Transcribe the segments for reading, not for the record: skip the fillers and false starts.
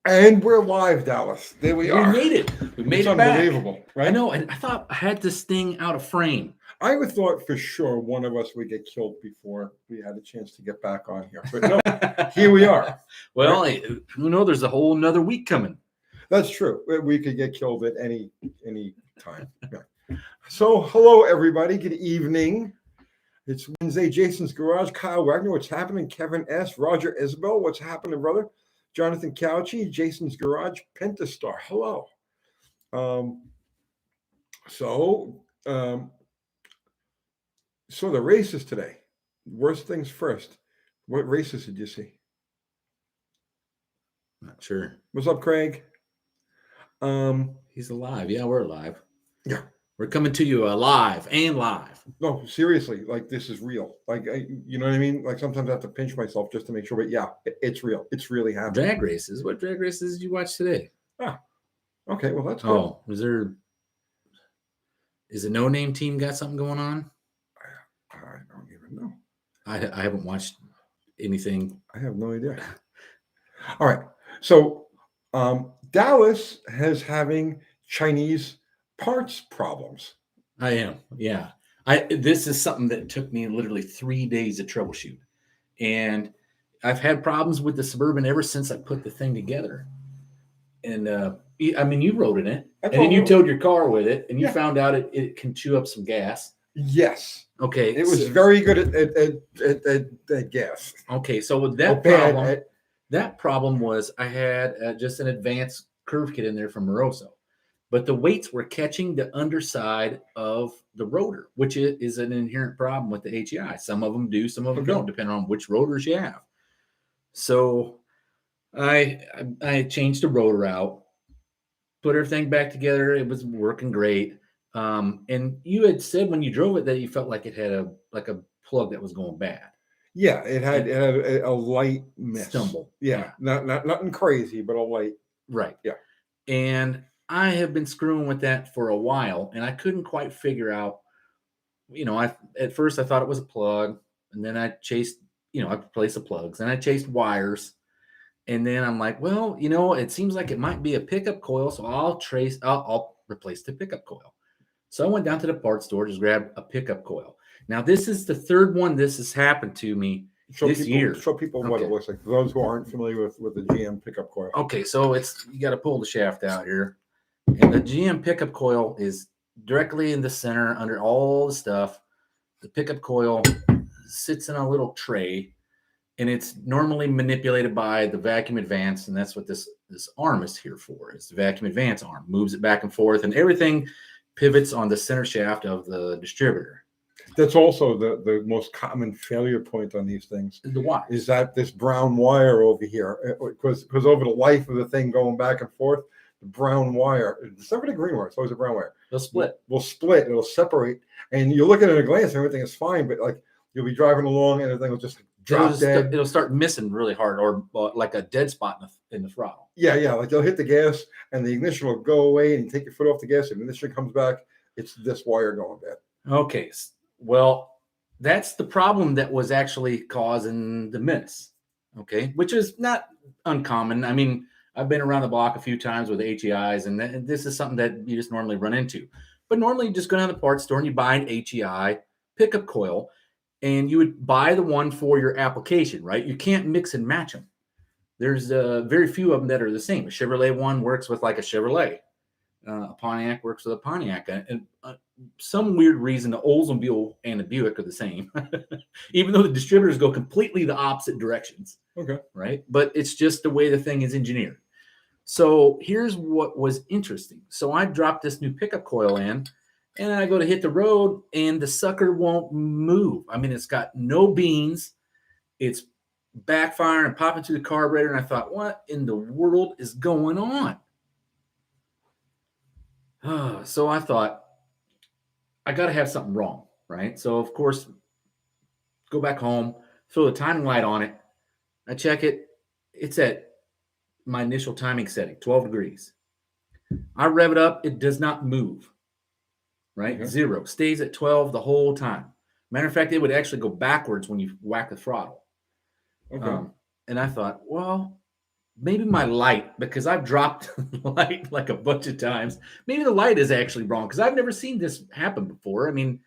And we're live, Dallas. There we are. We made it. We made It's it back. unbelievable, right? I know, and I thought I had this thing out of frame. I would thought for sure one of us would get killed before we had a chance to get back on here. But no, here we are. Well, who knows? There's a whole another week coming. That's true. We could get killed at any time. Yeah. So, hello, everybody. Good evening. It's Wednesday. Jason's Garage. Kyle Wagner. What's happening? Kevin S. Roger Isabel. What's happening, brother? Jonathan Couchy. Jason's Garage. Pentastar. Hello. So the races today. Worst things first. What races did you see? Not sure. What's up, Craig? He's alive. Yeah, we're alive. Yeah. We're coming to you live. No, seriously, like this is real. Like, you know what I mean? Like sometimes I have to pinch myself just to make sure, but yeah, it's real. It's really happening. Drag races. What drag races did you watch today? Okay, well, that's good. Oh, is a no-name team got something going on? I don't even know. I haven't watched anything. I have no idea. All right. So Dallas has having Chinese parts problems. I am. Yeah. This is something that took me literally 3 days to troubleshoot. And I've had problems with the Suburban ever since I put the thing together. And I mean, you rode in it, and then you towed your car with it, and you found out it can chew up some gas. Yes. Okay. It was very good at gas. Okay. So with that problem was I had just an advanced curve kit in there from Moroso, but the weights were catching the underside of the rotor, which is an inherent problem with the HEI. Some of them do, some of them don't, depending on which rotors you have. So I changed the rotor out, put everything back together. It was working great. And you had said when you drove it that you felt like it had a plug that was going bad. Yeah, it had a light miss. Stumble. Yeah, not nothing crazy, but a light. Right. Yeah. And I have been screwing with that for a while, and I couldn't quite figure out. At first I thought it was a plug, and then I chased. I replaced the plugs, and I chased wires. And then I'm like, well, it seems like it might be a pickup coil, so I'll replace the pickup coil. So I went down to the parts store, just grabbed a pickup coil. Now, this is the third one this has happened to me this year. Show people what it looks like. For those who aren't familiar with the GM pickup coil. Okay, so you got to pull the shaft out here. And the GM pickup coil is directly in the center under all the stuff. The pickup coil sits in a little tray. And it's normally manipulated by the vacuum advance, and that's what this arm is here for. It's the vacuum advance arm. Moves it back and forth, and everything pivots on the center shaft of the distributor. That's also the most common failure point on these things. The wire. Is that this brown wire over here. Because over the life of the thing going back and forth, the brown wire, it's never the green wire, it's always a brown wire. It'll split. It'll separate. And you look at it at a glance, and everything is fine, but like you'll be driving along and everything will just it'll start missing really hard, or like a dead spot in the throttle. Yeah, like you'll hit the gas and the ignition will go away, and you take your foot off the gas and the ignition comes back. It's this wire going bad. Okay, well, that's the problem that was actually causing the miss. Okay, which is not uncommon. I mean, I've been around the block a few times with HEIs, and this is something that you just normally run into. But normally you just go down to the parts store and you buy an HEI pickup coil. And you would buy the one for your application, right? You can't mix and match them. There's very few of them that are the same. A Chevrolet one works with like a Chevrolet. A Pontiac works with a Pontiac. And some weird reason, the Oldsmobile and the Buick are the same, even though the distributors go completely the opposite directions. Okay. Right? But it's just the way the thing is engineered. So here's what was interesting. So I dropped this new pickup coil in. And I go to hit the road, and the sucker won't move. I mean, it's got no beans. It's backfiring and popping through the carburetor. And I thought, what in the world is going on? So I thought, I got to have something wrong, right? So, of course, go back home, throw the timing light on it. I check it. It's at my initial timing setting, 12 degrees. I rev it up. It does not move. Right? Okay. 0. Stays at 12 the whole time. Matter of fact, it would actually go backwards when you whack the throttle. Okay. And I thought, well, maybe my light, because I've dropped the light like a bunch of times. Maybe the light is actually wrong because I've never seen this happen before. I mean,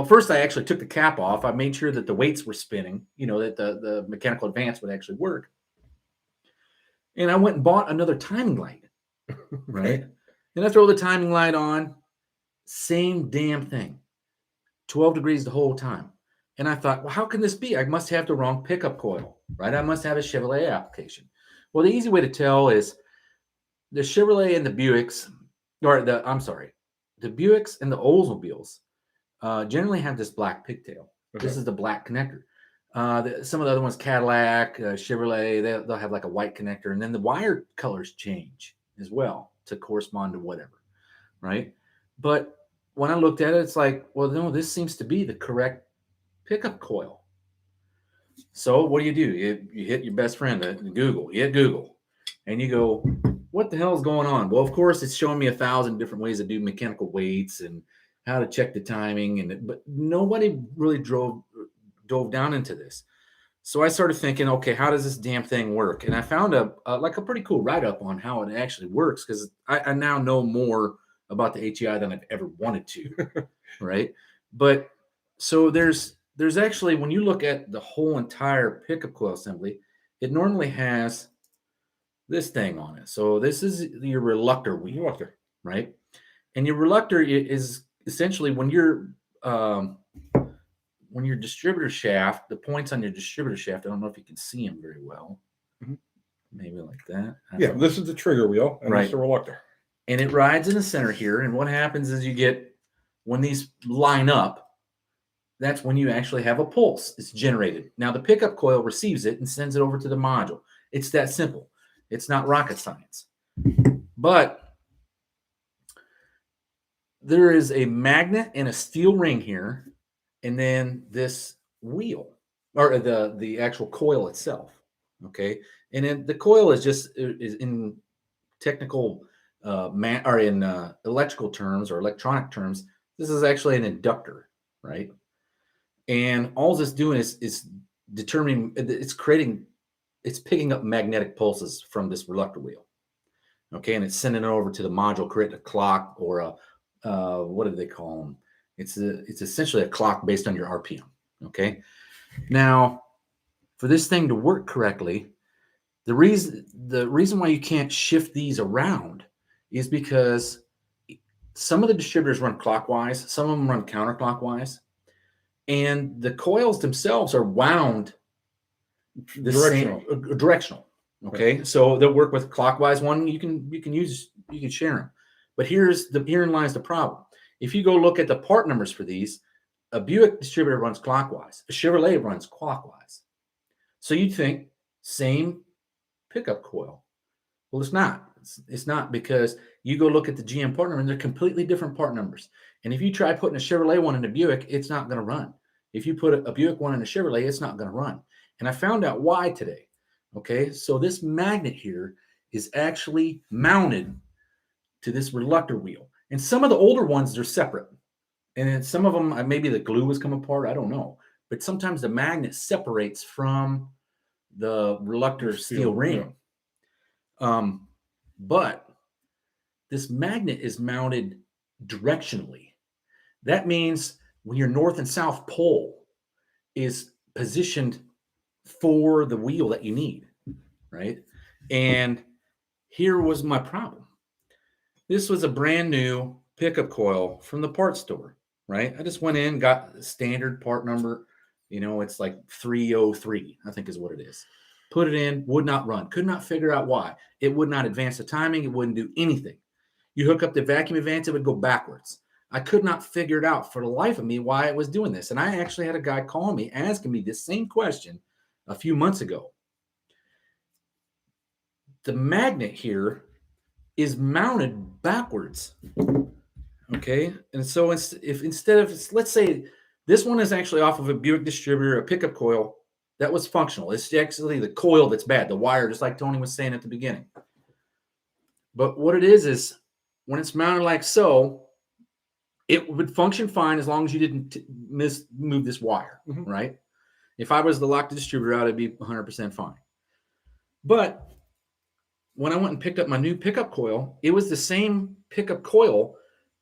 first I actually took the cap off. I made sure that the weights were spinning, that the mechanical advance would actually work. And I went and bought another timing light, right? And I throw the timing light on, same damn thing, 12 degrees the whole time. And I thought, well, how can this be? I must have the wrong pickup coil, right? I must have a Chevrolet application. Well, the easy way to tell is the Chevrolet and the Buicks, the Buicks and the Oldsmobiles generally have this black pigtail. Okay. This is the black connector. Some of the other ones, Cadillac, Chevrolet, they'll have like a white connector, and then the wire colors change as well to correspond to whatever, right? But when I looked at it, it's like, well, no, this seems to be the correct pickup coil. So what do? You hit your best friend at Google. You hit Google, and you go, what the hell is going on? Well, of course, it's showing me 1,000 different ways to do mechanical weights and how to check the timing, but nobody really dove down into this. So I started thinking, okay, how does this damn thing work? And I found a pretty cool write-up on how it actually works, because I now know more about the HEI than I've ever wanted to, right? But so there's actually, when you look at the whole entire pickup coil assembly, it normally has this thing on it. So this is your reluctor wheel, right? And your reluctor is essentially when your distributor shaft, the points on your distributor shaft, I don't know if you can see them very well. Mm-hmm. Maybe like that. Yeah, this is the trigger wheel, and this is the reluctor. And it rides in the center here. And what happens is when these line up, that's when you actually have a pulse. It's generated. Now, the pickup coil receives it and sends it over to the module. It's that simple. It's not rocket science. But there is a magnet and a steel ring here, and then this wheel, or the actual coil itself, okay? And then the coil is in technical or in electrical terms or electronic terms, this is actually an inductor, right? And all it's doing is determining, it's picking up magnetic pulses from this reluctor wheel, okay? And it's sending it over to the module, creating a clock or what do they call them? It's essentially a clock based on your RPM, okay? Now, for this thing to work correctly, the reason why you can't shift these around is because some of the distributors run clockwise, some of them run counterclockwise, and the coils themselves are wound directional. Okay, right. So they'll work with clockwise one. You can share them, but herein lies the problem. If you go look at the part numbers for these, a Buick distributor runs clockwise, a Chevrolet runs clockwise. So you'd think same pickup coil. Well, it's not. It's not, because you go look at the GM part number and they're completely different part numbers. And if you try putting a Chevrolet one in a Buick, it's not going to run. If you put a Buick one in a Chevrolet, it's not going to run. And I found out why today. Okay, so this magnet here is actually mounted to this reluctor wheel. And some of the older ones, they're separate. And then some of them, maybe the glue has come apart. I don't know. But sometimes the magnet separates from the reluctor steel ring. Yeah. But this magnet is mounted directionally. That means when your north and south pole is positioned for the wheel that you need, right? And here was my problem. This was a brand new pickup coil from the parts store, right? I just went in, got the standard part number. It's like 303, I think is what it is. Put it in, would not run. Could not figure out why. It would not advance the timing. It wouldn't do anything. You hook up the vacuum advance, it would go backwards. I could not figure it out for the life of me why it was doing this. And I actually had a guy call me asking me this same question a few months ago. The magnet here is mounted backwards. Okay. And so let's say this one is actually off of a Buick distributor, a pickup coil that was functional. It's actually the coil that's bad, the wire, just like Tony was saying at the beginning. But what it is when it's mounted like so, it would function fine as long as you didn't move this wire, right? If I was the locked distributor out, it'd be 100% fine. But when I went and picked up my new pickup coil, it was the same pickup coil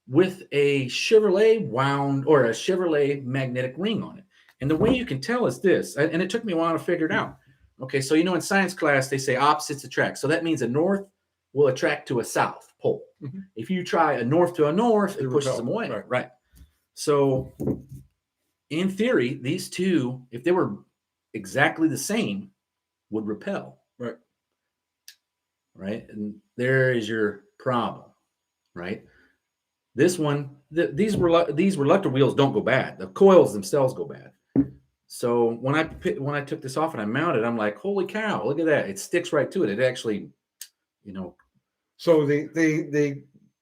with a Chevrolet wound or a Chevrolet magnetic ring on it. And the way you can tell is this, and it took me a while to figure it out. Okay, so in science class, they say opposites attract. So that means a north will attract to a south pole. Mm-hmm. If you try a north to a north, it pushes them away. Right. So in theory, these two, if they were exactly the same, would repel. Right. Right. And there is your problem. Right. This one, these reluctor wheels don't go bad. The coils themselves go bad. So when I took this off and I mounted, I'm like, holy cow, look at that. It sticks right to it. It actually, So they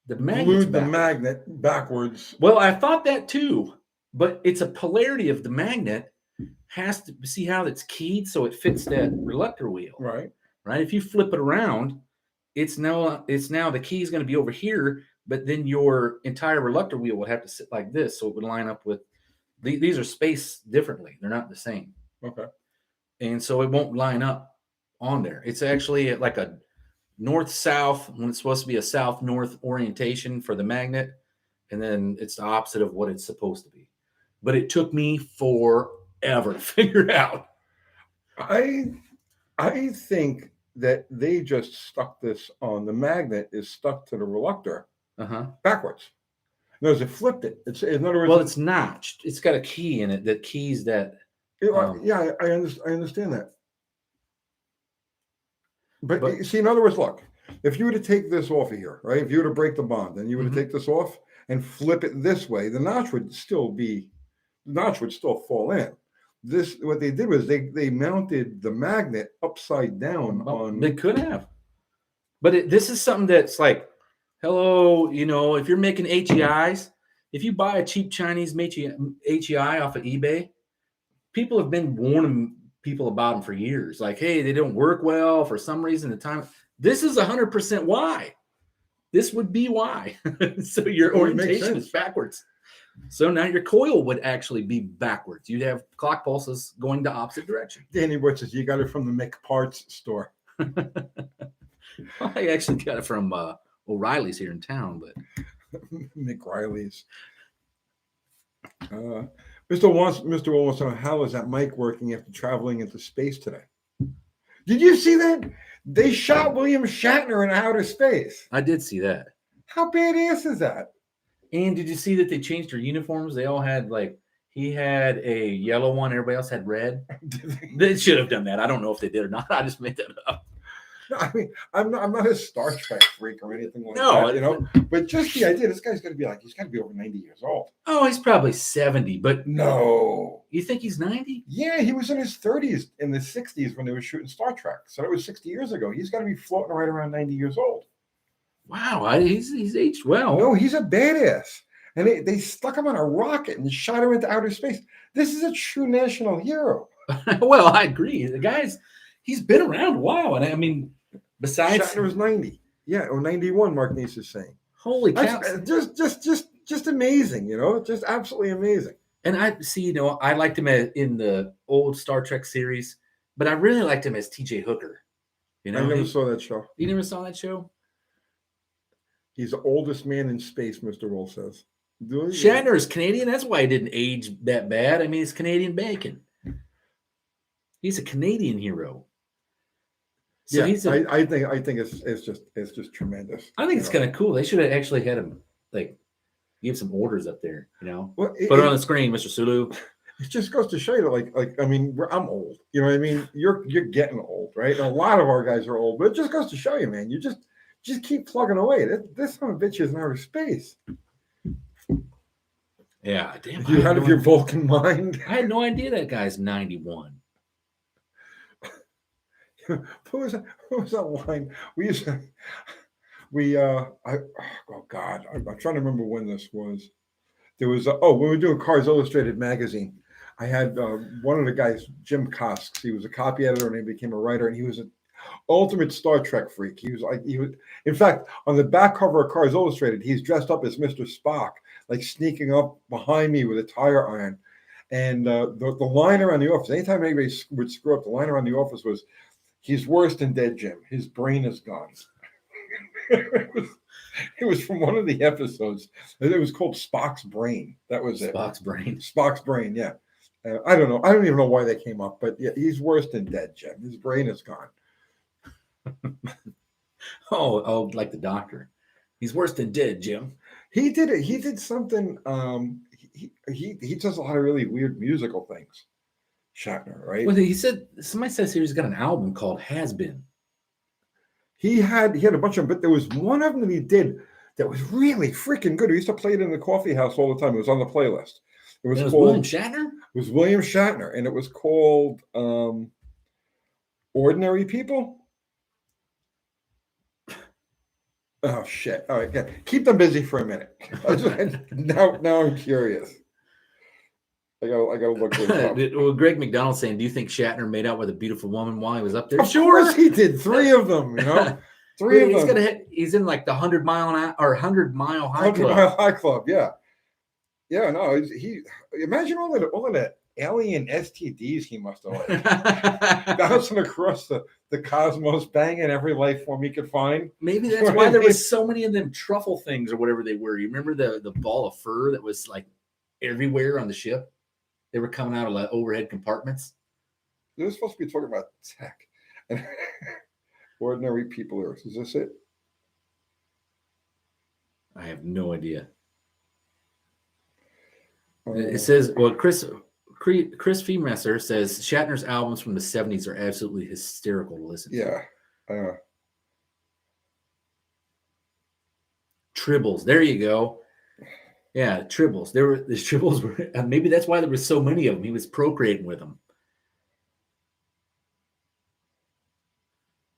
glued the magnet backwards. Well, I thought that too, but it's a polarity of the magnet has to see how it's keyed so it fits that reluctor wheel. Right. Right. If you flip it around, it's now the key is going to be over here, but then your entire reluctor wheel would have to sit like this, so it would line up with. These are spaced differently. They're not the same. Okay. And so it won't line up on there. It's actually like a north-south when it's supposed to be a south-north orientation for the magnet. And then it's the opposite of what it's supposed to be. But it took me forever to figure it out. I think that they just stuck this on. The magnet is stuck to the reluctor backwards. In other words, it flipped it. In other words, well, it's notched. It's got a key in it that keys that. Yeah, I understand that. But see, in other words, look, if you were to take this off of here, right? If you were to break the bond, and you were to take this off and flip it this way, the notch would still fall in. What they did was they mounted the magnet upside down on. They could have, but this is something that's like. Hello, if you're making HEIs, if you buy a cheap Chinese HEI off of eBay, people have been warning people about them for years. Like, hey, they don't work well for some reason. The time. This is 100% why. This would be why. So your orientation is backwards. So now your coil would actually be backwards. You'd have clock pulses going the opposite direction. Danny Wood says you got it from the McParts store. I actually got it from O'Reilly's here in town, but McReilly's. Mr. Wilson, how is that mic working after traveling into space today? Did you see that? They shot William Shatner in outer space. I did see that. How badass is that? And did you see that they changed their uniforms? They all had he had a yellow one, everybody else had red. They should have done that. I don't know if they did or not. I just made that up. No, I mean, I'm not a Star Trek freak or anything like that, But just the idea, this guy's going to be he's got to be over 90 years old. Oh, he's probably 70, but no. You think he's 90? Yeah, he was in his 30s, in the 60s when they were shooting Star Trek. So that was 60 years ago. He's got to be floating right around 90 years old. Wow, he's aged well. No, he's a badass. And they stuck him on a rocket and shot him into outer space. This is a true national hero. Well, I agree. The guy's he's been around a while, and I mean. Besides, Shatner was 90. Yeah, or 91, Mark Neese is saying. Holy cow. Just amazing, just absolutely amazing. And I see, I liked him in the old Star Trek series, but I really liked him as TJ Hooker. I never saw that show. You never saw that show? He's the oldest man in space, Mr. Roll says. Shatner is Canadian. That's why he didn't age that bad. I mean, he's Canadian bacon. He's a Canadian hero. So yeah, I think it's just tremendous. I think it's kind of cool. They should have actually had him give some orders up there. Well, put it on the screen, Mr. Sulu. It just goes to show you that, I mean, I'm old. You know what I mean? You're getting old, right? And a lot of our guys are old, but it just goes to show you, man. You just keep plugging away. This son of a bitch is in outer space. Yeah, damn. You out of your Vulcan mind? I had no idea that guy's 91. What was that line? I'm trying to remember when this was. There was when we were doing Cars Illustrated magazine, I had one of the guys, Jim Cosks. He was a copy editor and he became a writer, and he was an ultimate Star Trek freak. He was in fact, on the back cover of Cars Illustrated, he's dressed up as Mr. Spock, sneaking up behind me with a tire iron. And the line around the office, anytime anybody would screw up, the line around the office was, He's worse than dead Jim. His brain is gone. It was from one of the episodes. It was called Spock's Brain. That was it. Spock's brain. Spock's Brain, yeah. I don't know. I don't even know why that came up, but yeah, he's worse than dead Jim. His brain is gone. Oh, like the doctor. He's worse than dead, Jim. He did it. He did something. He does a lot of really weird musical things. Shatner, right? Well, he said somebody says he's got an album called Has Been. He had a bunch of them, but there was one of them that he did that was really freaking good. We used to play it in the coffee house all the time. It was on the playlist. It was called William Shatner? It was William Shatner, and it was called Ordinary People. Oh shit! All right, yeah. Keep them busy for a minute. Now I'm curious. I gotta look this up. Well, Greg McDonald saying, "Do you think Shatner made out with a beautiful woman while he was up there?" Of course he did. 3 of them. You know, 3 of them. He's in like the 100-mile high 100 club. Mile High Club. Yeah, yeah. No, he. Imagine all of the alien STDs he must have like bouncing across the cosmos, banging every life form he could find. Maybe that's why there was so many of them truffle things or whatever they were. You remember the ball of fur that was like everywhere on the ship? They were coming out of like overhead compartments. They were supposed to be talking about tech. And Ordinary People Earth. Is this it? I have no idea. It says, well, Chris Feemesser says Shatner's albums from the 70s are absolutely hysterical to listen to. Yeah. Tribbles. There you go. Yeah, Tribbles. The Tribbles were, maybe that's why there were so many of them. He was procreating with them.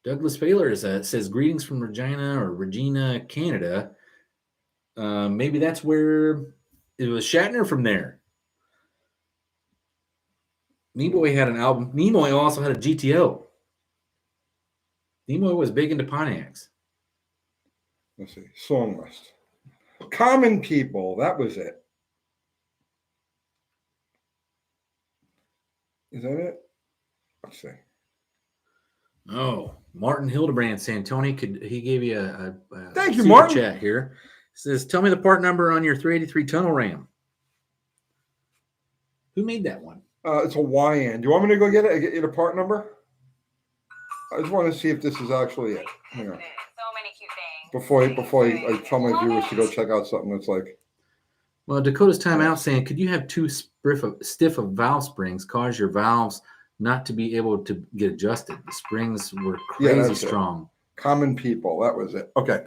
Douglas Baylor says, greetings from Regina, Canada. Maybe that's where it was Shatner from there. Nimoy had an album. Nimoy also had a GTO. Nimoy was big into Pontiacs. Let's see. Song list. Common People. That was it. Is that it? Let's see. Oh, Martin Hildebrand saying, Tony, he gave you a thank you, Martin. Chat here. Says, tell me the part number on your 383 tunnel ram. Who made that one? It's a YN. Do you want me to go get it? Get you the part number? I just want to see if this is actually it. Hang on. So many cute things. Before I tell my viewers to go check out something that's like. Well, Dakota's timeout saying, could you have too stiff of valve springs cause your valves not to be able to get adjusted? The springs were crazy strong. Common People. That was it. Okay.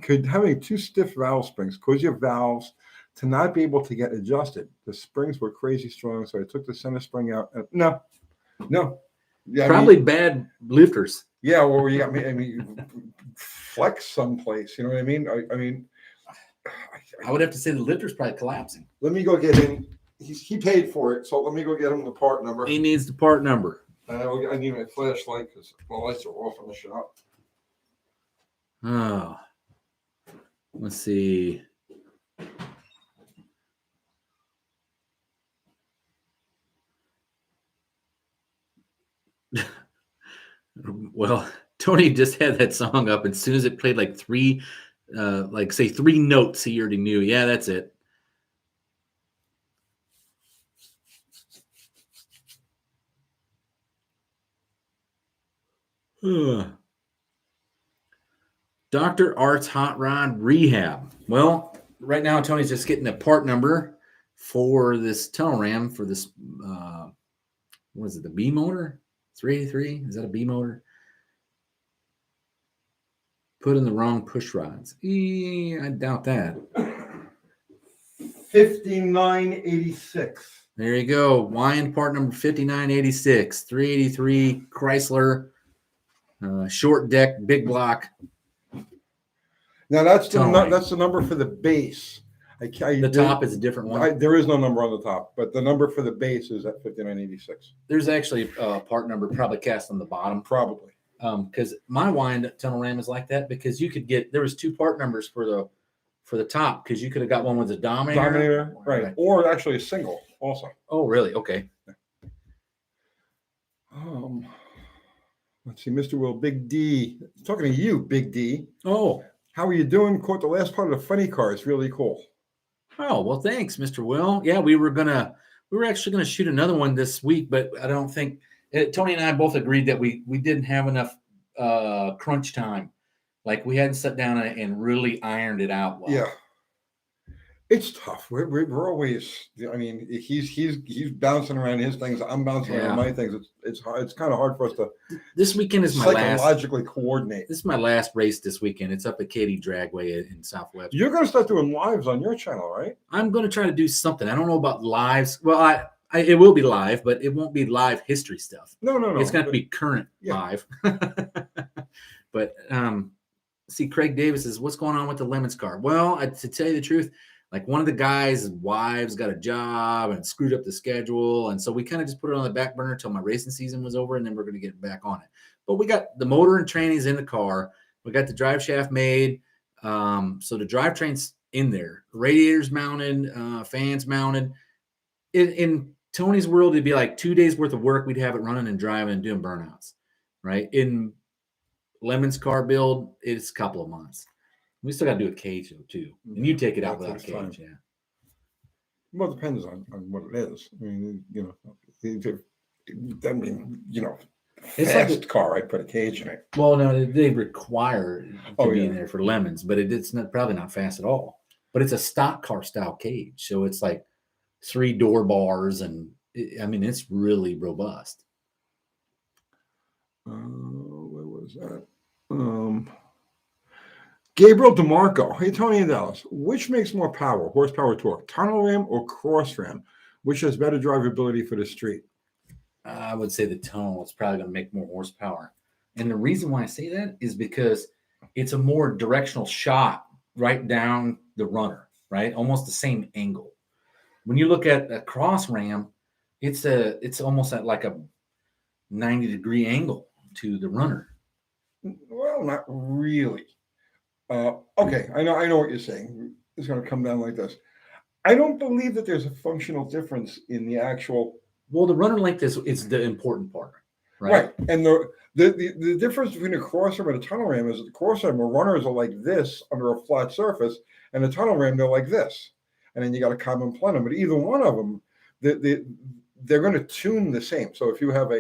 Could having too stiff valve springs cause your valves to not be able to get adjusted? The springs were crazy strong, so I took the center spring out. No. Yeah, probably bad lifters. Yeah, well, you got me. I mean, flex someplace. You know what I mean? I would have to say the lifter's probably collapsing. Let me go get him. He paid for it, so let me go get him the part number. He needs the part number. I need my flashlight because the lights are off in the shop. Oh, let's see. Well, Tony just had that song up. As soon as it played like three notes, he already knew. Yeah, that's it. Dr. Art's Hot Rod Rehab. Well, right now Tony's just getting a part number for this tunnel ram for this. What is it? The B motor? 383? Is that a B motor? Put in the wrong push rods. I doubt that. 5986. There you go. Wyand part number 5986. 383 Chrysler. Short deck, big block. Now that's the number for the base. The top is a different one. There is no number on the top, but the number for the base is at 5986. There's actually a part number probably cast on the bottom. Probably. Because my Wyand tunnel ram is like that because you could get, there was 2 part numbers for the top because you could have got one with a Dominator. Right. Or actually a single also. Oh, really? Okay. Let's see, Mr. Will, Big D. Talking to you, Big D. Oh, How are you doing? Caught the last part of the funny car. It's really cool. oh, well, thanks, Mr. Will. Yeah, we were actually gonna shoot another one this week, but I don't think Tony and I both agreed that we didn't have enough crunch time. Like we hadn't sat down and really ironed it out well. Yeah. It's tough. We're always. I mean, he's bouncing around his things. I'm bouncing around my things. It's hard. It's kind of hard for us to. This weekend is my psychologically coordinate. This is my last race this weekend. It's up at Katy Dragway in Southwest. You're going to start doing lives on your channel, right? I'm going to try to do something. I don't know about lives. Well, it will be live, but it won't be live history stuff. No. It's going to be current live. But see, Craig Davis says, what's going on with the Lemons car? Well, to tell you the truth, like one of the guys' wives got a job and screwed up the schedule. And so we kind of just put it on the back burner until my racing season was over, and then we're going to get back on it. But we got the motor and trannies in the car. We got the drive shaft made. So the drivetrain's in there. Radiators mounted, fans mounted. In Tony's world, it'd be like 2 days worth of work. We'd have it running and driving and doing burnouts, right? In Lemon's car build, it's a couple of months. We still got to do a cage though too, and you take it out without a cage. Time. Yeah. Well, it depends on what it is. I mean, it's fast like car. I'd put a cage in it. Well, no, they require to be in there for Lemons, but it's probably not fast at all. But it's a stock car style cage, so it's like 3 door bars, and it's really robust. Where was that? Gabriel DeMarco. Hey, Tony and Dallas. Which makes more power, horsepower, torque, tunnel ram or cross ram? Which has better drivability for the street? I would say the tunnel is probably going to make more horsepower. And the reason why I say that is because it's a more directional shot right down the runner, right? Almost the same angle. When you look at a cross ram, it's almost at like a 90-degree angle to the runner. Well, not really. Okay, I know what you're saying. It's going to come down like this. I don't believe that there's a functional difference in the actual. Well, the runner length is the important part, right? Right, and the difference between a cross ram and a tunnel ram is that the cross ram, where runners are like this under a flat surface, and the tunnel ram they're like this, and then you got a common plenum. But either one of them, they're going to tune the same. So if you have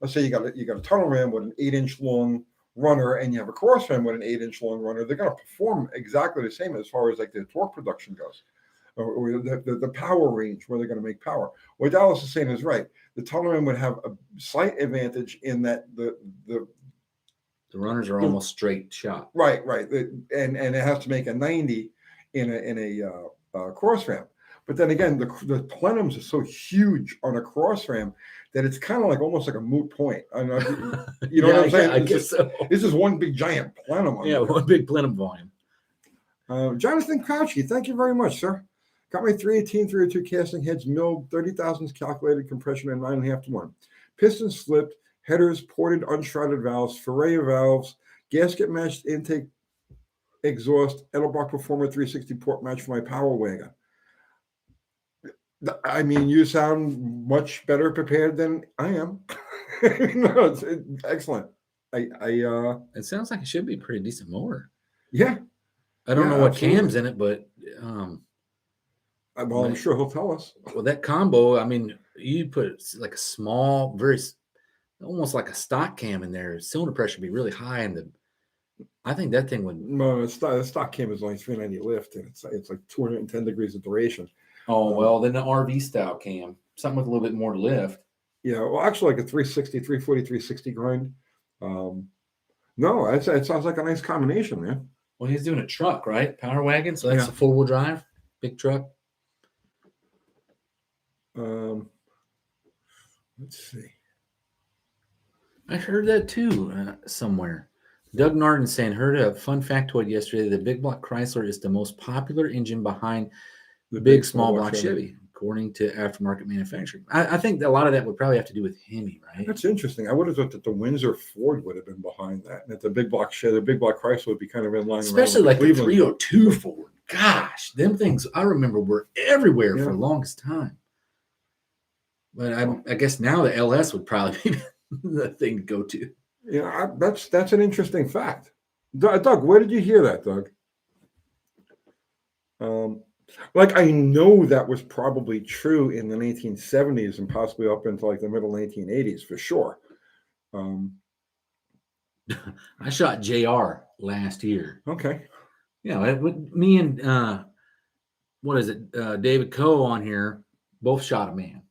let's say you got a tunnel ram with an 8-inch long runner and you have a cross ram with an 8-inch long runner, they're going to perform exactly the same as far as like the torque production goes, or the power range where they're going to make power. What Dallas is saying is right. The tunnel ram would have a slight advantage in that the runners are almost straight shot. Right. And it has to make a 90 in a cross ram. But then again, the plenums are so huge on a cross ram that it's kind of like almost like a moot point. I know, you know what I'm saying? I guess so. This is one big giant plenum. One big plenum volume. Jonathan Crouchy, thank you very much, sir. Got my 318, 302 casting heads milled, 30,000s calculated compression and 9.5 to 1. Pistons flipped, headers ported, unshrouded valves, Ferreira valves, gasket matched intake exhaust, Edelbrock Performer 360 port match for my power wagon. I mean, you sound much better prepared than I am. No, it's excellent. It sounds like it should be a pretty decent motor. Yeah. I don't know what cam's in it, but I'm sure he'll tell us. Well, that combo, I mean, you put like a small, almost like a stock cam in there. Cylinder pressure would be really high, and I think that thing would. No, the stock cam is only 390 lift, and it's like 210 degrees of duration. Oh, well, then the RV style cam, something with a little bit more lift. Yeah, well, actually, like a 360, 340, 360 grind. No, it sounds like a nice combination, man. Well, he's doing a truck, right? Power wagon, so that's a four-wheel drive, big truck. Let's see. I heard that too somewhere. Doug Narden saying, heard a fun factoid yesterday. The big block Chrysler is the most popular engine behind the big small block Chevy, according to aftermarket manufacturing. I think a lot of that would probably have to do with Hemi, right? That's interesting. I would have thought that the Windsor Ford would have been behind that, and that the big block Chevy, the big block Chrysler would be kind of in line. Especially like the 302 Ford. Gosh, them things I remember were everywhere for the longest time. But I guess now the LS would probably be the thing to go to. Yeah, that's an interesting fact. Doug, where did you hear that, Doug? Like I know that was probably true in the 1970s and possibly up into like the middle 1980s for sure. I shot JR last year. Okay. Yeah, with me and what is it? David Coe on here both shot a man.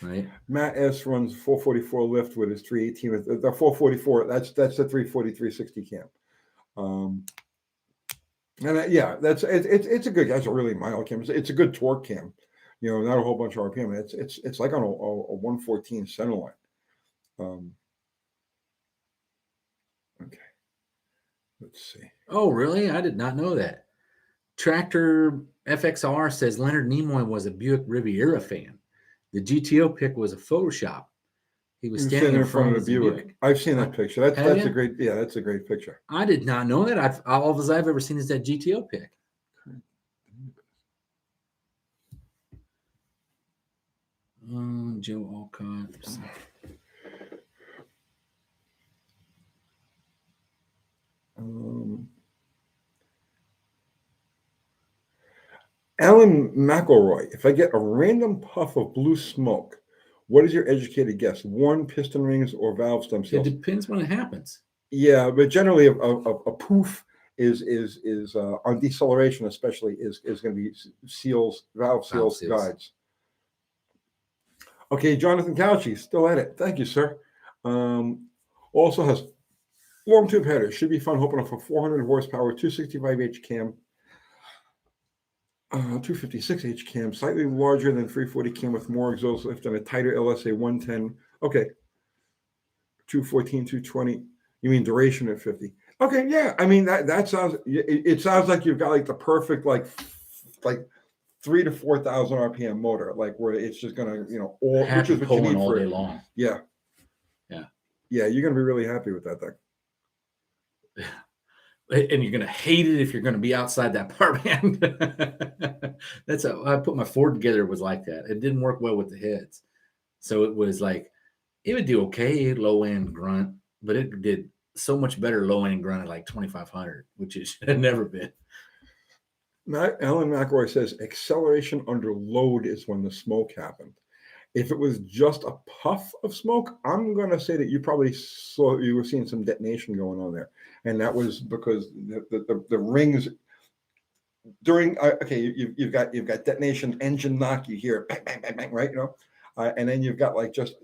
Right. Matt S runs 444 lift with his 318. The 444. That's the 340 360 cam. And yeah, it's a good. That's a really mild cam. It's a good torque cam. You know, not a whole bunch of RPM. It's like on a 114 centerline. Okay. Let's see. Oh, really? I did not know that. Tractor FXR says Leonard Nimoy was a Buick Riviera fan. The GTO pick was a Photoshop. He was standing in front of the Buick. I've seen that picture. That's a great. Yeah, that's a great picture. I did not know that. All I've ever seen is that GTO pick. Joe Alcott. Alan McElroy, if I get a random puff of blue smoke, what is your educated guess? Worn piston rings or valve stem seals? It depends when it happens. Yeah, but generally a poof is on deceleration especially is going to be valve seals, guides. Okay, Jonathan Couchy, still at it. Thank you, sir. Also has warm tube headers. Should be fun. Hoping for 400 horsepower, 265H cam. 256H cam, slightly larger than 340 cam with more exhaust lift and a tighter LSA 110. Okay. 214, 220. You mean duration at 50. Okay, yeah. I mean that sounds it sounds like you've got like the perfect like 3,000 to 4,000 RPM motor, like where it's just gonna, all which is what you need all day long. Yeah. Yeah. Yeah, you're gonna be really happy with that thing. And you're going to hate it if you're going to be outside that power band. That's how I put my Ford together. It was like that. It didn't work well with the heads. So it was like, it would do okay, low end grunt, but it did so much better low end grunt at like 2,500, which it should have never been. Alan McElroy says acceleration under load is when the smoke happened. If it was just a puff of smoke, I'm going to say that you probably you were seeing some detonation going on there. And that was because the rings during, you've got detonation, engine knock, you hear bang, bang, bang, bang, right? And then you've got like just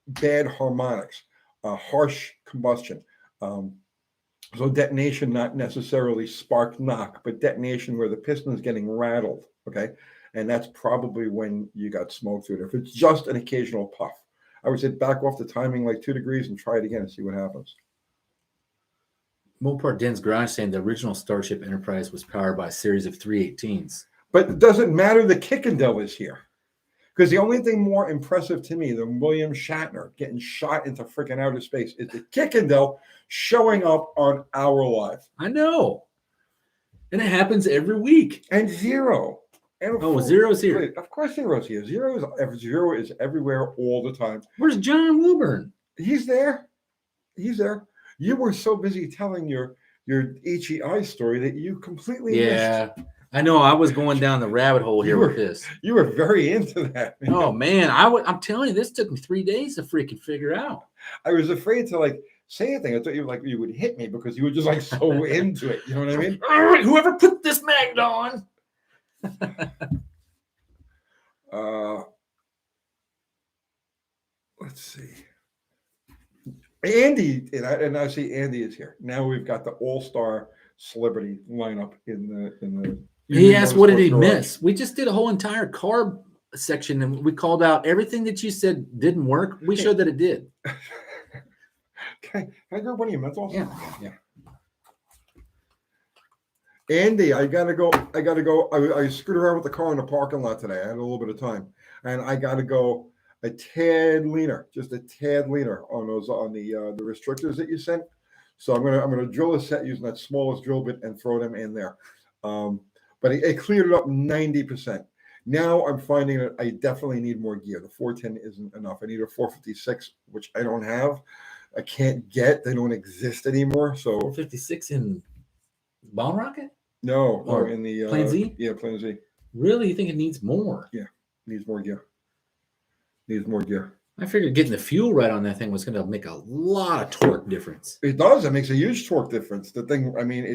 bad harmonics, harsh combustion. So detonation, not necessarily spark knock, but detonation where the piston is getting rattled, okay? And that's probably when you got smoke through it. If it's just an occasional puff, I would say back off the timing like 2 degrees and try it again and see what happens. Mopar Den's Garage saying the original Starship Enterprise was powered by a series of 318s. But it doesn't matter. The Kickendall is here. Because the only thing more impressive to me than William Shatner getting shot into freaking outer space is the Kickendall showing up on our live. I know. And it happens every week. And Zero. Zero's here. Of course Zero's here. Zero is everywhere all the time. Where's John Wilburn? He's there. You were so busy telling your HEI story that you completely missed. I know. I was going down the rabbit hole here with this. You were very into that. Man. Oh man, I'm telling you, this took me 3 days to freaking figure out. I was afraid to say anything. I thought you would hit me because you were just so into it. You know what I mean? All right, whoever put this magnet on. Let's see. Andy, and I see Andy is here. Now we've got the all-star celebrity lineup in the. He asked, "What did he miss?" We just did a whole entire carb section, and we called out everything that you said didn't work. We showed that it did. Can I grab one of your menthols? Yeah. Andy, I gotta go. I screwed around with the car in the parking lot today. I had a little bit of time, and I gotta go a tad leaner, just a tad leaner on the restrictors that you sent. So I'm gonna drill a set using that smallest drill bit and throw them in there. But it cleared it up 90%. Now I'm finding that I definitely need more gear. The 410 isn't enough. I need a 456, which I don't have. I can't get. They don't exist anymore. So 456 in Bomb Rocket? no, Or in the Plan Z? Yeah, Plan Z Really? You think it needs more? needs more gear. Needs more gear. I figured getting the fuel right on that thing was going to make a lot of torque difference. It does. It makes a huge torque difference. The thing, I mean,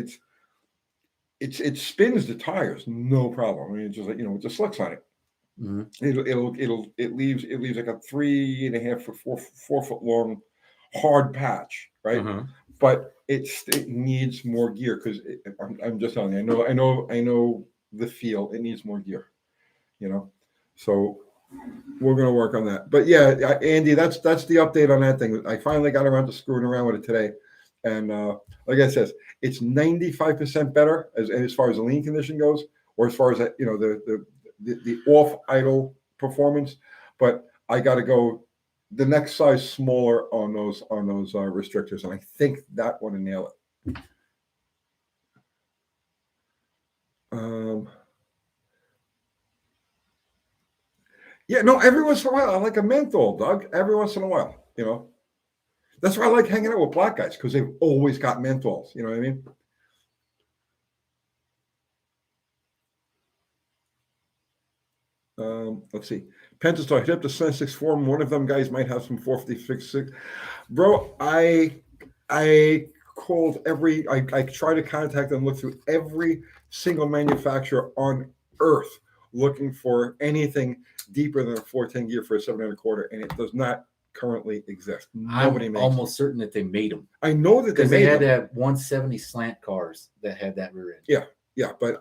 it spins the tires, no problem. I mean, it's just like, with the slicks on it. Mhm. It leaves like a 3.5 foot, 4 foot long hard patch, right? Uh-huh. But it needs more gear because I'm just telling you, I know the feel. It needs more gear, So we're gonna work on that. But yeah, Andy, that's the update on that thing. I finally got around to screwing around with it today, and like I said, it's 95% better as far as the lean condition goes, or as far as the off idle performance. But I got to go the next size smaller on those restrictors, and I think that one to nail it. Yeah, no, every once in a while I like a menthol, Doug. Every once in a while, That's why I like hanging out with black guys, because they've always got menthols. You know what I mean? Let's see. Pentastar, hit up the Sensex forum. One of them guys might have some 456. Bro, I called I try to contact and look through every single manufacturer on earth looking for anything deeper than a 410 gear for a 7.25, and it does not currently exist. Nobody I'm makes almost it. certain that they made them. I know that they Because made they had them. to have 170 slant cars that had that rear end. Yeah, but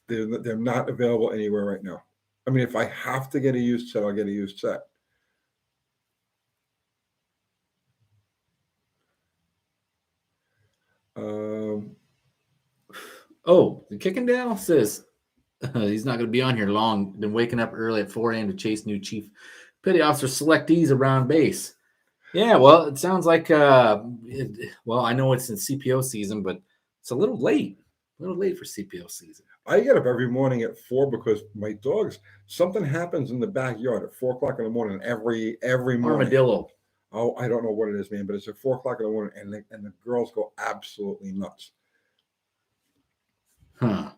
they're not available anywhere right now. I mean, if I have to get a used set, I'll get a used set. The Kickendale says he's not going to be on here long. Been waking up early at 4 a.m. to chase new chief petty officer selectees around base. Yeah, well, it sounds like I know it's in CPO season, but it's a little late. A little late for CPO season. I get up every morning at 4 because my dogs, something happens in the backyard at 4 o'clock in the morning every morning. Armadillo. Oh, I don't know what it is, man, but it's at 4 o'clock in the morning, and the girls go absolutely nuts. Huh.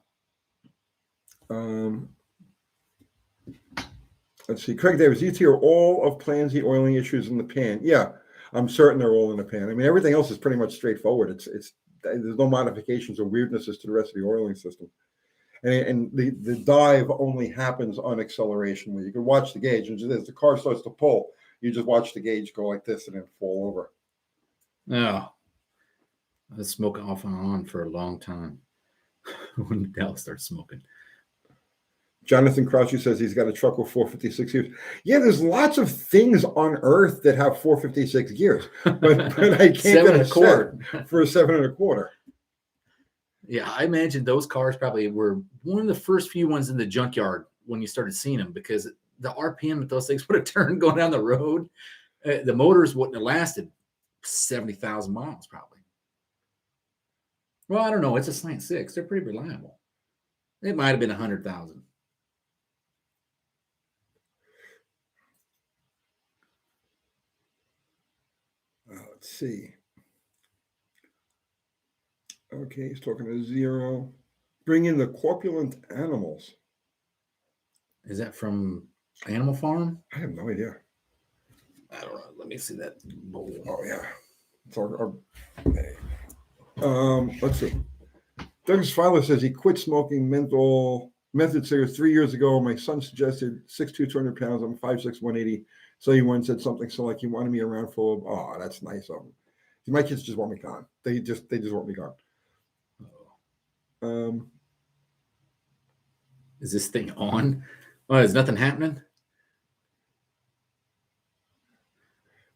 Let's see. Craig Davis, ET, are all of Plan Z oiling issues in the pan? Yeah, I'm certain they're all in the pan. I mean, everything else is pretty much straightforward. It's there's no modifications or weirdnesses to the rest of the oiling system. And the dive only happens on acceleration, where you can watch the gauge, and as the car starts to pull, you just watch the gauge go like this and then fall over. Oh, I was smoking off and on for a long time when Dallas started smoking. Jonathan Crouchy says he's got a truck with 456 gears. Yeah, there's lots of things on Earth that have 456 gears, but I can't get a set for a 7.25. Yeah, I imagine those cars probably were one of the first few ones in the junkyard when you started seeing them, because the RPM that those things would have turned going down the road, the motors wouldn't have lasted 70,000 miles probably. Well, I don't know. It's a Slant 6. They're pretty reliable. It might have been 100,000. Let's see. Okay, he's talking to Zero. Bring in the corpulent animals. Is that from Animal Farm? I have no idea. I don't know. Let me see that bowl. Oh yeah, it's our let's see. Douglas Filer says he quit smoking method cigarettes 3 years ago. My son suggested 6'2", 200 pounds. I'm 5'6", 180. So he once said something so like he wanted me around for. Oh, that's nice of him. My kids just want me gone. They just want me gone. Is this thing on? Oh, is nothing happening?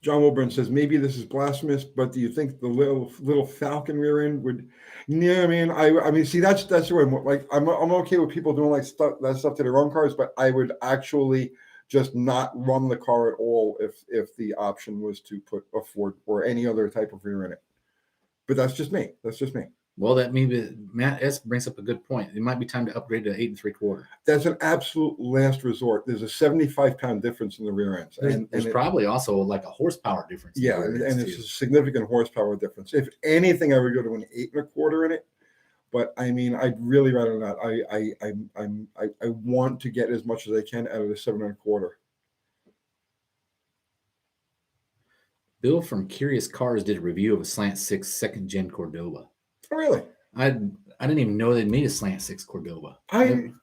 John Wilburn says maybe this is blasphemous, but do you think the little Falcon rear end would? Yeah, I mean, see, that's where I'm okay with people doing like stuff to their own cars, but I would actually just not run the car at all if the option was to put a Ford or any other type of rear in it. But that's just me. Well, that maybe Matt S brings up a good point. It might be time to upgrade to 8 3/4. That's an absolute last resort. There's a 75-pound difference in the rear ends. There's probably also like a horsepower difference. Yeah, and it's a significant horsepower difference. If anything, I would go to an 8 1/4 in it. But I mean, I'd really rather not. I want to get as much as I can out of the 7 1/4. Bill from Curious Cars did a review of a Slant 6 second gen Cordoba. Oh, really? I didn't even know they made a Slant 6 Cordoba.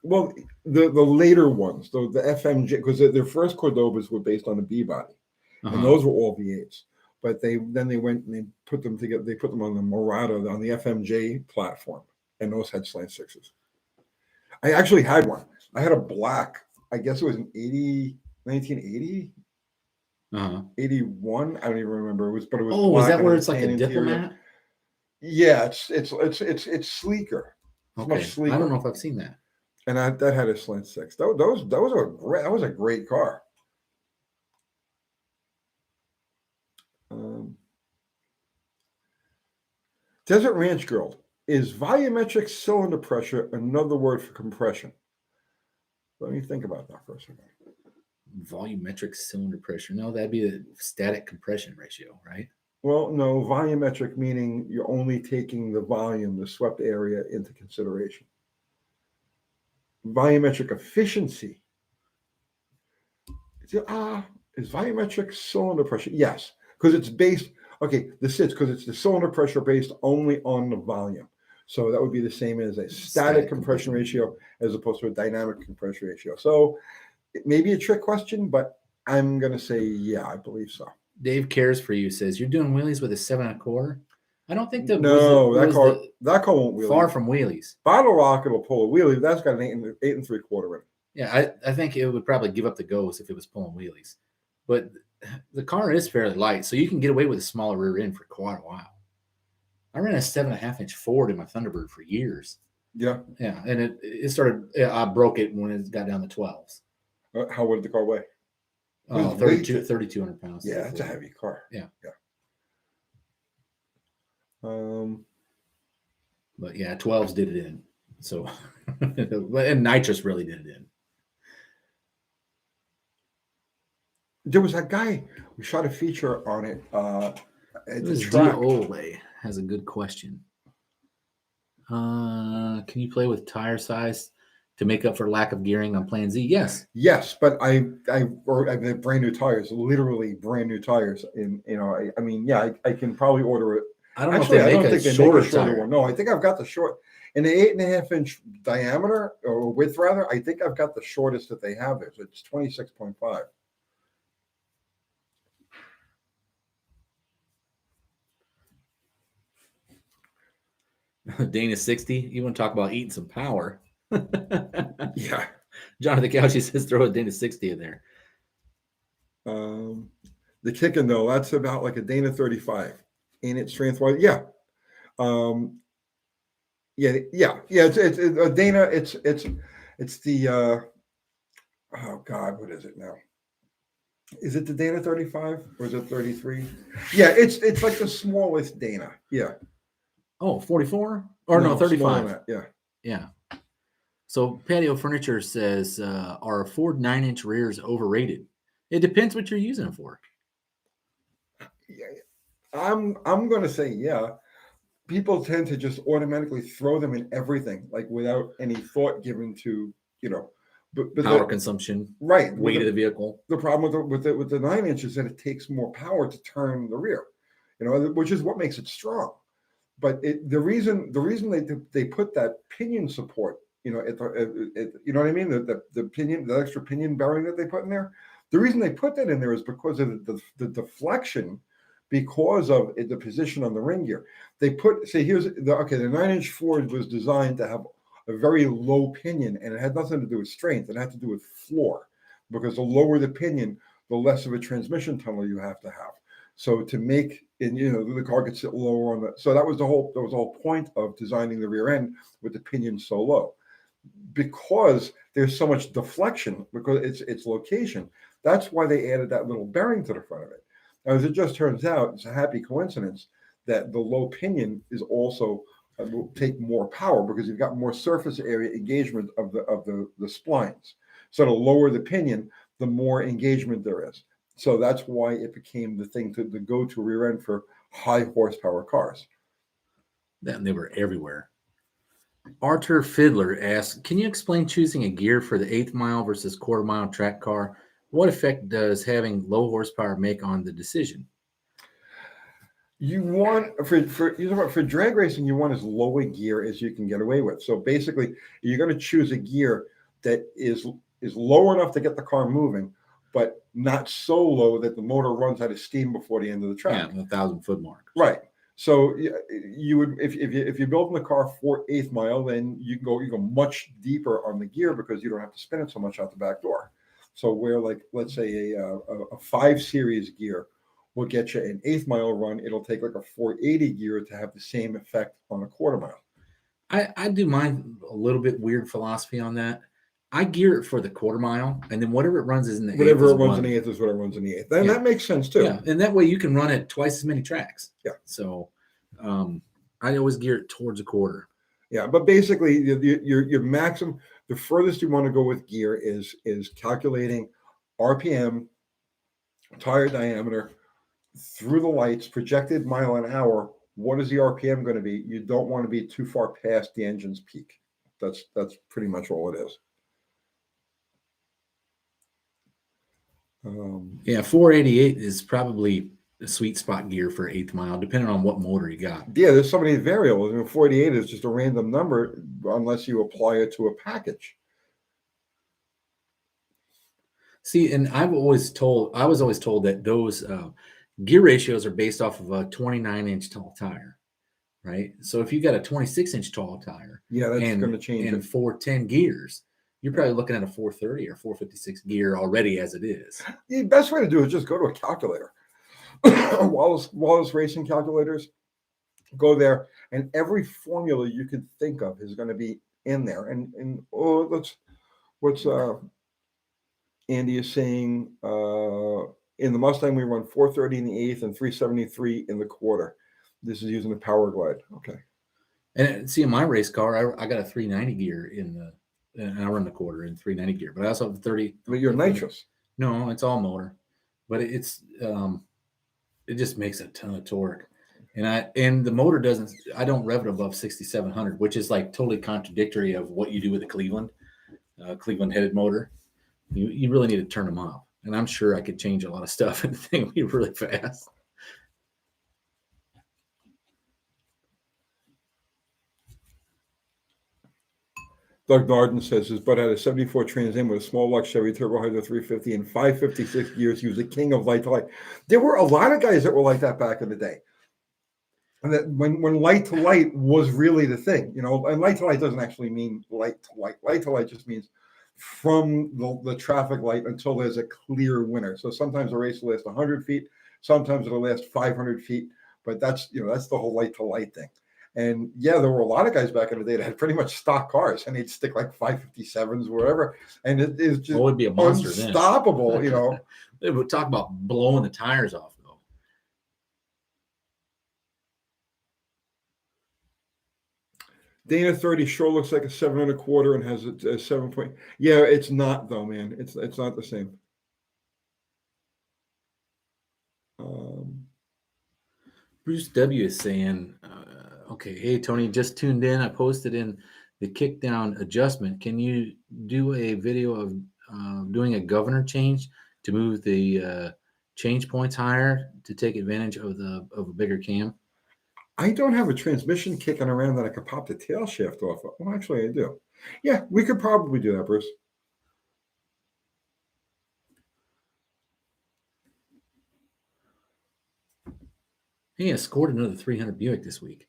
Well, the later ones, the FMJ, because their first Cordobas were based on a B body, and those were all V8s. But they went and they put them together. They put them on the Murata on the FMJ platform, and those had Slant 6s. I actually had one. I had a black. I guess it was an 1980. 81. I don't even remember. It was Oh, is that where it's like a Diplomat? Yeah, it's sleeker. It's much sleeker. I don't know if I've seen that. And that had a Slant 6. That was a great car. Desert Ranch Girl, is volumetric cylinder pressure another word for compression? Let me think about that for a second. Volumetric cylinder pressure. No, that'd be the static compression ratio, right? Well, no, volumetric meaning you're only taking the volume, the swept area, into consideration. Volumetric efficiency. Is volumetric cylinder pressure? Yes, because it's based, because it's the cylinder pressure based only on the volume. So that would be the same as a static compression ratio as opposed to a dynamic compression ratio. So it may be a trick question, but I'm going to say, yeah, I believe so. Dave Cares for You says, you're doing wheelies with a 7 1/4? I don't think that that car won't wheelie. Far from wheelies. Bottle Rocket will pull a wheelie. That's got an 8 3/4 in it. Yeah, I think it would probably give up the ghost if it was pulling wheelies. But the car is fairly light, so you can get away with a smaller rear end for quite a while. I ran a 7.5-inch Ford in my Thunderbird for years. Yeah. Yeah, and it started, I broke it when it got down to 12s. How would the car weigh? 3,200 pounds. Yeah, that's a heavy car. Yeah. But yeah, 12s did it in. So, and nitrous really did it in. There was that guy we shot a feature on it. The track. Ole has a good question. Can you play with tire size to make up for lack of gearing on Plan Z? Yes, but I have brand new tires, literally brand new tires. I can probably order it. I don't think they make a shorter one. No, I think I've got the short in the 8.5-inch diameter or width rather. I think I've got the shortest that they have there. So it's 26.5. Dana 60. You want to talk about eating some power? Yeah. Jonathan Couchy says throw a Dana 60 in there. The kicking though, that's about like a Dana 35. Ain't it strength wise? Yeah. It's a Dana. It's the oh God, what is it now? Is it the Dana 35 or is it 33? Yeah, it's like the smallest Dana. Yeah. Oh, 44? Or no 35. Yeah. So Patio Furniture says, are Ford 9-inch rears overrated? It depends what you're using it for. Yeah, I'm going to say yeah. People tend to just automatically throw them in everything, like without any thought given to power consumption, right? Weight of the vehicle. The problem with the 9-inch is that it takes more power to turn the rear, which is what makes it strong. But the reason they put that pinion support, you know what I mean, the pinion, the extra pinion bearing that they put in there. The reason they put that in there is because of the deflection, because of the position on the ring gear. They here's the 9-inch Ford was designed to have a very low pinion, and it had nothing to do with strength. It had to do with floor, because the lower the pinion, the less of a transmission tunnel you have to have. So to make, the car could sit lower on so that was the whole point of designing the rear end with the pinion so low, because there's so much deflection because its location. That's why they added that little bearing to the front of it. As it just turns out, it's a happy coincidence that the low pinion is also will take more power because you've got more surface area engagement of the splines. So to lower the pinion, the more engagement there is. So that's why it became the thing to go to rear end for high horsepower cars. Then they were everywhere. Arthur Fiddler asks, can you explain choosing a gear for the 1/8 mile versus 1/4 mile track car? What effect does having low horsepower make on the decision? You want for drag racing, you want as low a gear as you can get away with. So basically, you're going to choose a gear that is low enough to get the car moving, but not so low that the motor runs out of steam before the end of the track. Yeah, 1,000-foot mark. Right. So you would, if you're building the car for 1/8 mile, then you go much deeper on the gear because you don't have to spin it so much out the back door. So where, like, let's say a 5 series gear will get you an 1/8 mile run, it'll take like a 480 gear to have the same effect on a 1/4 mile. I do mine a little bit weird philosophy on that. I gear it for the 1/4 mile, and then whatever it runs is in the whatever eighth it runs in the 1/8 is what it runs in the 1/8. And Yeah. that makes sense too. Yeah, and that way you can run it twice as many tracks. Yeah. So I always gear it towards a 1/4. Yeah, but basically your maximum, the furthest you want to go with gear is calculating RPM, tire diameter, through the lights, projected mile an hour. What is the RPM going to be? You don't want to be too far past the engine's peak. That's pretty much all it is. Yeah, 488 is probably a sweet spot gear for 1/8 mile, depending on what motor you got. Yeah, there's so many variables. I mean, 48 is just a random number unless you apply it to a package. See, and I was always told that those gear ratios are based off of a 29-inch tall tire, right? So if you got a 26-inch tall tire, yeah, that's going to change and it. 410 gears, you're probably looking at a 430 or 456 gear already as it is. The best way to do it is just go to a calculator. Wallace Racing calculators, go there, and every formula you could think of is going to be in there. And what's Andy is saying, in the Mustang we run 430 in the 1/8 and 373 in the 1/4. This is using the Power Glide. Okay. And see, in my race car, I got a 390 gear and I run the 1/4 in 390 gear, but I also have 30. But you're nitrous. No, it's all motor, but it just makes a ton of torque. And the motor doesn't, I don't rev it above 6,700, which is like totally contradictory of what you do with the Cleveland headed motor. You really need to turn them up. And I'm sure I could change a lot of stuff and the thing would be really fast. Doug Narden says his butt had a 74 Trans Am with a small Lux Chevy Turbo Hydro 350 and 556 gears. He was the king of light to light. There were a lot of guys that were like that back in the day. And that when light to light was really the thing, and light to light doesn't actually mean light to light. Light to light just means from the traffic light until there's a clear winner. So sometimes a race will last 100 feet, sometimes it'll last 500 feet, but that's the whole light to light thing. And yeah, there were a lot of guys back in the day that had pretty much stock cars, and they'd stick like 557s wherever, and it is just it'd be a monster unstoppable. They would talk about blowing the tires off though. Dana 30 sure looks like a 7 1/4 and has a 7 point. Yeah, it's not though, man. It's not the same. Bruce W is saying, okay, hey Tony, just tuned in. I posted in the kickdown adjustment. Can you do a video of doing a governor change to move the change points higher to take advantage of a bigger cam? I don't have a transmission kicking around that I could pop the tail shaft off of. Well, actually, I do. Yeah, we could probably do that, Bruce. He has scored another 300 Buick this week.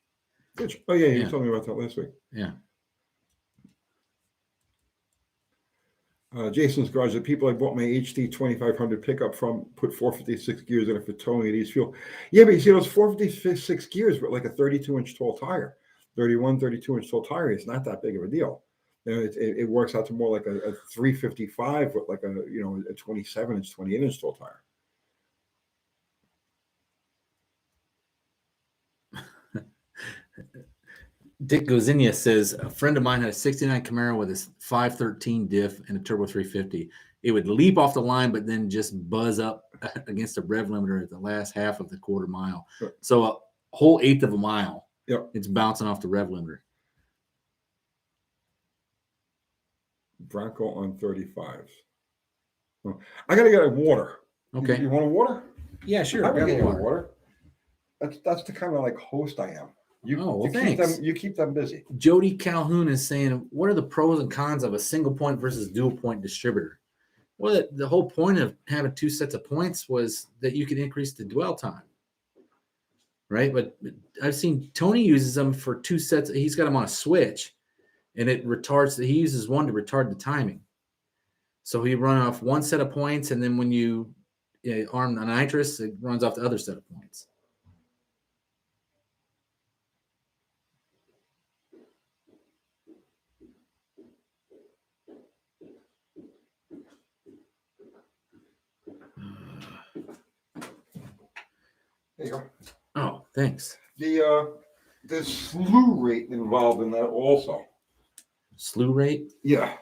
Oh, yeah, you told me about that last week. Yeah. Jason's Garage, the people I bought my HD 2500 pickup from put 456 gears in it for towing at East Fuel. Yeah, but you see those 456 gears with like a 32-inch tall tire, 32-inch tall tire is not that big of a deal. It works out to more like a 355 with like a 27-inch, 28-inch tall tire. Dick Gozinia says a friend of mine had a 69 Camaro with a 513 diff and a turbo 350. It would leap off the line, but then just buzz up against the rev limiter at the last half of the quarter mile. Sure. So a whole eighth of a mile, Yep. it's bouncing off the rev limiter. Bronco on 35s. Oh, I got to get a water. Okay. You want a water? Yeah, sure. I will Grab get a you a water. water. That's the kind of like host I am. Thanks. You keep them busy. Jody Calhoun is saying, what are the pros and cons of a single point versus dual point distributor? Well, the whole point of having two sets of points was that you could increase the dwell time, right? But I've seen Tony uses them for two sets. He's got them on a switch, and it retards. He uses one to retard the timing. So he run off one set of points, and then when you arm the nitrous, it runs off the other set of points. There you go. Oh, thanks. The slew rate involved in that also. Slew rate? Yeah.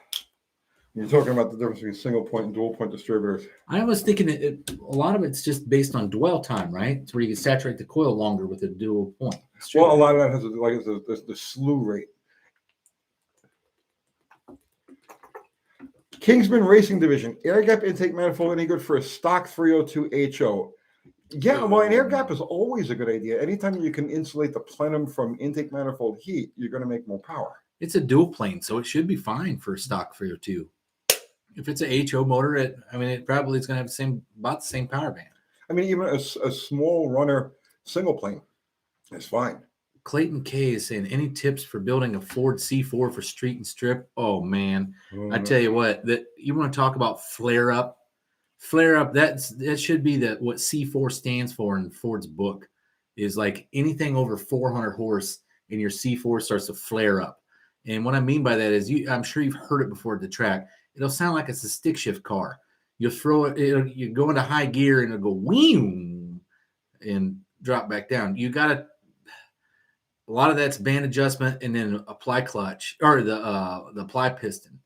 You're talking about the difference between single point and dual point distributors. I was thinking a lot of it's just based on dwell time, right? It's where you can saturate the coil longer with a dual point. Well, a lot of that has to do, like the slew rate. Kingsman Racing Division, air gap intake manifold any good for a stock 302 HO? Yeah, well, an air gap is always a good idea. Anytime you can insulate the plenum from intake manifold heat, you're going to make more power. It's a dual plane, so it should be fine for stock 302. If it's a HO motor, it probably is going to have about the same power band. I mean, even a small runner single plane is fine. Clayton K is saying, any tips for building a Ford C4 for street and strip? Oh man, I tell you what, that you want to talk about flare up. Flare up, that should be what C4 stands for in Ford's book, is like anything over 400 horse and your C4 starts to flare up. And what I mean by that is, I'm sure you've heard it before at the track. It'll sound like it's a stick shift car. You'll throw it, you go into high gear and it'll go wheeling and drop back down. You got to, a lot of that's band adjustment and then apply clutch or the apply piston.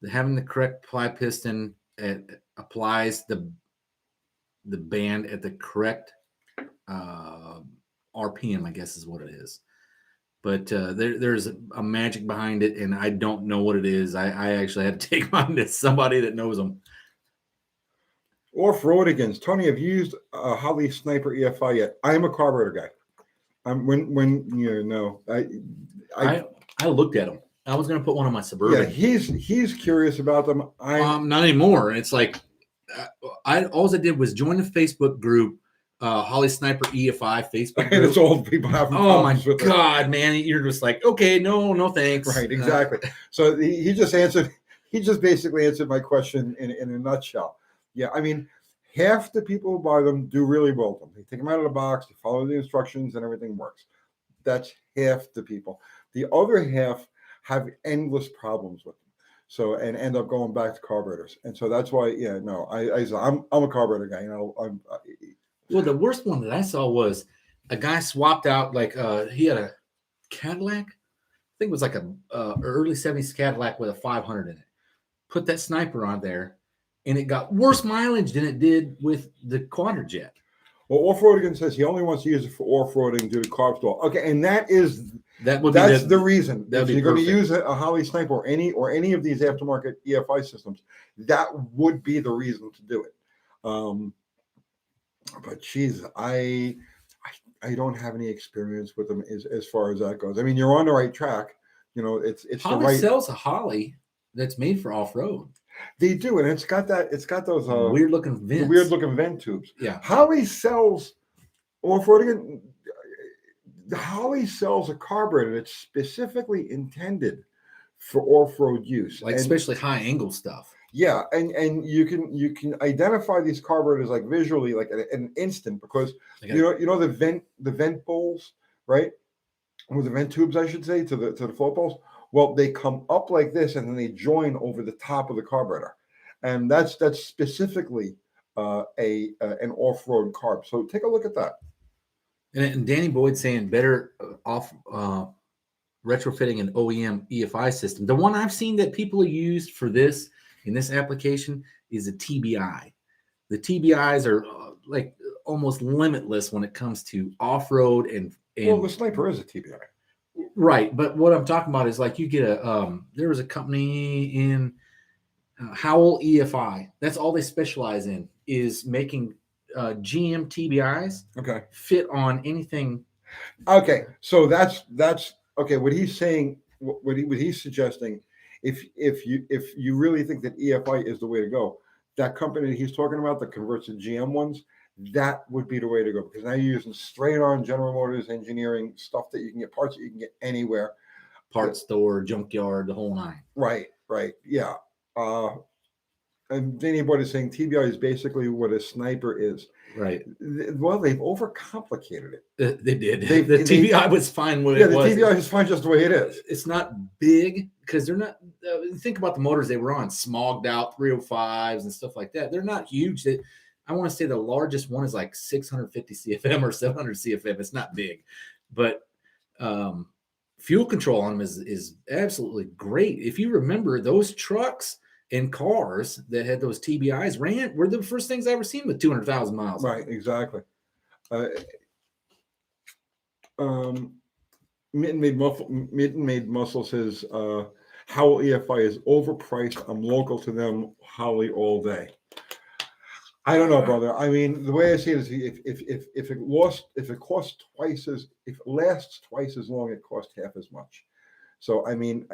Having the correct apply piston applies the band at the correct RPM, I guess is what it is. But there's a magic behind it, and I don't know what it is. I actually had to take mine to somebody that knows them. Off-roadigans. Tony, have you used a Holly Sniper EFI yet? I am a carburetor guy. I looked at them. I was going to put one on my Suburban. Yeah, he's curious about them. Not anymore. It's like all I did was join the Facebook group, Holly Sniper EFI Facebook group. And it's all people having problems with God, man. You're just like, okay, no thanks. Right, exactly. So he just basically answered my question in a nutshell. Yeah, I mean, half the people who buy them do really well with them. They take them out of the box, they follow the instructions, and everything works. That's half the people. The other half have endless problems with them. So, and end up going back to carburetors. And so that's why, I'm a carburetor guy. Well, the worst one that I saw was a guy swapped out, like he had a Cadillac. I think it was like a early 70s Cadillac with a 500 in it. Put that Sniper on there, and it got worse mileage than it did with the Quadrajet. Well, Off-Roadigan says he only wants to use it for off-roading due to carb stall. Okay, and that's the reason. If you're going to use a Holly Sniper or any of these aftermarket EFI systems, that would be the reason to do it. But geez, I don't have any experience with them as far as that goes. I mean, you're on the right track. It's Holly the right. sells a Holly that's made for off-road. They do, and it's got those weird looking vents. Weird looking vent tubes. Yeah. Holly sells off-roading. Holly sells a carburetor that's specifically intended for off-road use, especially high angle stuff. Yeah, and you can identify these carburetors like visually, like at an instant, because the vent bowls, right? Or the vent tubes, I should say, to the float bowls. Well, they come up like this, and then they join over the top of the carburetor, and that's specifically an off-road carb. So take a look at that. And Danny Boyd saying better off retrofitting an OEM EFI system. The one I've seen that people use for this in this application is a TBI. The TBIs are like almost limitless when it comes to off-road and well, the Sniper is a TBI. Right, but what I'm talking about is like you get a there was a company in Howell EFI. That's all they specialize in is making GM TBIs Okay. fit on anything. Okay, so that's okay. What he's saying, what he's suggesting, if you really think that EFI is the way to go, that company that he's talking about that converts to GM ones, that would be the way to go, because now you're using straight on General Motors engineering stuff that you can get, parts that you can get anywhere, Parts store, junkyard, the whole nine. Right, yeah. And anybody saying TBI is basically what a Sniper is. Right. Well, they've overcomplicated it. They did. The TBI was fine when it was. Yeah, the TBI is fine just the way it is. It's not big because they're not. Think about the motors they were on, smogged out 305s and stuff like that. They're not huge. I want to say the largest one is like 650 CFM or 700 CFM. It's not big, but fuel control on them is absolutely great. If you remember, those trucks and cars that had those TBIs were the first things I ever seen with 200,000 miles. Right, exactly. Mitten Made Muscle says Howell EFI is overpriced. I'm local to them. Holly all day. I don't know, brother. I mean, the way I see it is, if it lasts twice as long, it costs half as much. So I mean,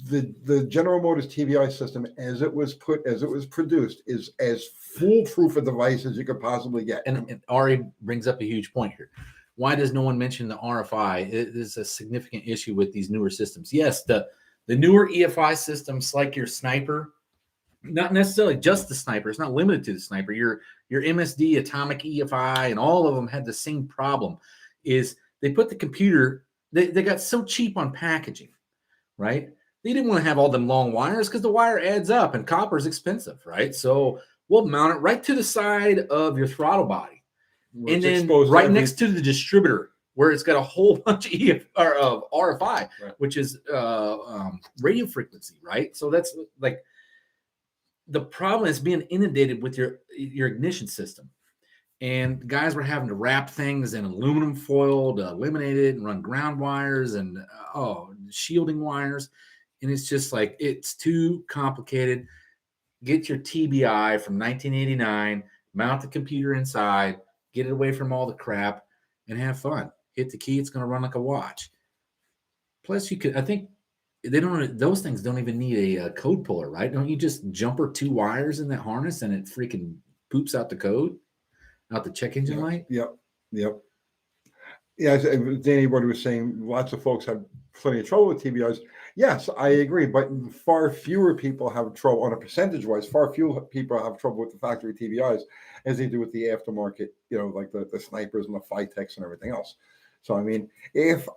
the General Motors TBI system, as it was produced, is as foolproof a device as you could possibly get. And Ari brings up a huge point here. Why does no one mention the RFI? It is a significant issue with these newer systems. Yes, the newer EFI systems, like your Sniper, not necessarily just the Sniper. It's not limited to the Sniper. Your MSD, Atomic EFI, and all of them had the same problem. Is they put the computer. They got so cheap on packaging, right? They didn't want to have all them long wires because the wire adds up and copper is expensive, right? So we'll mount it right to the side of your throttle body, and then right next to the distributor, where it's got a whole bunch of RFI, right, which is radio frequency, right? So that's like. The problem is being inundated with your ignition system, and guys were having to wrap things in aluminum foil to eliminate it and run ground wires and shielding wires, and it's just like it's too complicated. Get your TBI from 1989, mount the computer inside, get it away from all the crap, and have fun. Hit the key; it's going to run like a watch. Plus, you could, I think. Those things don't even need a code puller, right? Don't you just jumper two wires in that harness and it freaking poops out the code, out the check engine light? Yep. Yeah, Danny Brody was saying lots of folks have plenty of trouble with TBIs. Yes, I agree, but far fewer people have trouble on a percentage-wise. Far fewer people have trouble with the factory TBIs as they do with the aftermarket, like the Snipers and the Phytex and everything else. So, I mean, if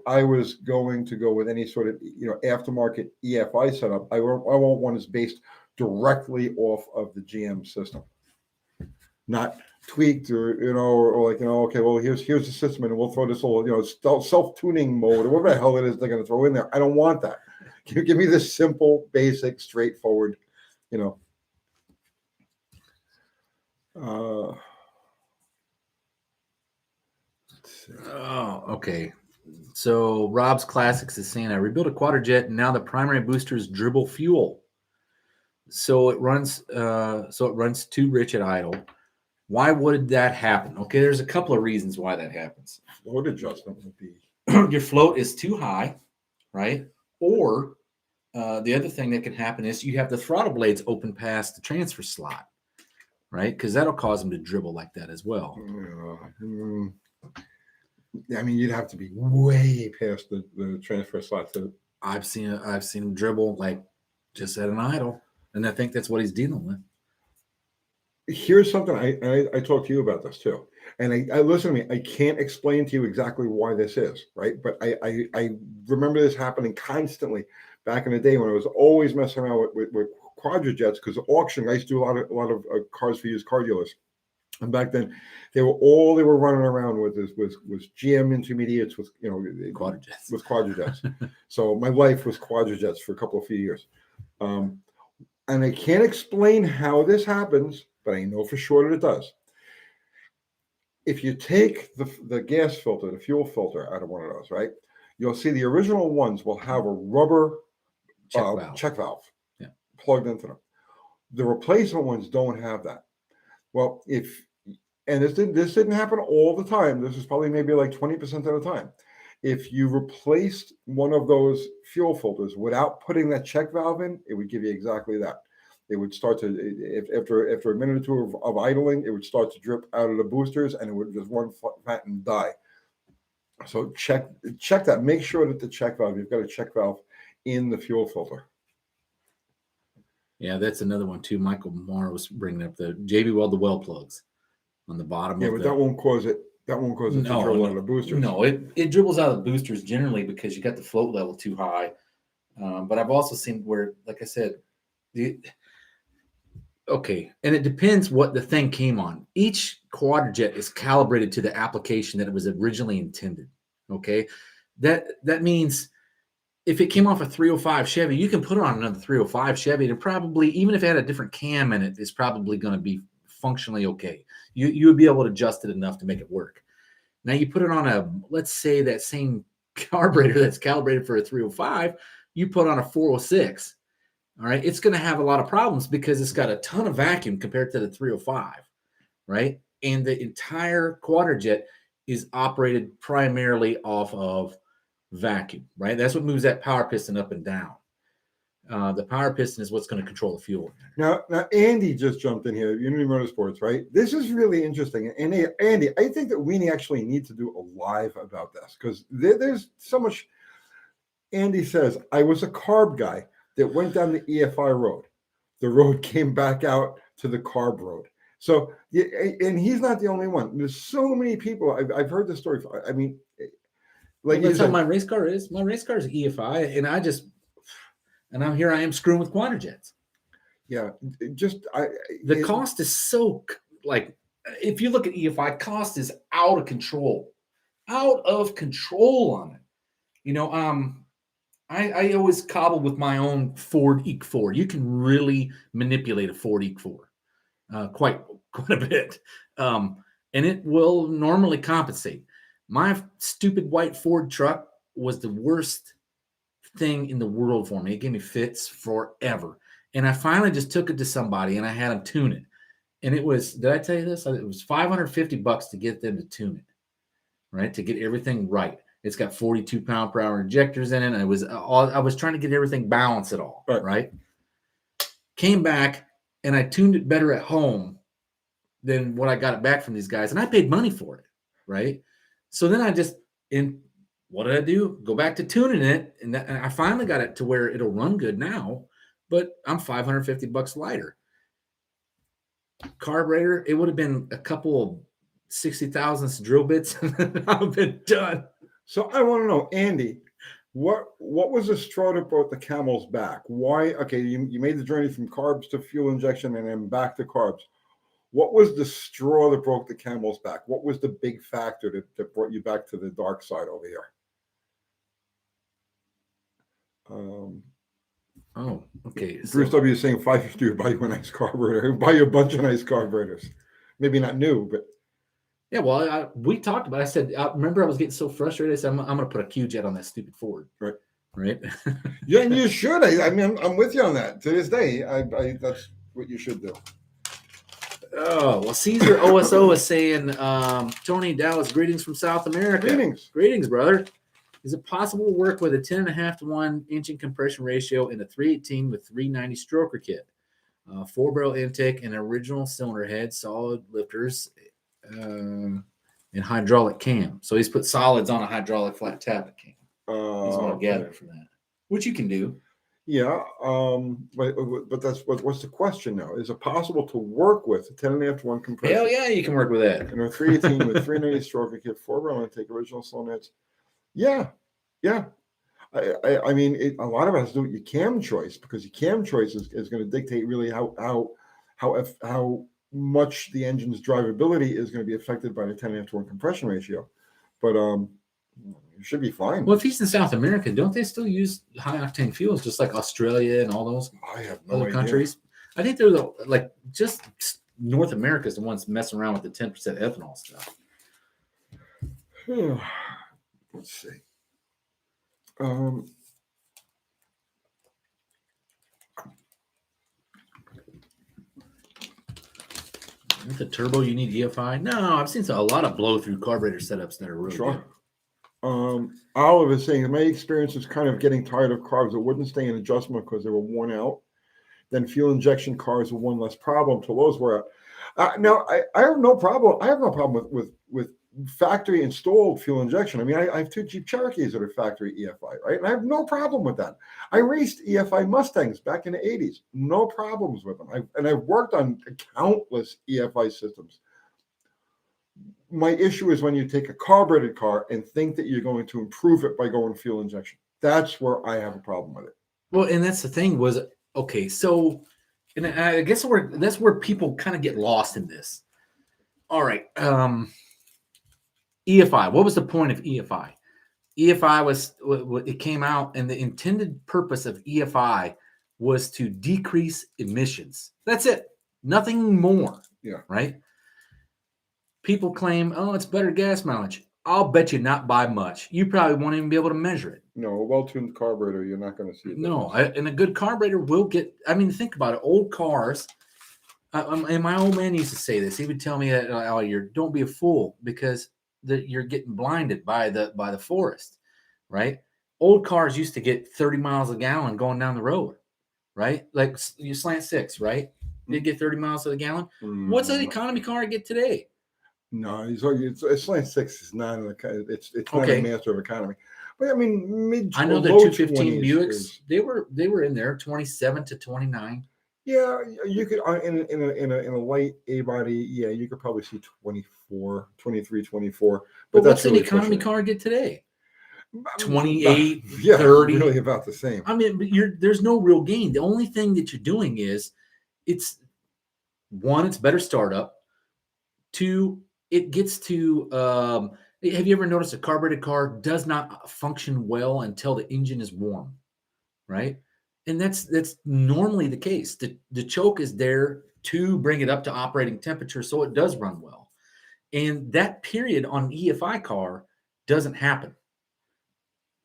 I was going to go with any sort of, aftermarket EFI setup, I want one that's based directly off of the GM system, not tweaked or okay, well, here's the system and we'll throw this little, self-tuning mode or whatever the hell it is they're going to throw in there. I don't want that. Give me this simple, basic, straightforward, Oh, okay. So Rob's Classics is saying I rebuilt a quadrijet and now the primary booster is dribble fuel. So it runs too rich at idle. Why would that happen? Okay, there's a couple of reasons why that happens. Float adjustment would be your float is too high, right? Or the other thing that can happen is you have the throttle blades open past the transfer slot, right? Because that'll cause them to dribble like that as well. I mean, you'd have to be way past the transfer slot. I've seen him dribble like just at an idle, and I think that's what he's dealing with. Here's something I talked to you about this too, and I listen to me. I can't explain to you exactly why this is, right? But I remember this happening constantly back in the day when I was always messing around with quadrijets because auction. I used to do a lot of cars for used car dealers, And back then, they were running around with was GM intermediates with Quadrajets. with quadrajets. So my wife was quadrajets for a few years, and I can't explain how this happens, but I know for sure that it does. If you take the gas filter, the fuel filter out of one of those, right, you'll see the original ones will have a rubber check valve plugged into them. The replacement ones don't have that. Well, this didn't happen all the time. This is probably maybe like 20% of the time. If you replaced one of those fuel filters without putting that check valve in, it would give you exactly that. It would start to, after a minute or two of idling, it would start to drip out of the boosters, and it would just run flat and die. So check that. Make sure that the check valve, you've got a check valve in the fuel filter. Yeah, that's another one too. Michael Moore was bringing up the JB Weld, the well plugs on the bottom. Yeah, but that won't cause it. That won't cause it to dribble out of the boosters. No, it dribbles out of the boosters generally because you got the float level too high. But I've also seen where, like I said, okay, and it depends what the thing came on. Each quadrajet is calibrated to the application that it was originally intended. Okay, that means if it came off a 305 Chevy, you can put it on another 305 Chevy. To probably, even if it had a different cam in it, it's probably going to be functionally okay. You would be able to adjust it enough to make it work. Now you put it on let's say that same carburetor that's calibrated for a 305, you put on a 406. All right, it's going to have a lot of problems because it's got a ton of vacuum compared to the 305, right? And the entire quadrajet is operated primarily off of vacuum, right? That's what moves that power piston up and down. The power piston is what's going to control the fuel. Now Andy just jumped in here, Unity Motorsports, right? This is really interesting. And Andy, I think that we actually need to do a live about this because there's so much. Andy says, I was a carb guy that went down the EFI road. The road came back out to the carb road. So, and he's not the only one. There's so many people. I've heard this story. I mean, like that's how my race car is. My race car is EFI, and I'm here. I am screwing with quadrajets. Yeah, the cost is so like if you look at EFI, cost is out of control on it. You know, I always cobble with my own Ford EQ4. You can really manipulate a Ford EQ4 quite a bit, and it will normally compensate. My stupid white Ford truck was the worst thing in the world for me. It gave me fits forever. And I finally just took it to somebody and I had them tune it. And it was, did I tell you this? It was $550 to get them to tune it, right? To get everything right. It's got 42 pound per hour injectors in it. And I was trying to get everything balanced at all, right? Came back and I tuned it better at home than what I got it back from these guys. And I paid money for it, right? So then what did I do? Go back to tuning it. And I finally got it to where it'll run good now, but I'm $550 lighter. Carburetor, it would have been a couple of 60 thousandths drill bits and I've been done. So I want to know, Andy, what was the straw that brought the camel's back? Why? Okay, you made the journey from carbs to fuel injection and then back to carbs. What was the straw that broke the camel's back? What was the big factor that brought you back to the dark side over here? Oh, okay. Bruce W is saying $550 would buy you a nice carburetor. Buy you a bunch of nice carburetors. Maybe not new, but. Yeah, well, we talked about it. I said, remember I was getting so frustrated. I said, I'm going to put a Q-jet on that stupid Ford. Right. Yeah, and you should. I mean, I'm with you on that. To this day, that's what you should do. Oh, well, Caesar OSO is saying, Tony Dallas, greetings from South America. Greetings, brother. Is it possible to work with a 10.5 to 1 engine compression ratio in a 318 with 390 stroker kit? 4-barrel intake and original cylinder head, solid lifters, and hydraulic cam. So he's put solids on a hydraulic flat tablet cam. He's going to gather for that, which you can do. Yeah, but that's what's the question now? Is it possible to work with a 10.5 to 1 compression? Hell yeah, you can work with that. And a 318 with 390 stroker kit, 4-barrel intake, original cylinder heads. Yeah. I mean, a lot of it has to do with your cam choice because your cam choice is going to dictate really how much the engine's drivability is going to be affected by the 10.5 to 1 compression ratio. But it should be fine. Well, if he's in South America, don't they still use high octane fuels just like Australia and all those I have no other idea. countries? I think they're like just North America is the ones messing around with the 10% ethanol stuff. Let's see. With the turbo, you need EFI. No, I've seen a lot of blow through carburetor setups that are really Sure. good. Olive is saying, my experience was kind of getting tired of carbs that wouldn't stay in adjustment because they were worn out. Then fuel injection cars were one less problem till those were out. Now, I have no problem. I have no problem with factory installed fuel injection. I mean, I have 2 Jeep Cherokees that are factory EFI, right? And I have no problem with that. I raced EFI Mustangs back in the 80s. No problems with them. I've worked on countless EFI systems. My issue is when you take a carbureted car and think that you're going to improve it by going fuel injection. That's where I have a problem with it. Well, and that's the thing was, okay, so, and I guess that's where people kind of get lost in this. All right. EFI, what was the point of EFI? EFI was, it came out, and the intended purpose of EFI was to decrease emissions. That's it. Nothing more. Yeah. Right? People claim, oh, it's better gas mileage. I'll bet you not by much. You probably won't even be able to measure it. No, a well-tuned carburetor, you're not going to see it. No, and a good carburetor will get, I mean, think about it. Old cars, and my old man used to say this. He would tell me that, oh, don't be a fool because you're getting blinded by the forest, right? Old cars used to get 30 miles a gallon going down the road, right? Like you slant 6, right? They get 30 miles to the gallon. What's an economy car get today? No, it's slant 6 is not it's not a master of economy. But I mean, I know the 215 Buicks, they were in there 27 to 29. Yeah, you could in a light A body, yeah, you could probably see 24, 23, 24. But what's an economy car get today? 28, yeah, 30. Really about the same. I mean, but there's no real gain. The only thing that you're doing is it's better startup. 2, it gets to have you ever noticed a carbureted car does not function well until the engine is warm, right? And that's normally the case. The choke is there to bring it up to operating temperature so it does run well. And that period on an EFI car doesn't happen,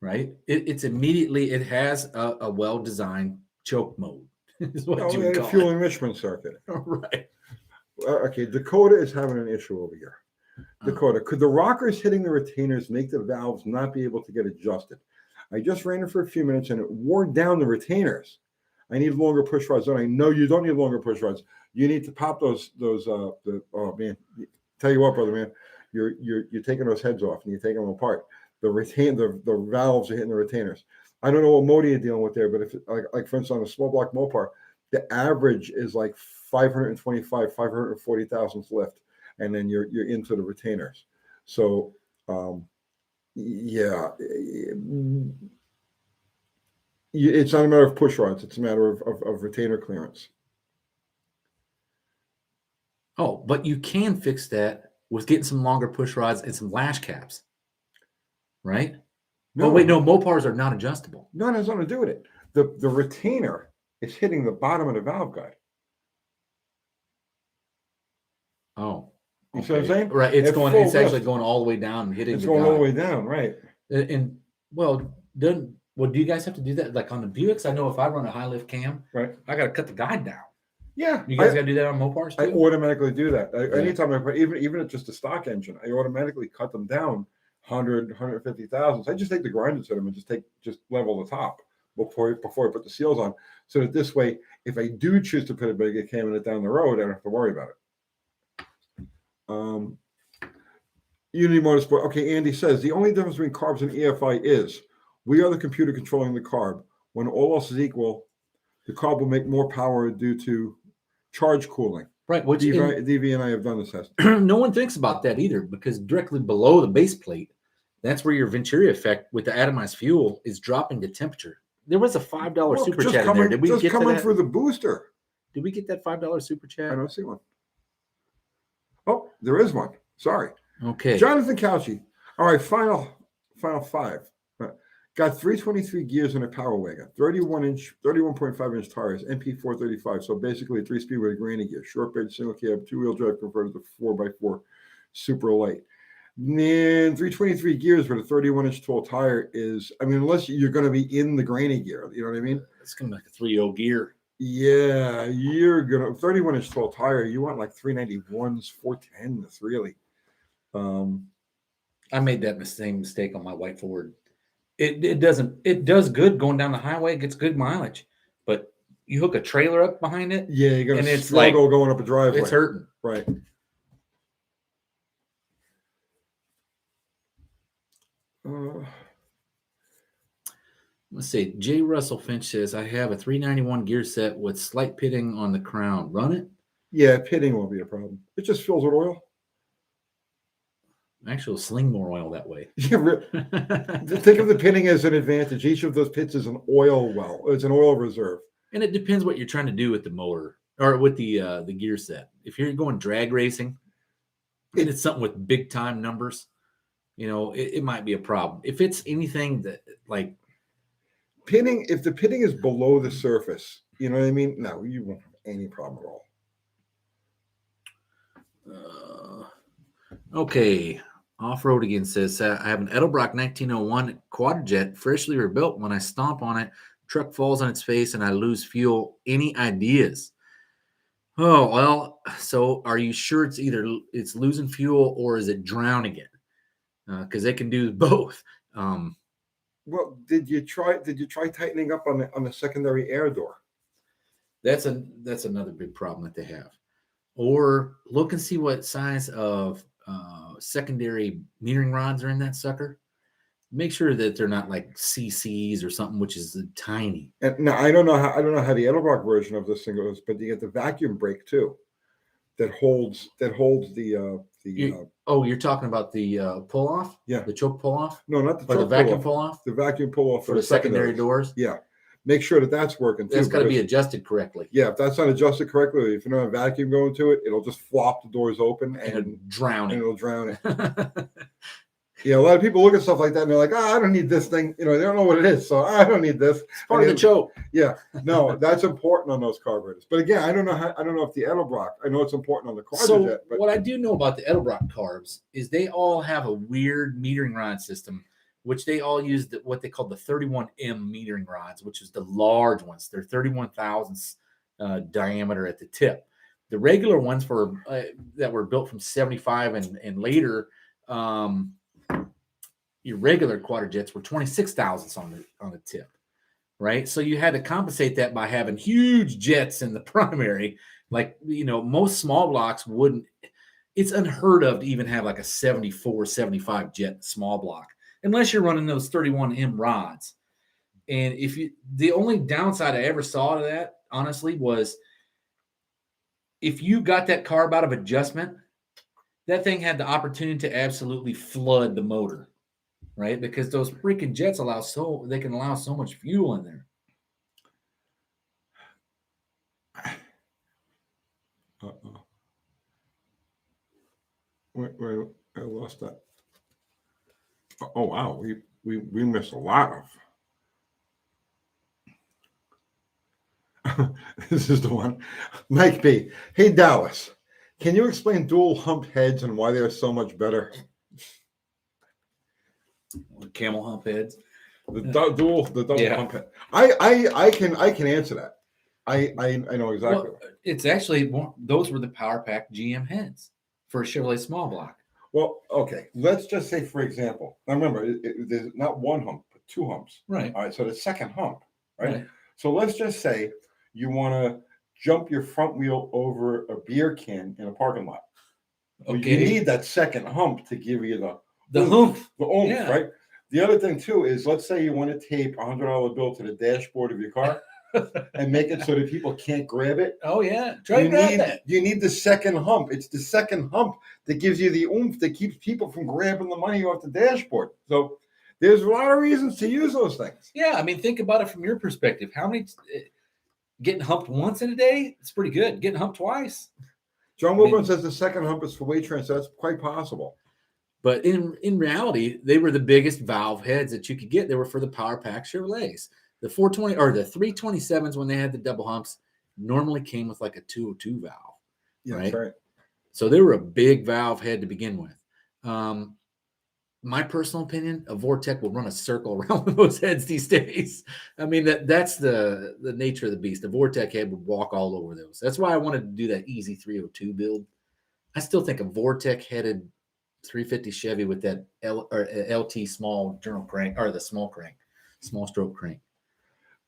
right? It's immediately, it has a well-designed choke mode. Is what you would call fuel it. enrichment circuit. Right. Okay, Dakota is having an issue over here. Dakota, could the rockers hitting the retainers make the valves not be able to get adjusted? I just ran it for a few minutes and it wore down the retainers. I need longer push rods. And I know you don't need longer push rods. You need to pop those oh man, tell you what, brother man, you're taking those heads off and you're taking them apart. The valves are hitting the retainers. I don't know what motor you're dealing with there, but if like for instance on a small block Mopar, the average is like 540 thousandths lift, and then you're into the retainers. So yeah, it's not a matter of push rods, it's a matter of retainer clearance. Oh, but you can fix that with getting some longer push rods and some lash caps, right? No, wait, no, Mopars are not adjustable. No, it has nothing to do with it. The retainer is hitting the bottom of the valve guide. Oh, you see what I'm saying? Right, it's actually going all the way down and hitting. It's going all the way down, right? And do you guys have to do that? Like on the Buicks, I know if I run a high lift cam, right, I got to cut the guide down. Yeah, you guys got to do that on Mopars too? I automatically do that. Anytime even if just a stock engine, I automatically cut them down 100, 150 thousandths. I just take the grinder to them and just level the top before I put the seals on, so that this way, if I do choose to put a bigger cam in it down the road, I don't have to worry about it. Unity Motorsport. Okay, Andy says the only difference between carbs and EFI is we are the computer controlling the carb. When all else is equal, the carb will make more power due to charge cooling. Right. Which DV and I have done this test. No one thinks about that either, because directly below the base plate, that's where your Venturi effect with the atomized fuel is dropping the temperature. There was a $5 super chat in there. Did we get coming through the booster? Did we get that $5 super chat? I don't see one. Oh, there is one. Sorry. Okay. Jonathan Couchy. All right, final 5. Got 323 gears in a power wagon, 31.5 inch tires, MP 435. So basically a 3-speed with a granny gear, short bed, single cab, 2-wheel drive converted to 4x4, super light. And then 323 gears with a 31-inch tall tire is, I mean, unless you're going to be in the granny gear, you know what I mean? It's going to be like a 3.0 gear. Yeah, you're going to 31-inch tall tire. You want like 391s, 410s, really. I made that same mistake on my white Ford. It does good going down the highway. It gets good mileage, but you hook a trailer up behind it. Yeah, you're going and to it's struggle like, going up a driveway. It's hurting. Right. Let's see. J. Russell Finch says, I have a 391 gear set with slight pitting on the crown. Run it? Yeah, pitting won't be a problem. It just fills with oil. Actually, it'll sling more oil that way. Yeah, think of the pitting as an advantage. Each of those pits is an oil well. It's an oil reserve. And it depends what you're trying to do with the motor or with the gear set. If you're going drag racing, and it's something with big time numbers, it might be a problem. If it's anything that like pitting, if the pitting is below the surface, you know what I mean? No, you won't have any problem at all. Okay. Off-road again says, I have an Edelbrock 1901 Quadrajet freshly rebuilt. When I stomp on it, truck falls on its face and I lose fuel. Any ideas? Oh, well, so are you sure it's losing fuel or is it drowning it? Because they can do both. Well, did you try tightening up on the secondary air door? That's another big problem that they have. Or look and see what size of secondary metering rods are in that sucker. Make sure that they're not like CCs or something, which is tiny. And now I don't know how the Edelbrock version of this thing goes, but you get the vacuum brake too, that holds the. You're talking about the pull off? Yeah, the choke pull off. No, not the choke the vacuum pull off. The vacuum pull off for the secondary doors. Yeah, make sure that's working too. That's got to be adjusted correctly. Yeah, if that's not adjusted correctly, if you don't have vacuum going to it, it'll just flop the doors open and it'll drown it. Yeah, a lot of people look at stuff like that and they're like, I don't need this thing. They don't know what it is, so I don't need this. It's part of the choke. Yeah, no, that's important on those carburetors. But again, I don't know if the Edelbrock. I know it's important on the Quadrajet. So but what I do know about the Edelbrock carbs is they all have a weird metering rod system, which they all use what they call the 31M metering rods, which is the large ones. They're 31 thousandths diameter at the tip. The regular ones that were built from 75 and later. Your regular Quadrajets were 26 thousandths on the tip, right? So you had to compensate that by having huge jets in the primary. Like, most small blocks wouldn't. It's unheard of to even have like a 74, 75 jet small block, unless you're running those 31M rods. And the only downside I ever saw to that, honestly, was if you got that carb out of adjustment, that thing had the opportunity to absolutely flood the motor. Right, because those freaking jets they can allow so much fuel in there. Wait, I lost that. Oh wow, we missed a lot of. This is the one, Mike B. Hey Dallas, can you explain dual hump heads and why they're so much better? Camel hump heads, the double yeah. hump head. I can answer that. I know exactly. Well, it's actually those were the Power Pack GM heads for a Chevrolet small block. Well, okay, let's just say, for example, now remember, there's not one hump, but 2 humps. Right. All right, so the second hump, right? So let's just say you want to jump your front wheel over a beer can in a parking lot. Well, okay. You need that second hump to give you the oomph, yeah. Right? The other thing, too, is let's say you want to tape a $100 bill to the dashboard of your car and make it so that people can't grab it. Oh, yeah. Try to grab that. You need the second hump. It's the second hump that gives you the oomph that keeps people from grabbing the money off the dashboard. So there's a lot of reasons to use those things. Yeah, I mean, think about it from your perspective. How many getting humped once in a day? It's pretty good. Getting humped twice. John Wilburn says the second hump is for weight transfer. That's quite possible. But in reality, they were the biggest valve heads that you could get. They were for the Power Pack Chevrolets. The 420 or the 327s, when they had the double humps, normally came with like a 202 valve. Yeah, right? that's right. So they were a big valve head to begin with. My personal opinion, a Vortec will run a circle around those heads these days. I mean, that's the nature of the beast. The Vortec head would walk all over those. That's why I wanted to do that easy 302 build. I still think a Vortec headed 350 Chevy with that LT small journal crank, or the small stroke crank.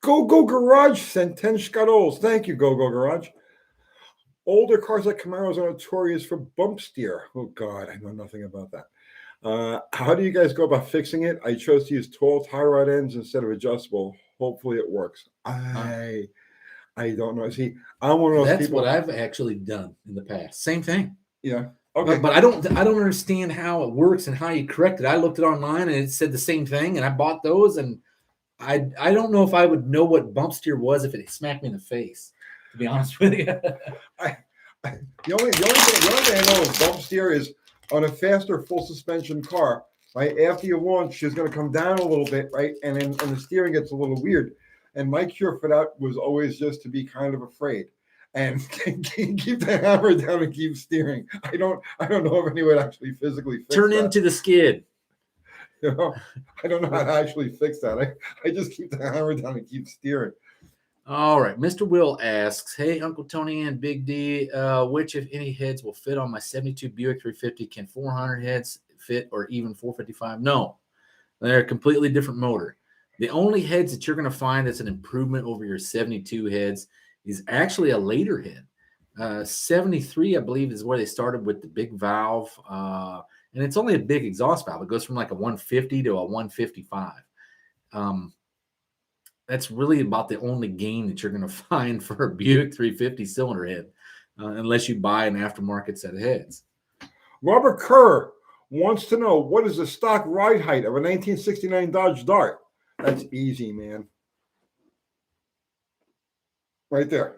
Go Garage sent 10 scuttles. Thank you, Go Garage. Older cars like Camaros are notorious for bump steer. Oh God, I know nothing about that. How do you guys go about fixing it? I chose to use tall tie rod ends instead of adjustable. Hopefully it works. I don't know. See, I'm one of those That's people. what I've actually done in the past. Same thing. Yeah. Okay. But I don't understand how it works and how you correct it. I looked it online and it said the same thing, and I bought those, and I don't know if I would know what bump steer was if it smacked me in the face, to be honest with you. The only thing I know is bump steer is on a faster full suspension car, right? After you launch, she's going to come down a little bit, right? And then the steering gets a little weird. And my cure for that was always just to be kind of afraid and keep the hammer down and keep steering. I don't know if anyone actually physically fix Turn that. into the skid. You know, I don't know how to actually fix that. I just keep the hammer down and keep steering. All right. Mr. Will asks, hey, Uncle Tony and Big D, which, if any, heads will fit on my 72 Buick 350? Can 400 heads fit, or even 455? No. They're a completely different motor. The only heads that you're going to find that's an improvement over your 72 heads is actually a later head. 73, I believe, is where they started with the big valve. And it's only a big exhaust valve. It goes from like a 150 to a 155. That's really about the only gain that you're going to find for a Buick 350 cylinder head, unless you buy an aftermarket set of heads. Robert Kerr wants to know, what is the stock ride height of a 1969 Dodge Dart? That's easy, man. Right there.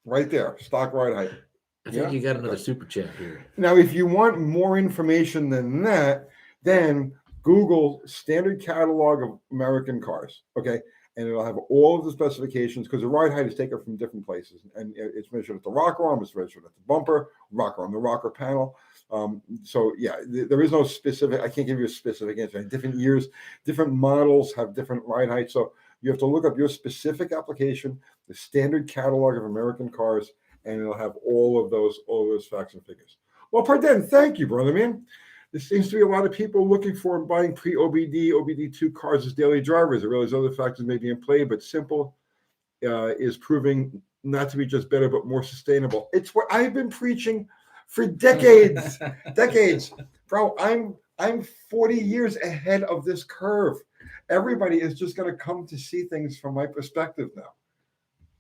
Right there. Stock ride height. I think you got another super chat here. Now, if you want more information than that, then Google standard catalog of American cars, okay? And it'll have all of the specifications, because the ride height is taken from different places. And it's measured at the rocker arm, it's measured at the bumper, rocker arm, the rocker panel. So, yeah, there is no specific, I can't give you a specific answer. Different years, different models have different ride heights. So you have to look up your specific application, the standard catalog of American cars, and it'll have all of those facts and figures. Well, pardon, thank you, brother, man. There seems to be a lot of people looking for and buying pre-OBD, OBD2 cars as daily drivers. I realize other factors may be in play, but simple is proving not to be just better, but more sustainable. It's what I've been preaching for decades. Decades. Bro, I'm 40 years ahead of this curve. Everybody is just going to come to see things from my perspective now.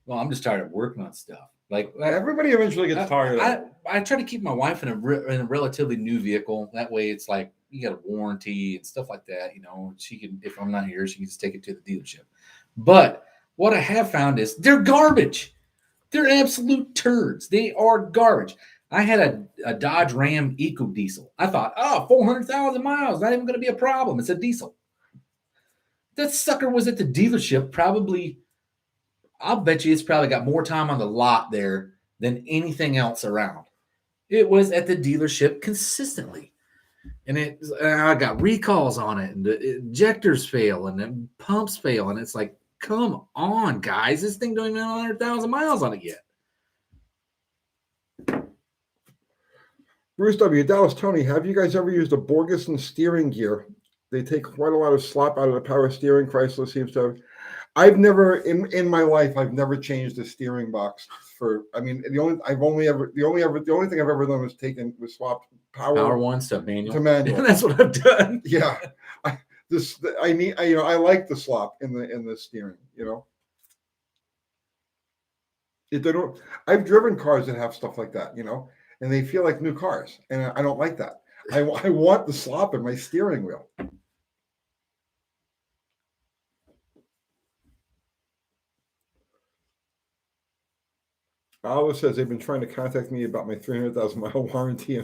Well, I'm just tired of working on stuff. Like, everybody eventually gets tired of it. I try to keep my wife in a relatively new vehicle. That way it's like you got a warranty and stuff like that. You know, she can, if I'm not here, she can just take it to the dealership. But what I have found is they're garbage. They're absolute turds. They are garbage. I had a Dodge Ram Eco Diesel. I thought, 400,000 miles, not even going to be a problem. It's a diesel. That sucker was at the dealership probably, I'll bet you it's probably got more time on the lot there than anything else around. It was at the dealership consistently. And I got recalls on it, and the injectors fail, and the pumps fail. And it's like, come on, guys. This thing don't even have 100,000 miles on it yet. Bruce W. Dallas Tony, have you guys ever used a Borgeson steering gear? They take quite a lot of slop out of the power steering. Chrysler seems to have. I've never in my life, I've never changed the steering box for. I mean, the only thing I've ever done was swapped power one to manual. To manual. That's what I've done. Yeah, I like the slop in the steering. You know, I've driven cars that have stuff like that. You know, and they feel like new cars, and I don't like that. I want the slop in my steering wheel. Alice says they've been trying to contact me about my 300,000 mile warranty.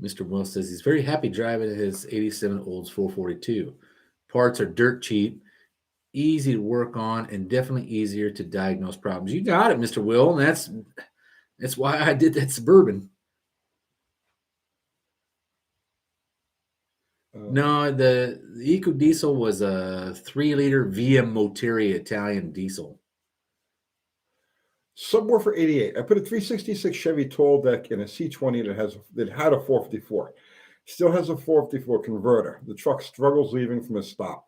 Mr. Will says he's very happy driving his 87 Olds 442. Parts are dirt cheap, easy to work on, and definitely easier to diagnose problems. You got it, Mr. Will. And that's why I did that Suburban. No, the Eco Diesel was a 3-liter VM Moteri Italian diesel. Subwoofer 88. I put a 366 Chevy tall deck in a C20 that had a 454. Still has a 454 converter. The truck struggles leaving from a stop.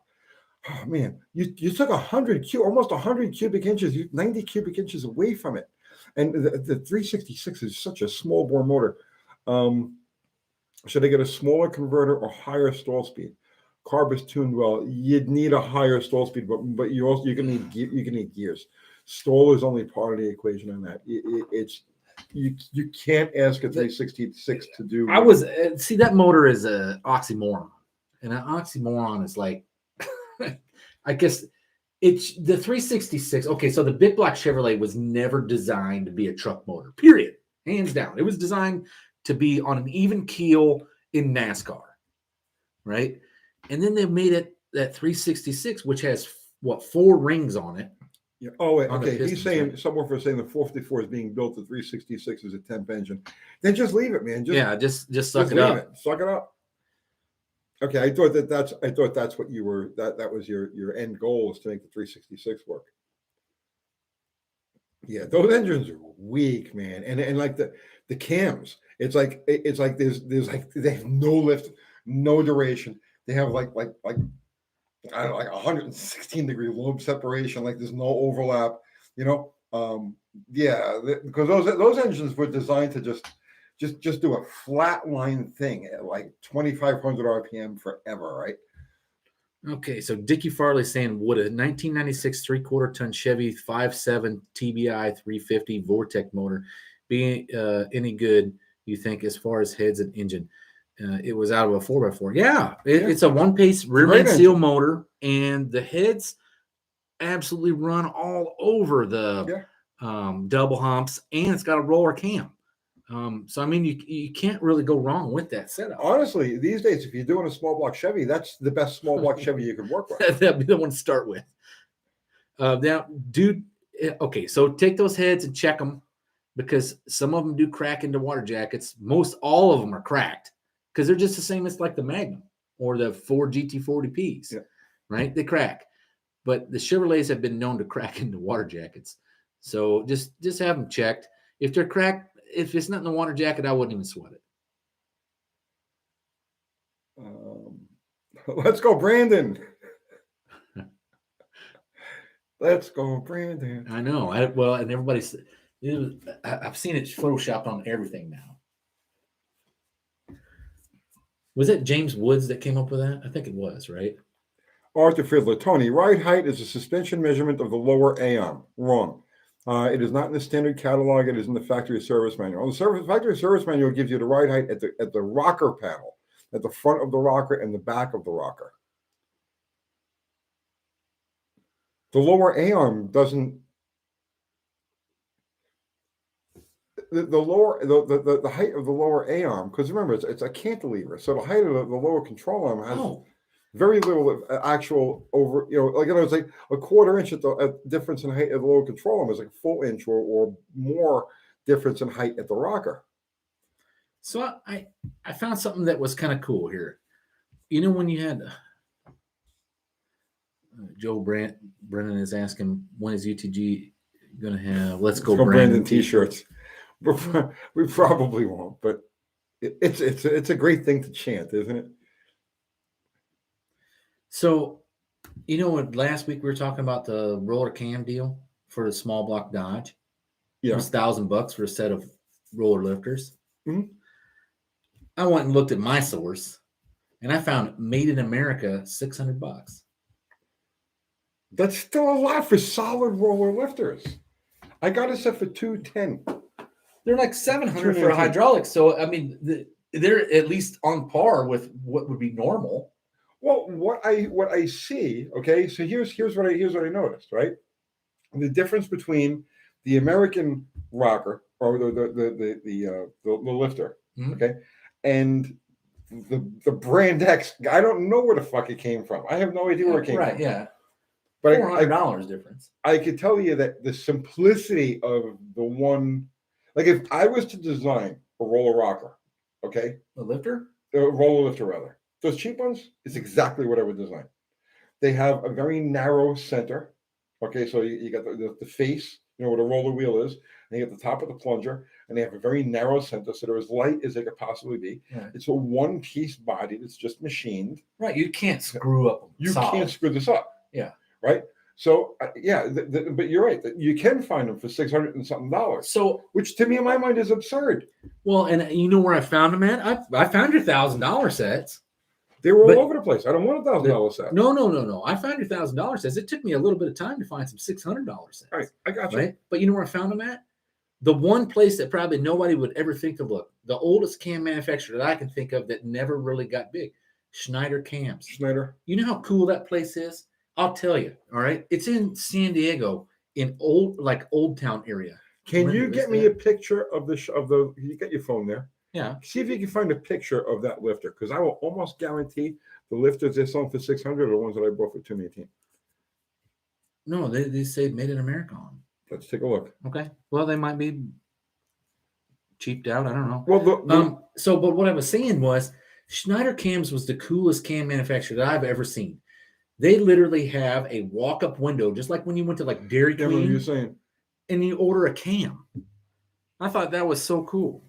Oh man, you took almost 100 cubic inches, 90 cubic inches away from it. And the 366 is such a small bore motor. Should I get a smaller converter or higher stall speed? Carb is tuned well. You'd need a higher stall speed, but you can need gears. Stall is only part of the equation on that. You can't ask a 366 to do. I was see that motor is a oxymoron, and an oxymoron is like, I guess it's the 366. Okay, so the big block Chevrolet was never designed to be a truck motor. Period, hands down. It was designed to be on an even keel in NASCAR, right? And then they made it that 366, which has 4 rings on it. Yeah. Oh, wait, okay. He's saying Subwoofer saying the 454 is being built. The 366 is a temp engine. Then just leave it, man. Just suck it up. Suck it up. Okay, I thought that's what you were. That was your end goal, is to make the 366 work. Yeah, those engines are weak, man, and like the cams. It's like there's like they have no lift, no duration. They have like I don't know, like 116-degree lobe separation. Like there's no overlap. Because those engines were designed to just do a flat line thing at like 2,500 RPM forever, right? Okay, so Dickie Farley saying, would a 1996 3/4-ton Chevy 5.7 TBI 350 Vortec motor be any good, you think, as far as heads and engine? It was out of a 4x4. Yeah, it's a one-piece rear end seal motor, and the heads absolutely run all over the double humps, and it's got a roller cam. So, I mean, you can't really go wrong with that setup. Honestly, these days, if you're doing a small block Chevy, that's the best small block Chevy you can work with. That'd be the one to start with. Now, dude, okay, so take those heads and check them, because some of them do crack into water jackets. Most all of them are cracked because they're just the same as like the Magnum or the Ford GT40Ps, right? They crack. But the Chevrolets have been known to crack into water jackets. So just have them checked. If they're cracked, if it's not in the water jacket, I wouldn't even sweat it. Let's go, Brandon. Let's go, Brandon. I know. And everybody's. I've seen it photoshopped on everything now. Was it James Woods that came up with that? I think it was, right? Arthur Fiddler. Tony, ride height is a suspension measurement of the lower A-arm. Wrong. It is not in the standard catalog. It is in the factory service manual. The factory service manual gives you the ride height at the rocker panel, at the front of the rocker and the back of the rocker. The lower A-arm doesn't. The height of the lower A-arm, because remember it's a cantilever, so the height of the lower control arm has very little actual over. It's like a quarter inch at the difference in height of the lower control arm is like a full inch or more difference in height at the rocker. So I found something that was kind of cool here. You know, when you had Joe Brennan is asking, when is UTG going to have Let's Go Brandon t-shirts? We probably won't, but it's a great thing to chant, isn't it? So, you know what? Last week we were talking about the roller cam deal for the small block Dodge. Yeah, it was $1,000 for a set of roller lifters. Mm-hmm. I went and looked at my source, and I found made in America $600. That's still a lot for solid roller lifters. I got a set for $210. They're like $700 for a hydraulic. So I mean, they're at least on par with what would be normal. Well, what I see, okay, so here's what I noticed, right? The difference between the American rocker or the lifter, Mhm. okay, and the brand X. I don't know where the fuck it came from. I have no idea where it came Right, from. yeah. But $400 difference. I could tell you that the simplicity of the one, like if I was to design a roller rocker, okay, The lifter? a roller lifter rather, those cheap ones is exactly what I would design. They have a very narrow center. Okay, so you got the face, where the roller wheel is, and you got the top of the plunger, and they have a very narrow center, so they're as light as they could possibly be. Right. It's a one-piece body that's just machined. Right, you can't screw up. You can't screw this up. Yeah. Right. So yeah, but you're right. You can find them for $600 and something. So, which to me, in my mind, is absurd. Well, and you know where I found them at? I found your $1,000 sets. They were all over the place. I don't want $1,000 set. No. I found your $1,000 sets. It took me a little bit of time to find some $600 sets. All right, I got you. Right? But you know where I found them at? The one place that probably nobody would ever think to look. The oldest cam manufacturer that I can think of that never really got big. Schneider Cams. Schneider. You know how cool that place is? I'll tell you. All right. It's in San Diego, in Old Town area. Can you get me a picture of the? You got your phone there? Yeah. See if you can find a picture of that lifter, because I will almost guarantee the lifters they're selling for $600 are the ones that I bought for $218. No, they say made in America on them. Let's take a look. Okay. Well, they might be cheaped out. I don't know. Well, but what I was saying was Schneider Cams was the coolest cam manufacturer that I've ever seen. They literally have a walk-up window, just like when you went to like Dairy Queen. what you're saying. And you order a cam. I thought that was so cool.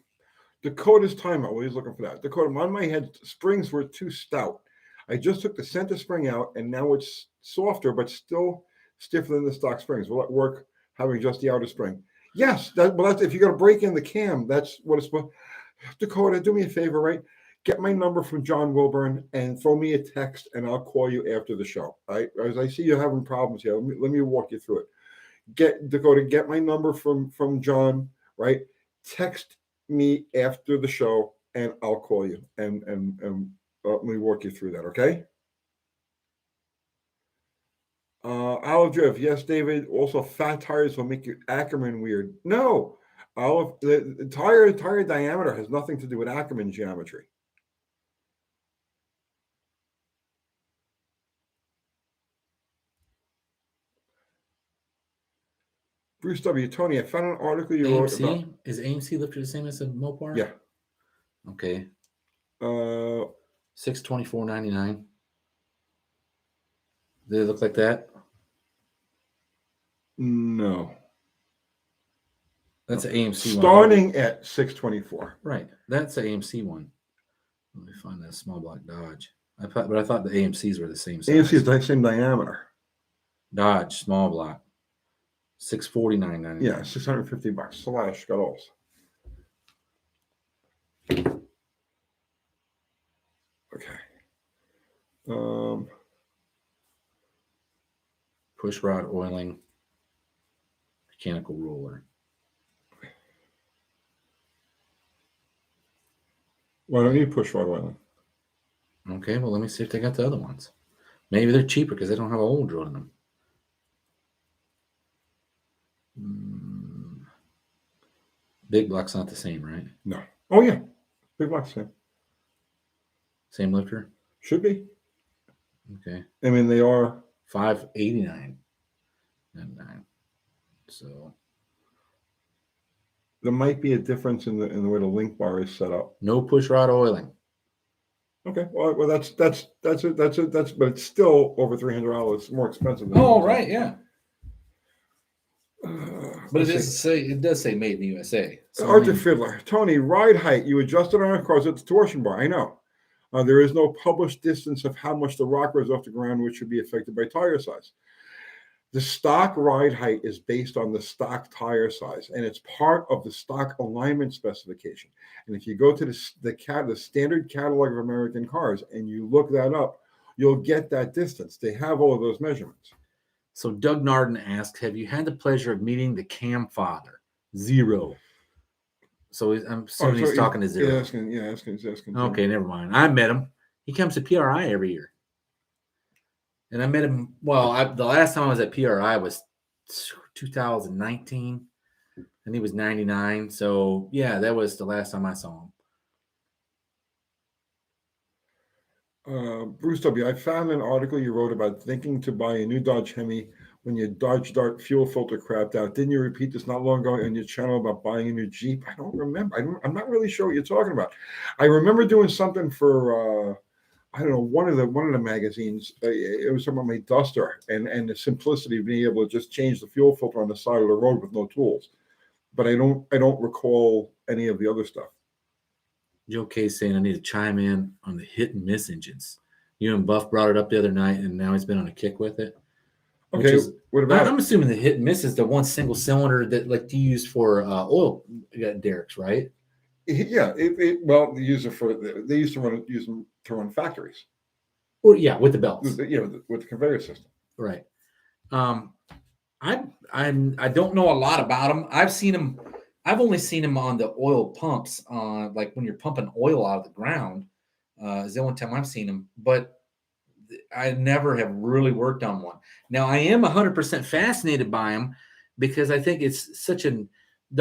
Dakota's timeout. Well, he's looking for that. Dakota, on my head, springs were too stout. I just took the center spring out, and now it's softer, but still stiffer than the stock springs. Will it work having just the outer spring? Yes. That's if you got to break in the cam, that's what it's supposed. Dakota, do me a favor, right? Get my number from John Wilburn and throw me a text, and I'll call you after the show. Right? As I see you're having problems here, let me walk you through it. Get my number from John, right? Text me after the show, and I'll call you and let me walk you through that, okay? Olive Drift, yes, David. Also, fat tires will make your Ackerman weird. No, Olive, the tire diameter has nothing to do with Ackerman geometry. Bruce W. Tony, I found an article you wrote about. Is AMC lifter the same as a Mopar? Yeah. Okay. $624.99. Do they look like that? No. That's an AMC Starting one. at $624. Right. That's an AMC one. Let me find that small block Dodge. I thought the AMCs were the same size. AMC is the same diameter. Dodge small block. $649.99. Yeah, $650 slash got all. Okay. Push rod oiling. Mechanical roller. Why don't you push rod oiling? Okay, well, let me see if they got the other ones. Maybe they're cheaper because they don't have a hole drilled in them. Big block's not the same, right? No. Oh, yeah. Big block's same. Same lifter? Should be. Okay. I mean, they are $589.99. So there might be a difference in the way the link bar is set up. no push rod oiling. Okay. Well, that's it. But it's still over $300 more expensive. Oh, right, yeah. But it does say made in the USA. So Arthur Fiddler, Tony, ride height. You adjusted on our cars at the torsion bar. I know. There is no published distance of how much the rocker is off the ground, which should be affected by tire size. The stock ride height is based on the stock tire size, and it's part of the stock alignment specification. And if you go to the standard catalog of American cars and you look that up, you'll get that distance. They have all of those measurements. So Doug Narden asked, have you had the pleasure of meeting the Cam father? 0. So I'm assuming he's talking to Zero. Asking. Okay, never mind. I met him. He comes to PRI every year. And I met him. Well, the last time I was at PRI was 2019, and he was 99. So yeah, that was the last time I saw him. Bruce W., I found an article you wrote about thinking to buy a new Dodge Hemi when your Dodge Dart fuel filter crapped out. Didn't you repeat this not long ago on your channel about buying a new Jeep? I don't remember. I'm not really sure what you're talking about. I remember doing something for I don't know, one of the magazines. It was about my Duster and the simplicity of being able to just change the fuel filter on the side of the road with no tools. But I don't recall any of the other stuff. Joe K saying I need to chime in on the hit and miss engines. You and Buff brought it up the other night, and now he's been on a kick with it. Okay, what about I'm assuming the hit and miss is the one single cylinder that like you use for oil derricks, right? Yeah, well, they use them to run factories. Or yeah, with the belts. With the conveyor system. Right. I don't know a lot about them. I've seen them. I've only seen them on the oil pumps, like when you're pumping oil out of the ground. Is the only time I've seen them. But I never have really worked on one. Now I am 100% fascinated by them because I think it's the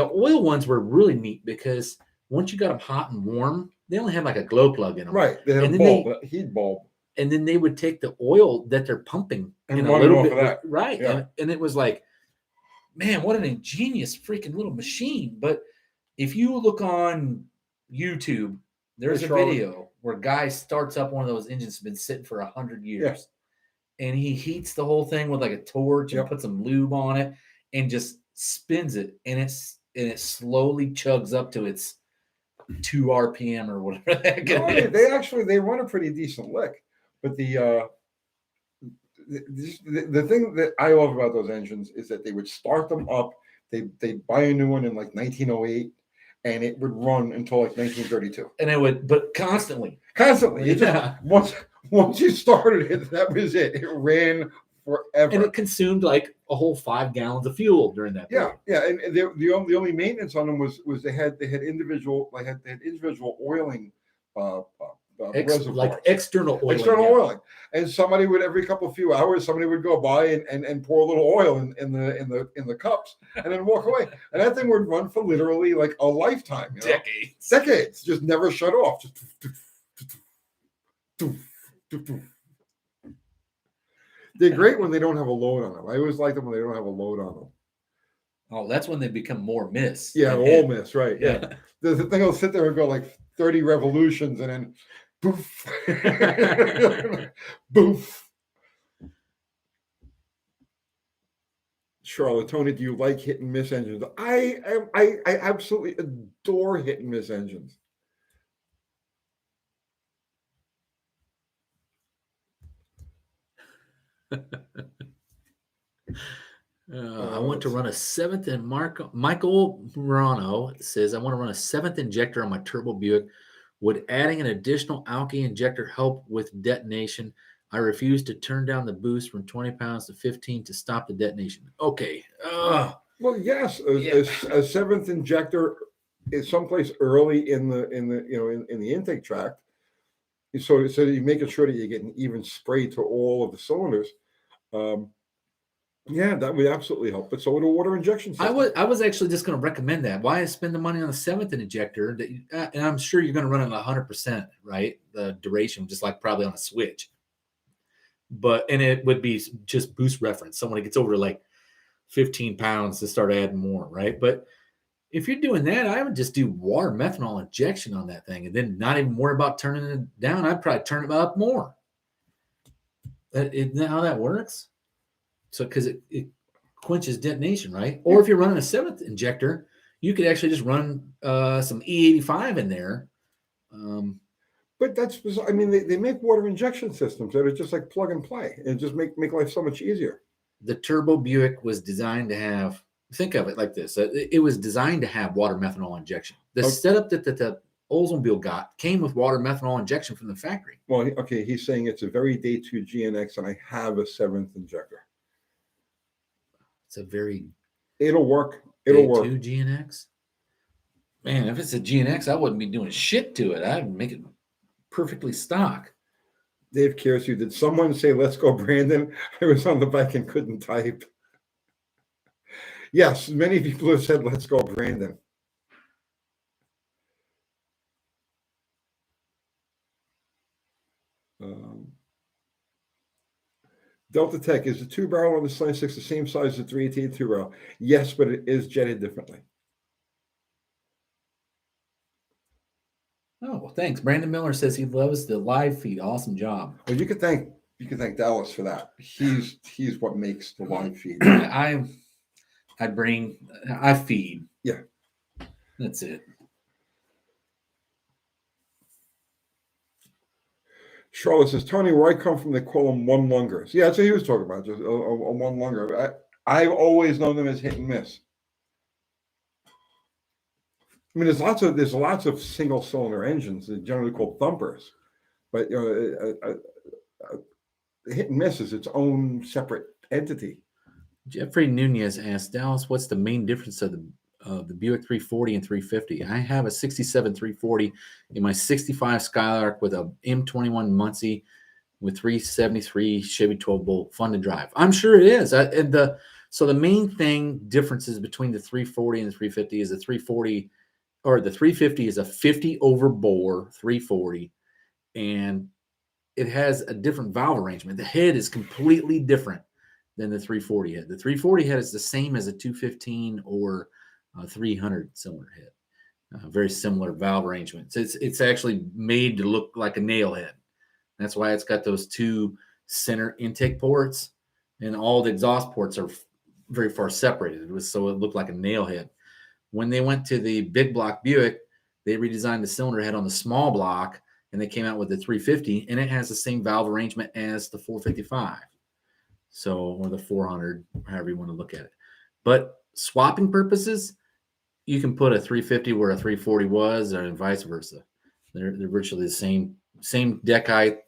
oil ones were really neat because once you got them hot and warm, they only have like a glow plug in them. Right. They had a heat bulb. And then they would take the oil that they're pumping and in a little bit. That. Right. Yeah. And it was like, man, what an ingenious freaking little machine. But if you look on YouTube, there's a video where a guy starts up one of those engines that's been sitting for 100 years. Yeah. And he heats the whole thing with like a torch and puts some lube on it and just spins it. And it slowly chugs up to its 2 RPM or whatever the heck it is. They run a pretty decent lick. But the thing that I love about those engines is that they would start them up. They'd buy a new one in like 1908. And it would run until like 1932. And it would, but constantly. Yeah. Once you started it, that was it. It ran forever. And it consumed like a whole 5 gallons of fuel during that period. Yeah. And the only maintenance on them was they had individual oiling reservoirs. Like external oiling. Oiling. And somebody would every few hours go by and pour a little oil in the cups and then walk away. And that thing would run for literally like a lifetime. Decades. Just never shut off. They're great when they don't have a load on them. I always like them when they don't have a load on them. Oh, that's when they become more miss. Yeah, all miss, right. Yeah. The thing will sit there and go like 30 revolutions and then boof. Boof. Charlotte, Tony, do you like hit and miss engines? I absolutely adore hit and miss engines. I want to run a 7th, and Michael Morano says, I want to run a 7th injector on my turbo Buick. Would adding an additional alky injector help with detonation? I refuse to turn down the boost from 20 pounds to 15 to stop the detonation. Okay. Well, yes, a 7th injector is someplace early in the intake tract. So you're making sure that you're getting even spray to all of the cylinders. Yeah, that would absolutely help. But so would a water injection system. I was actually just going to recommend that. Why spend the money on the 7th injector? And I'm sure you're going to run it 100%, right? The duration, just like probably on a switch. And it would be just boost reference. So when it gets over like 15 pounds to start adding more, right? But if you're doing that, I would just do water methanol injection on that thing and then not even worry about turning it down. I'd probably turn it up more. Isn't that how that works? So because it quenches detonation, right? Or if you're running a 7th injector, you could actually just run some E85 in there. But that's, I mean, they make water injection systems that are just like plug and play and just make life so much easier. The Turbo Buick was designed to have, think of it like this. It was designed to have water methanol injection. The setup that the Oldsmobile got came with water methanol injection from the factory. Well, okay, he's saying it's a very day 2 GNX and I have a 7th injector. It's a very... It'll work. It'll work. Day 2 GNX? Man, if it's a GNX, I wouldn't be doing shit to it. I'd make it perfectly stock. Dave cares you. Did someone say, let's go, Brandon? I was on the bike and couldn't type. Yes, many people have said, let's go, Brandon. Delta Tech, is the 2-barrel on the Slant 6 the same size as the 318 2-barrel? Yes, but it is jetted differently. Oh, well, thanks. Brandon Miller says he loves the live feed. Awesome job. Well, you could thank Dallas for that. He's what makes the live feed. I feed. Yeah. That's it. Charlotte says, Tony, where I come from, they call them one lungers. Yeah, that's what he was talking about, just a one lunger. I've always known them as hit and miss. I mean, there's lots of single cylinder engines that are generally called thumpers, but hit and miss is its own separate entity. Jeffrey Nunez asked Dallas, "What's the main difference of the Buick 340 and 350?" I have a 67 340 in my 65 Skylark with a M21 Muncie with 373 Chevy 12-bolt, fun to drive. I'm sure it is. So the main differences between the 340 and the 350 is the 340 or the 350 is a 50 over bore 340, and it has a different valve arrangement. The head is completely different than the 340 head. The 340 head is the same as a 215 or 300 cylinder head. Very similar valve arrangements. It's actually made to look like a nail head. That's why it's got those two center intake ports, and all the exhaust ports are very far separated, so it looked like a nail head. When they went to the big block Buick, they redesigned the cylinder head on the small block, and they came out with the 350, and it has the same valve arrangement as the 455. So, or the 400, however you want to look at it. But swapping purposes, you can put a 350 where a 340 was, or vice versa. They're virtually the same deck height.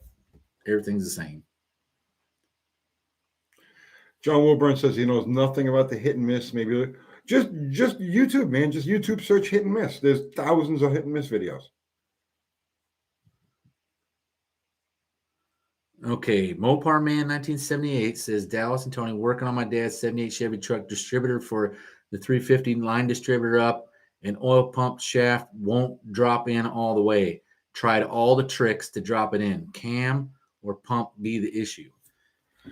Everything's the same. John Wilburn says he knows nothing about the hit and miss. Maybe just YouTube, man. Just YouTube search hit and miss. There's thousands of hit and miss videos. Okay, Mopar Man 1978 says, Dallas and Tony, working on my dad's 78 Chevy truck distributor for the 350 line distributor up, and oil pump shaft won't drop in all the way. Tried all the tricks to drop it in. Cam or pump be the issue?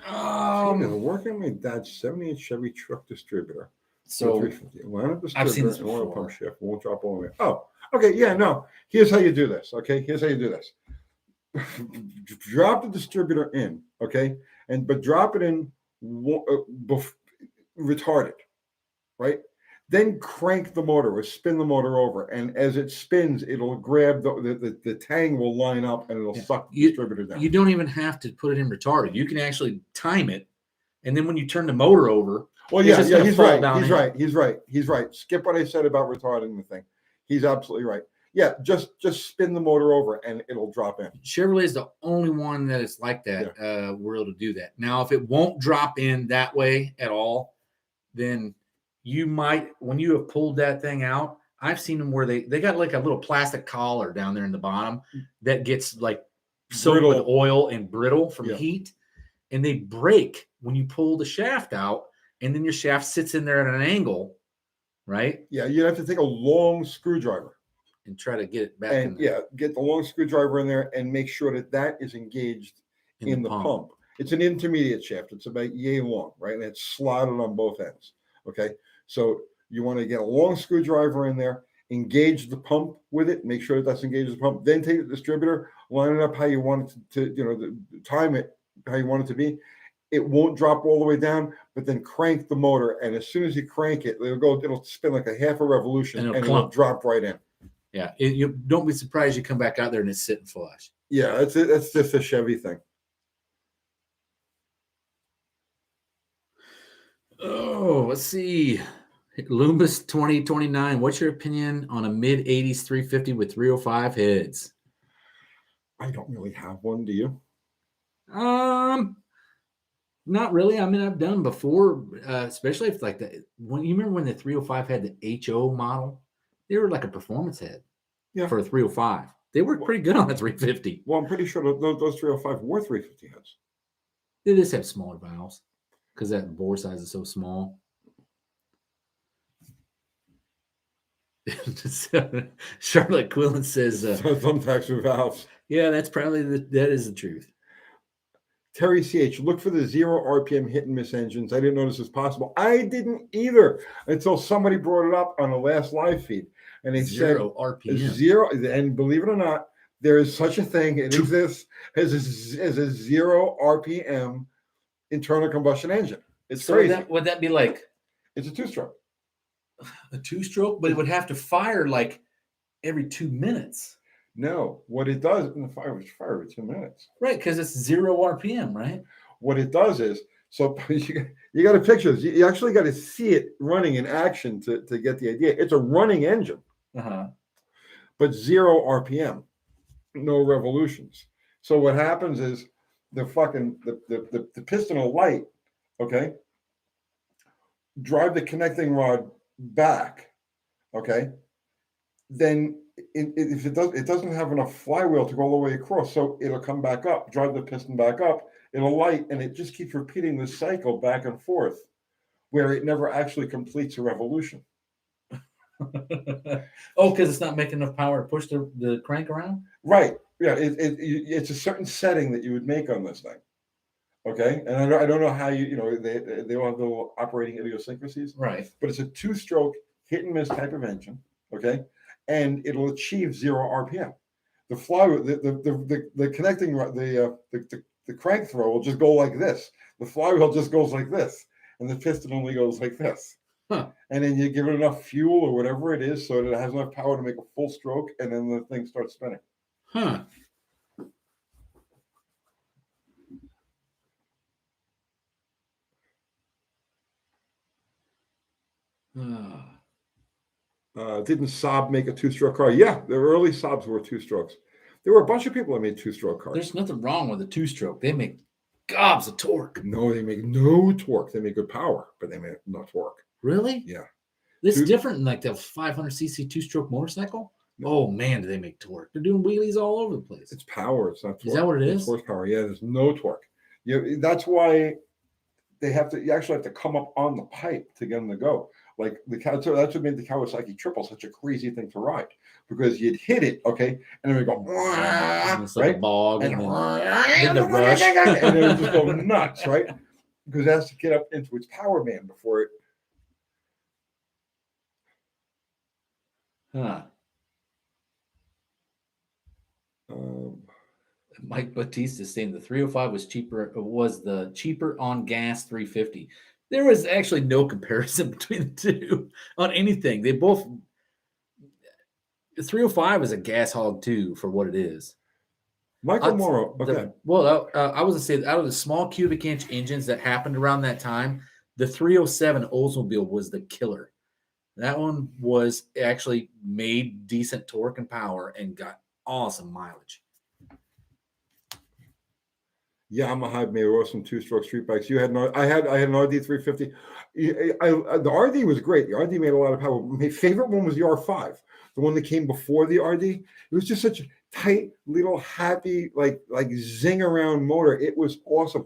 Working on my dad's 78 Chevy truck distributor. So 350. Line up I've seen this and oil before. pump shaft won't drop all the way. Oh, okay. Yeah, no. Here's how you do this. Okay, here's how you do this. Drop the distributor in, okay, but drop it in retarded, right? Then crank the motor or spin the motor over, and as it spins, it'll grab the tang will line up and it'll suck the distributor down. You don't even have to put it in retarded. You can actually time it, and then when you turn the motor over, well, yeah, he's right. Skip what I said about retarding the thing. He's absolutely right. Yeah, just spin the motor over and it'll drop in. Chevrolet is the only one that is like that. Yeah. We're able to do that. Now, if it won't drop in that way at all, then you might, when you have pulled that thing out, I've seen them where they got like a little plastic collar down there in the bottom that gets like soaked with oil and brittle from heat, and they break when you pull the shaft out, and then your shaft sits in there at an angle, right? Yeah, you have to take a long screwdriver and try to get it back in there. Get the long screwdriver in there and make sure that is engaged in the pump. It's an intermediate shaft. It's about yay long, right? And it's slotted on both ends. Okay. So you want to get a long screwdriver in there, engage the pump with it, make sure that's engaged the pump, then take the distributor, line it up how you want it to time it how you want it to be. It won't drop all the way down, but then crank the motor. And as soon as you crank it, it'll spin like a half a revolution and it'll drop right in. Yeah, you don't be surprised you come back out there and it's sitting flush. Yeah, that's just a Chevy thing. Oh, let's see. Loomis 2029. What's your opinion on a mid-80s 350 with 305 heads? I don't really have one. Do you? Not really. I mean, I've done before, especially if like when you remember when the 305 had the HO model. They were like a performance head Yeah. for a 305. They worked pretty good on a 350. Well, I'm pretty sure those 305 were 350 heads. They just have smaller valves because that bore size is so small. Charlotte Quillen says, thumbtacks with valves. yeah, that's probably that is the truth. Terry CH, look for the 0 RPM hit and miss engines. I didn't know this was possible. I didn't either until somebody brought it up on the last live feed. And they Zero said RPM. 0, and believe it or not, there is such a thing. It exists as a 0 RPM internal combustion engine. It's So crazy. would that be like It's a 2-stroke. a 2-stroke? But it would have to fire like every 2 minutes. No, what it does in the fire every 2 minutes. Right, because it's 0 RPM, right? What it does is, so you got to picture this. You actually got to see it running in action to get the idea. It's a running engine, but 0 RPM, no revolutions. So what happens is the piston will light, okay, drive the connecting rod back, okay, then if it doesn't have enough flywheel to go all the way across, so it'll come back up, drive the piston back up, it'll light, and it just keeps repeating this cycle back and forth, where it never actually completes a revolution. Oh, because it's not making enough power to push the crank around? Right. Yeah. It's a certain setting that you would make on this thing. Okay. And I don't know how they all have little operating idiosyncrasies. Right. But it's a 2-stroke hit and miss type of engine. Okay. And it'll achieve 0 RPM. The flywheel, the connecting, the crank throw will just go like this. The flywheel just goes like this, and the piston only goes like this. Huh. And then you give it enough fuel or whatever it is so that it has enough power to make a full stroke, and then the thing starts spinning. Huh. Didn't Saab make a 2-stroke car? Yeah, the early Saabs were 2-strokes. There were a bunch of people that made 2-stroke cars. There's nothing wrong with a 2-stroke. They make gobs of torque. No, they make no torque. They make good power, but they make no torque. Really? Yeah. This is different than like the 500cc 2-stroke motorcycle? No. Oh, man, do they make torque. They're doing wheelies all over the place. It's power. It's not torque. Is that what it is? It's horsepower. Yeah, there's no torque. That's why you actually have to come up on the pipe to get them to go. Like that's what made the Kawasaki Triple such a crazy thing to ride, because you'd hit it, okay, and then we go, and it's like right? a bog, and then the rush, and then it just go nuts, right? Because it has to get up into its power band before it. Huh. Mike Batista is saying the 305 was the cheaper on gas 350. There was actually no comparison between the two on anything. They both. The 305 is a gas hog too for what it is. Michael Morrow. Okay. I was going to say, out of the small cubic inch engines that happened around that time, the 307 Oldsmobile was the killer. That one was actually made decent torque and power and got awesome mileage. Yamaha made awesome 2-stroke street bikes. I had an RD 350. The RD was great. The RD made a lot of power. My favorite one was the R5, the one that came before the RD. It was just such a tight, little, happy, like zing around motor. It was awesome.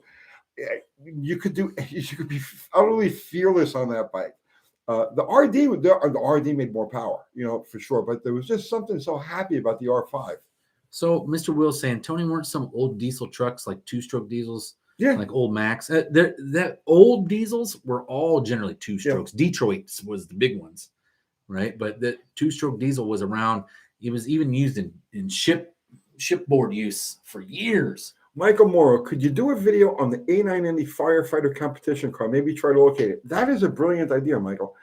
You could be utterly fearless on that bike. The RD made more power, for sure. But there was just something so happy about the R5. So Mr. Will saying, Tony, weren't some old diesel trucks like 2-stroke diesels? Yeah. Like old Max. That old diesels were all generally 2-strokes. Yeah. Detroit's was the big ones, right? But the 2-stroke diesel was around. It was even used in shipboard use for years. Michael Morrow, could you do a video on the A990 firefighter competition car? Maybe try to locate it. That is a brilliant idea, Michael.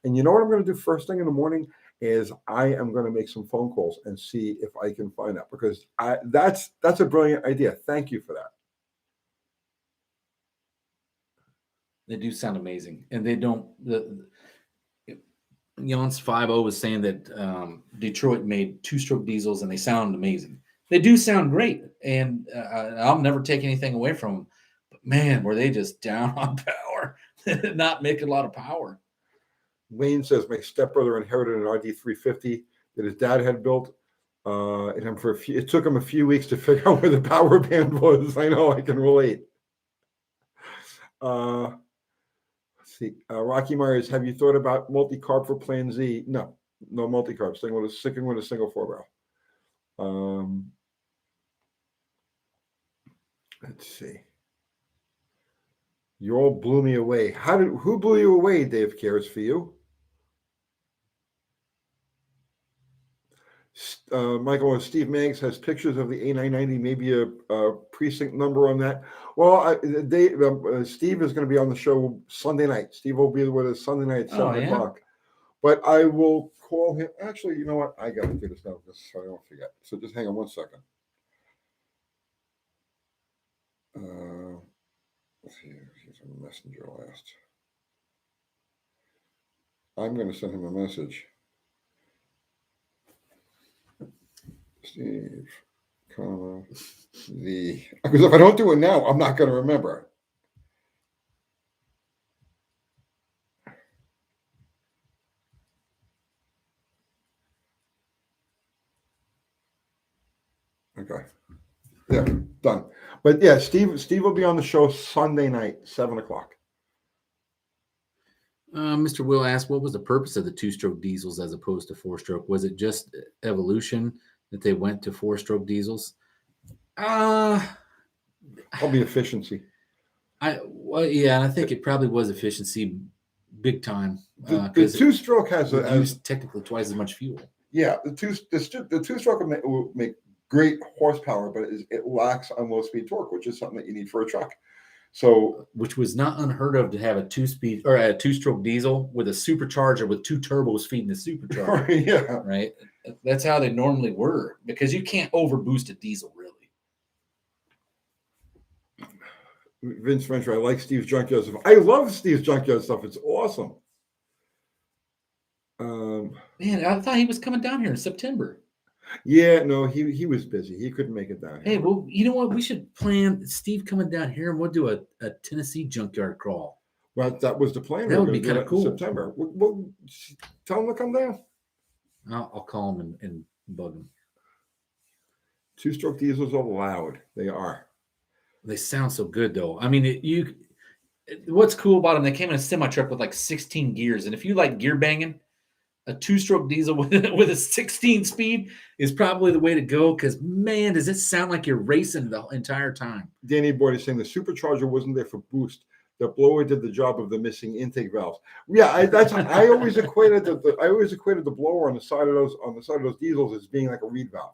And you know what I'm going to do first thing in the morning? Is I am going to make some phone calls and see if I can find out, because that's a brilliant idea. Thank you for that. They do sound amazing, and they don't. Jans 50 was saying that Detroit made 2-stroke diesels, and they sound amazing. They do sound great, and I'll never take anything away from them. But man, were they just down on power, not making a lot of power. Wayne says my stepbrother inherited an RD350 that his dad had built. And it took him a few weeks to figure out where the power band was. I know, I can relate. Let's see. Rocky Myers, have you thought about multi-carb for Plan Z? No multi-carb. Sticking with a single 4-barrel. Let's see. You all blew me away. Who blew you away? Dave cares for you. Michael, Steve Maggs has pictures of the A990, maybe a precinct number on that. Well, Steve is going to be on the show Sunday night. Steve will be with us Sunday night at 7 o'clock. But I will call him. Actually, you know what? I got to do this now so I don't forget. So just hang on one second. Let's see. He's a messenger last. I'm going to send him a message. Steve, because if I don't do it now, I'm not going to remember. Okay. Yeah, done. But yeah, Steve will be on the show Sunday night, 7 o'clock. Mr. Will asked, what was the purpose of the 2-stroke diesels as opposed to 4-stroke? Was it just evolution that they went to 4-stroke diesels? Probably efficiency. I think it probably was efficiency, big time. The 2-stroke has technically twice as much fuel. Yeah, the two-stroke will make great horsepower, but it lacks on low-speed torque, which is something that you need for a truck. So, which was not unheard of to have a 2-speed or a 2-stroke diesel with a supercharger with 2 turbos feeding the supercharger. Yeah, right. That's how they normally were, because you can't overboost a diesel, really. Vince Venture, I like Steve's junkyard stuff. I love Steve's junkyard stuff. It's awesome. Man, I thought he was coming down here in September. Yeah, no, he was busy. He couldn't make it down here. Hey, well, you know what? We should plan Steve coming down here, and we'll do a Tennessee junkyard crawl. Well, that was the plan. That would be kind of cool. In September. We'll tell him to come down. I'll call him and bug him. 2-stroke diesels are loud. They are. They sound so good, though. I mean, what's cool about them? They came in a semi truck with like 16 gears, and if you like gear banging, a 2-stroke diesel with a 16 speed is probably the way to go, because, man, does it sound like you're racing the entire time. Danny Boyd is saying the supercharger wasn't there for boost. The blower did the job of the missing intake valves. Yeah, I always equated the blower on the side of those diesels as being like a reed valve.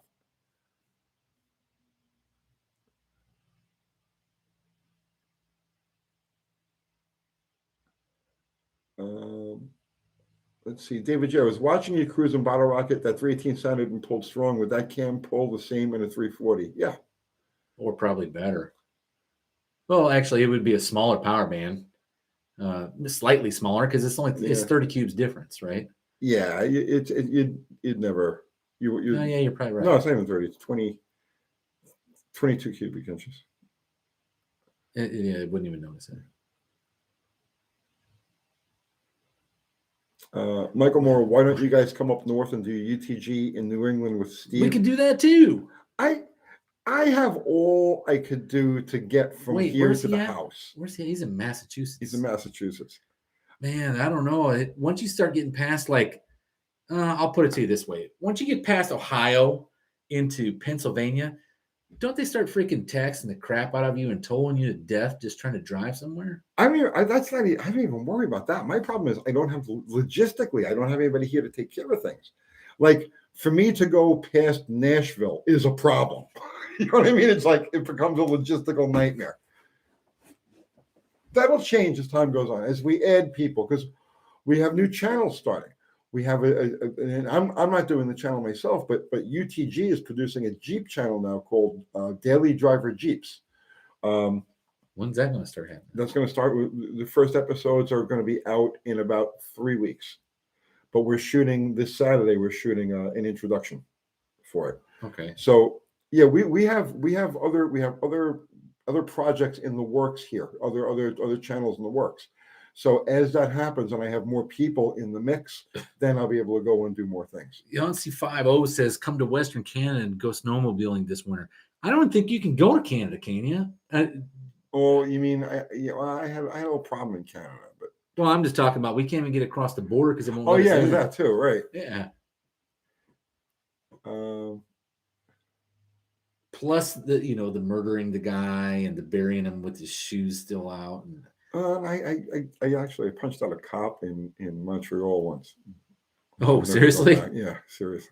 Let's see. David J. I was watching you cruise in Bottle Rocket. That 318 sounded and pulled strong. Would that cam pull the same in a 340? Yeah. Or probably better. Well, actually, it would be a smaller power band. Slightly smaller, because it's only it's 30 cubes difference, right? Yeah. You'd never. Yeah, you're probably right. No, it's not even 30. It's 22 cubic inches. Yeah, I wouldn't even notice it. Michael Moore, why don't you guys come up north and do UTG in New England with Steve? We could do that too. I have all I could do to get from here to the house. Where's he? He's in Massachusetts. He's in Massachusetts. Man, I don't know. Once you start getting past, I'll put it to you this way. Once you get past Ohio into Pennsylvania, don't they start freaking taxing the crap out of you and tolling you to death just trying to drive somewhere? I mean, I don't even worry about that. My problem is I don't have anybody here to take care of things. Like, for me to go past Nashville is a problem. You know what I mean? It's like it becomes a logistical nightmare. That'll change as time goes on, as we add people, because we have new channels starting. We have and I'm not doing the channel myself, but UTG is producing a Jeep channel now called Daily Driver Jeeps. When's that going to start happening? That's going to start with the first episodes are going to be out in about 3 weeks. But we're shooting this Saturday. We're shooting an introduction for it. Okay. So yeah, we have other projects in the works here, other channels in the works. So as that happens and I have more people in the mix, then I'll be able to go and do more things. Yancey50 says, come to Western Canada and go snowmobiling this winter. I don't think you can go to Canada, can you? Oh, you mean I had a little problem in Canada, but Well, I'm just talking about we can't even get across the border because it won't. oh let us yeah, in. that too, right? Yeah. Um, Plus the murdering the guy and the burying him with his shoes still out. And I actually punched out a cop in Montreal once. oh, seriously? Yeah, seriously.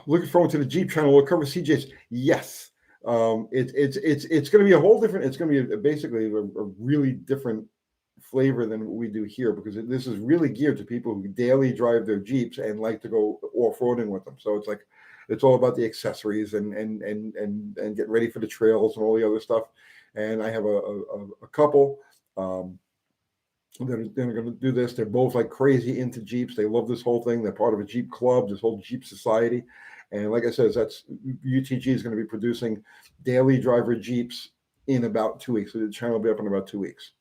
Looking forward to the Jeep channel. We'll cover CJs. Yes. It's going to be a whole different. It's going to be basically a really different flavor than what we do here, because this is really geared to people who daily drive their Jeeps and like to go off-roading with them. So it's like it's all about the accessories and getting ready for the trails and all the other stuff. And I have a couple that are going to do this. They're both like crazy into Jeeps. They love this whole thing. They're part of a Jeep club, this whole Jeep society. And like I said, that's UTG is going to be producing daily driver Jeeps in about 2 weeks. So the channel will be up in about 2 weeks.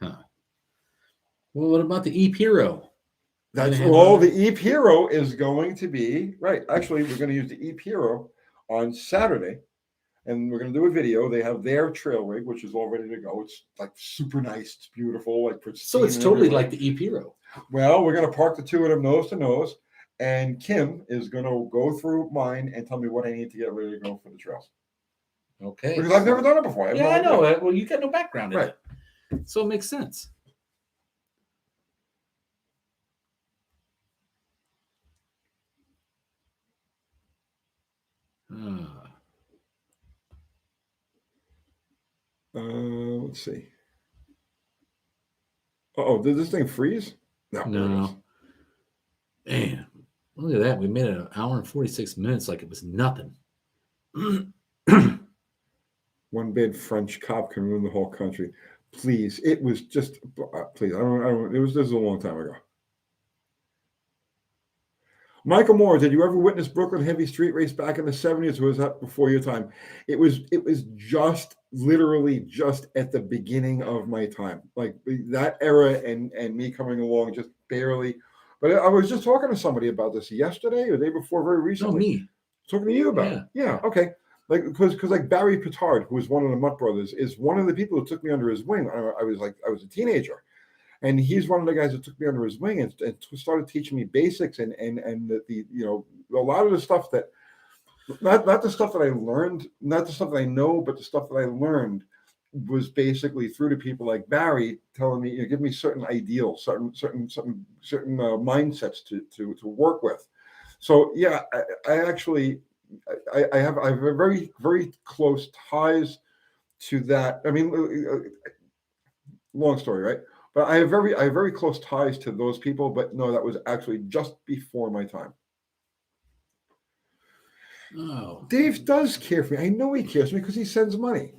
Huh. Well, what about the E-Hero? That's well, the E-Hero is going to be right. Actually, we're going to use the E-Hero on Saturday, and we're going to do a video. They have their trail rig, which is all ready to go. It's like super nice. It's beautiful. Like so it's totally like the E-Hero. Well, we're going to park the two of them nose to nose, and Kim is going to go through mine and tell me what I need to get ready to go for the trails. Okay. Because I've never done it before. I know. Well, you got no background in right. it, so it makes sense. Let's see. Oh, did this thing freeze? No. Man, look at that. We made it an hour and 46 minutes like it was nothing. One bad French cop can ruin the whole country. Please. It was just, please. I don't, this was a long time ago. Michael Moore, did you ever witness Brooklyn Heavy Street Race back in the 70s, or was that before your time? It was just literally just at the beginning of my time. Like that era and me coming along just barely. But I was just talking to somebody about this yesterday or the day before, very recently. No, me. Talking to you about it. Yeah, okay. Like because like Barry Petard, who was one of the Mutt brothers, is one of the people who took me under his wing. I was a teenager. And he's one of the guys that took me under his wing and started teaching me basics and the a lot of the stuff that not the stuff that I learned, not the stuff that I know, but the stuff that I learned was basically through to people like Barry telling me, give me certain ideals, certain mindsets to work with. So yeah, I actually have a very, very close ties to that. I mean, long story, right? But I have very close ties to those people. But no, that was actually just before my time. Oh, Dave does care for me. I know he cares for me because he sends money.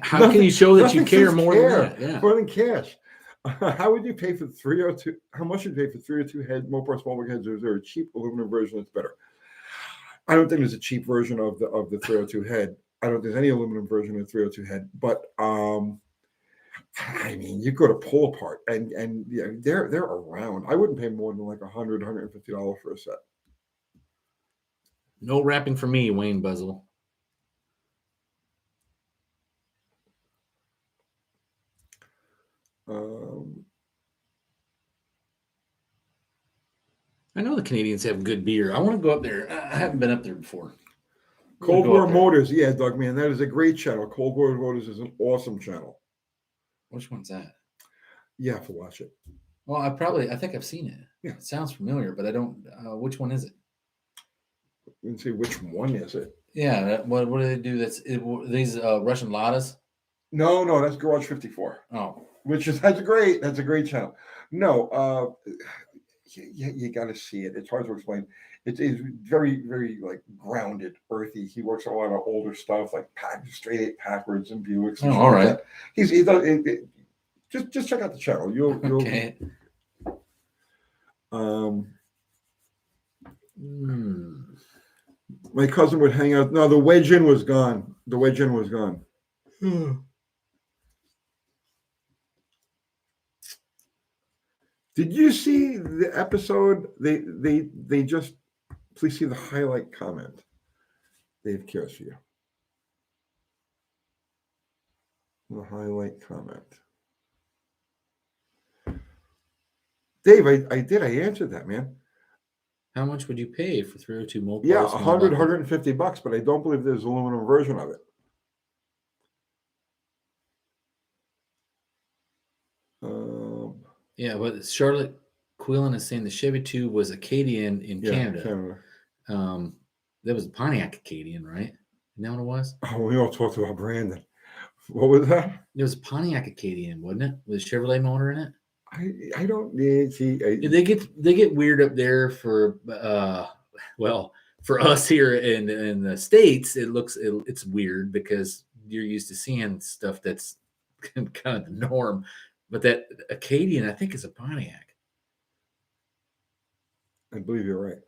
How can you show that you care more than that? Yeah. More than cash. How would you pay for 302? How much would you pay for 302 head Mopar small heads? Or is there a cheap aluminum version that's better? I don't think there's a cheap version of the 302 head. I don't think there's any aluminum version of the 302 head. But I mean, you go to pull apart and yeah, they're around. I wouldn't pay more than like $100, $150 for a set. No wrapping for me, Wayne Buzzle. I know the Canadians have good beer. I want to go up there. I haven't been up there before. Cold War Motors. Yeah, Doug, man, that is a great channel. Cold War Motors is an awesome channel. Which one's that? You have to watch it. Well, I think I've seen it. Yeah. It sounds familiar, but I don't. Which one is it? You can see which one is it? Yeah. What do they do? These Russian Ladas? No, that's Garage 54. Oh, that's a great channel. No, you got to see it. It's hard to explain. It's very, very like grounded, earthy. He works on a lot of older stuff like straight 8 Packards and Buicks. And all right. Like he does. Just check out the channel. You'll okay. My cousin would hang out. No, the wedge in was gone. Did you see the episode? They just please see the highlight comment. Dave cares for you. The highlight comment. Dave, I did. I answered that, man. How much would you pay for 302 Mopars? Yeah, 100, $150, but I don't believe there's an aluminum version of it. Yeah, but Charlotte Quillen is saying the Chevy 2 was Acadian in Canada. That was a Pontiac Acadian, right? You know what it was? Oh, we all talked about Brandon. What was that? It was a Pontiac Acadian, wasn't it? With a Chevrolet motor in it. I don't need They get weird up there for for us here in the States. It's weird because you're used to seeing stuff that's kind of the norm. But that Acadian, I think, is a Pontiac. I believe you're right.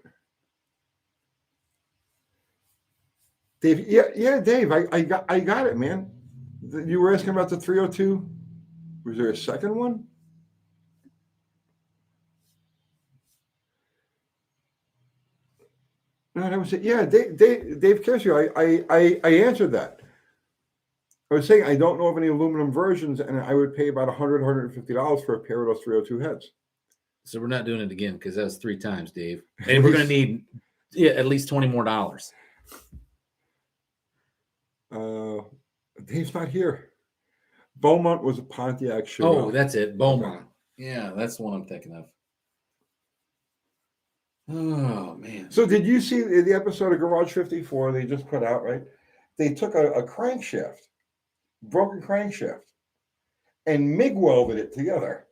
Dave, yeah, Dave, I got it, man. You were asking about the 302. Was there a second one? No, that was it. Yeah, Dave cares you. I answered that. I was saying I don't know of any aluminum versions, and I would pay about $100, $150 for a pair of those 302 heads. So we're not doing it again because that was 3 times, Dave. And we're going to need at least $20 more. Dave's not here. Beaumont was a Pontiac Chevy. Oh, that's it. Beaumont. Okay. Yeah, that's the one I'm thinking of. Oh, man. So did you see the episode of Garage 54 they just put out, right? They took a crankshaft, broken crankshaft, and MIG welded it together.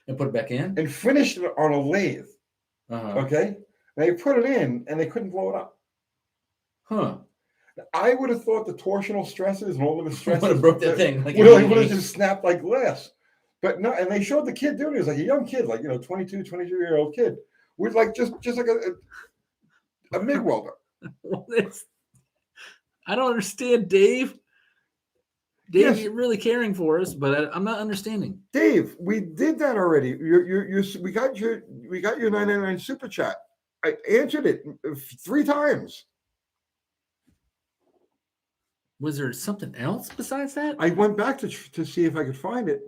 And put it back in? And finished it on a lathe. Uh-huh. Okay? And they put it in, and they couldn't blow it up. Huh. I would have thought the torsional stresses and all of the stresses would have broke that thing. Would have just snapped like glass. But no, and they showed the kid doing it. He was like a young kid, like, 22, 23-year-old kid. With like just like a MIG welder. I don't understand, Dave. Dave, yes. You're really caring for us, but I'm not understanding. Dave, we did that already. We got your 999 super chat. I answered it 3 times. Was there something else besides that? I went back to see if I could find it.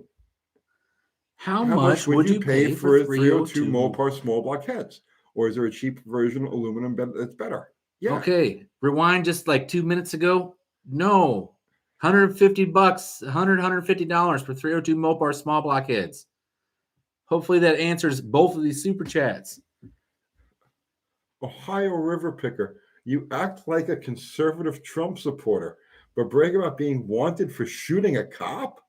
How much would you pay for a 302 Mopar small block heads? Or is there a cheap version of aluminum that's better? Yeah. Okay. Rewind just like 2 minutes ago. No. $150, $150 for 302 Mopar small block heads. Hopefully that answers both of these super chats. Ohio River Picker, you act like a conservative Trump supporter, but brag about being wanted for shooting a cop?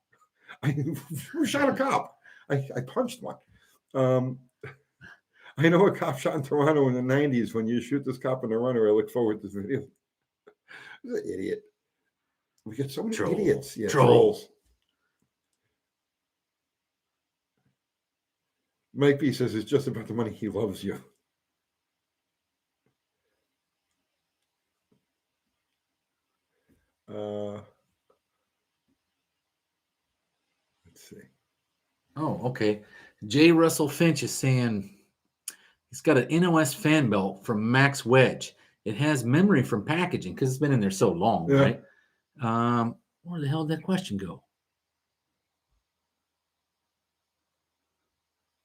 Who shot a cop? I punched one. I know a cop shot in Toronto in the 90s. When you shoot this cop in the runner, I look forward to this video. He's an idiot. We get so many idiots. Yeah, trolls. Mike B says it's just about the money. He loves you. Let's see. Oh, okay. J. Russell Finch is saying he's got an NOS fan belt from Max Wedge. It has memory from packaging because it's been in there so long, right? Where the hell did that question go?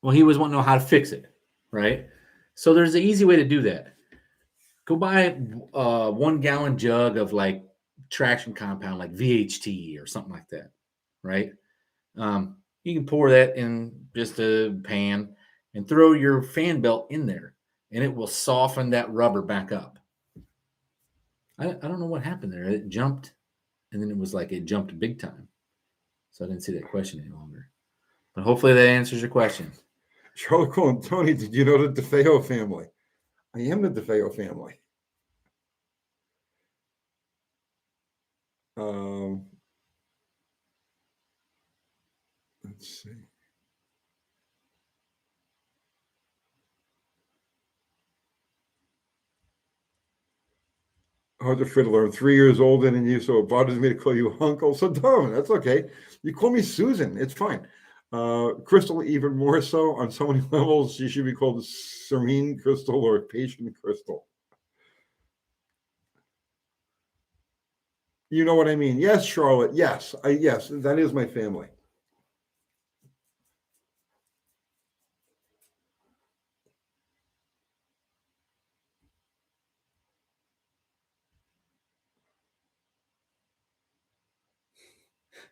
Well, he was wanting to know how to fix it, right? So there's an easy way to do that. Go buy a 1 gallon jug of like traction compound, like VHT or something like that, right? You can pour that in just a pan and throw your fan belt in there, and it will soften that rubber back up. I don't know what happened there. It jumped, and then it jumped big time. So I didn't see that question any longer. But hopefully that answers your question. Charlotte Cole and Tony, did you know the DeFeo family? I am the DeFeo family. Let's see. How's the fiddler? I'm 3 years older than you, so it bothers me to call you uncle. So darling, that's okay. You call me Susan. It's fine. Crystal, even more so. On so many levels, she should be called Serene Crystal or Patient Crystal. You know what I mean? Yes, Charlotte. Yes, yes, that is my family.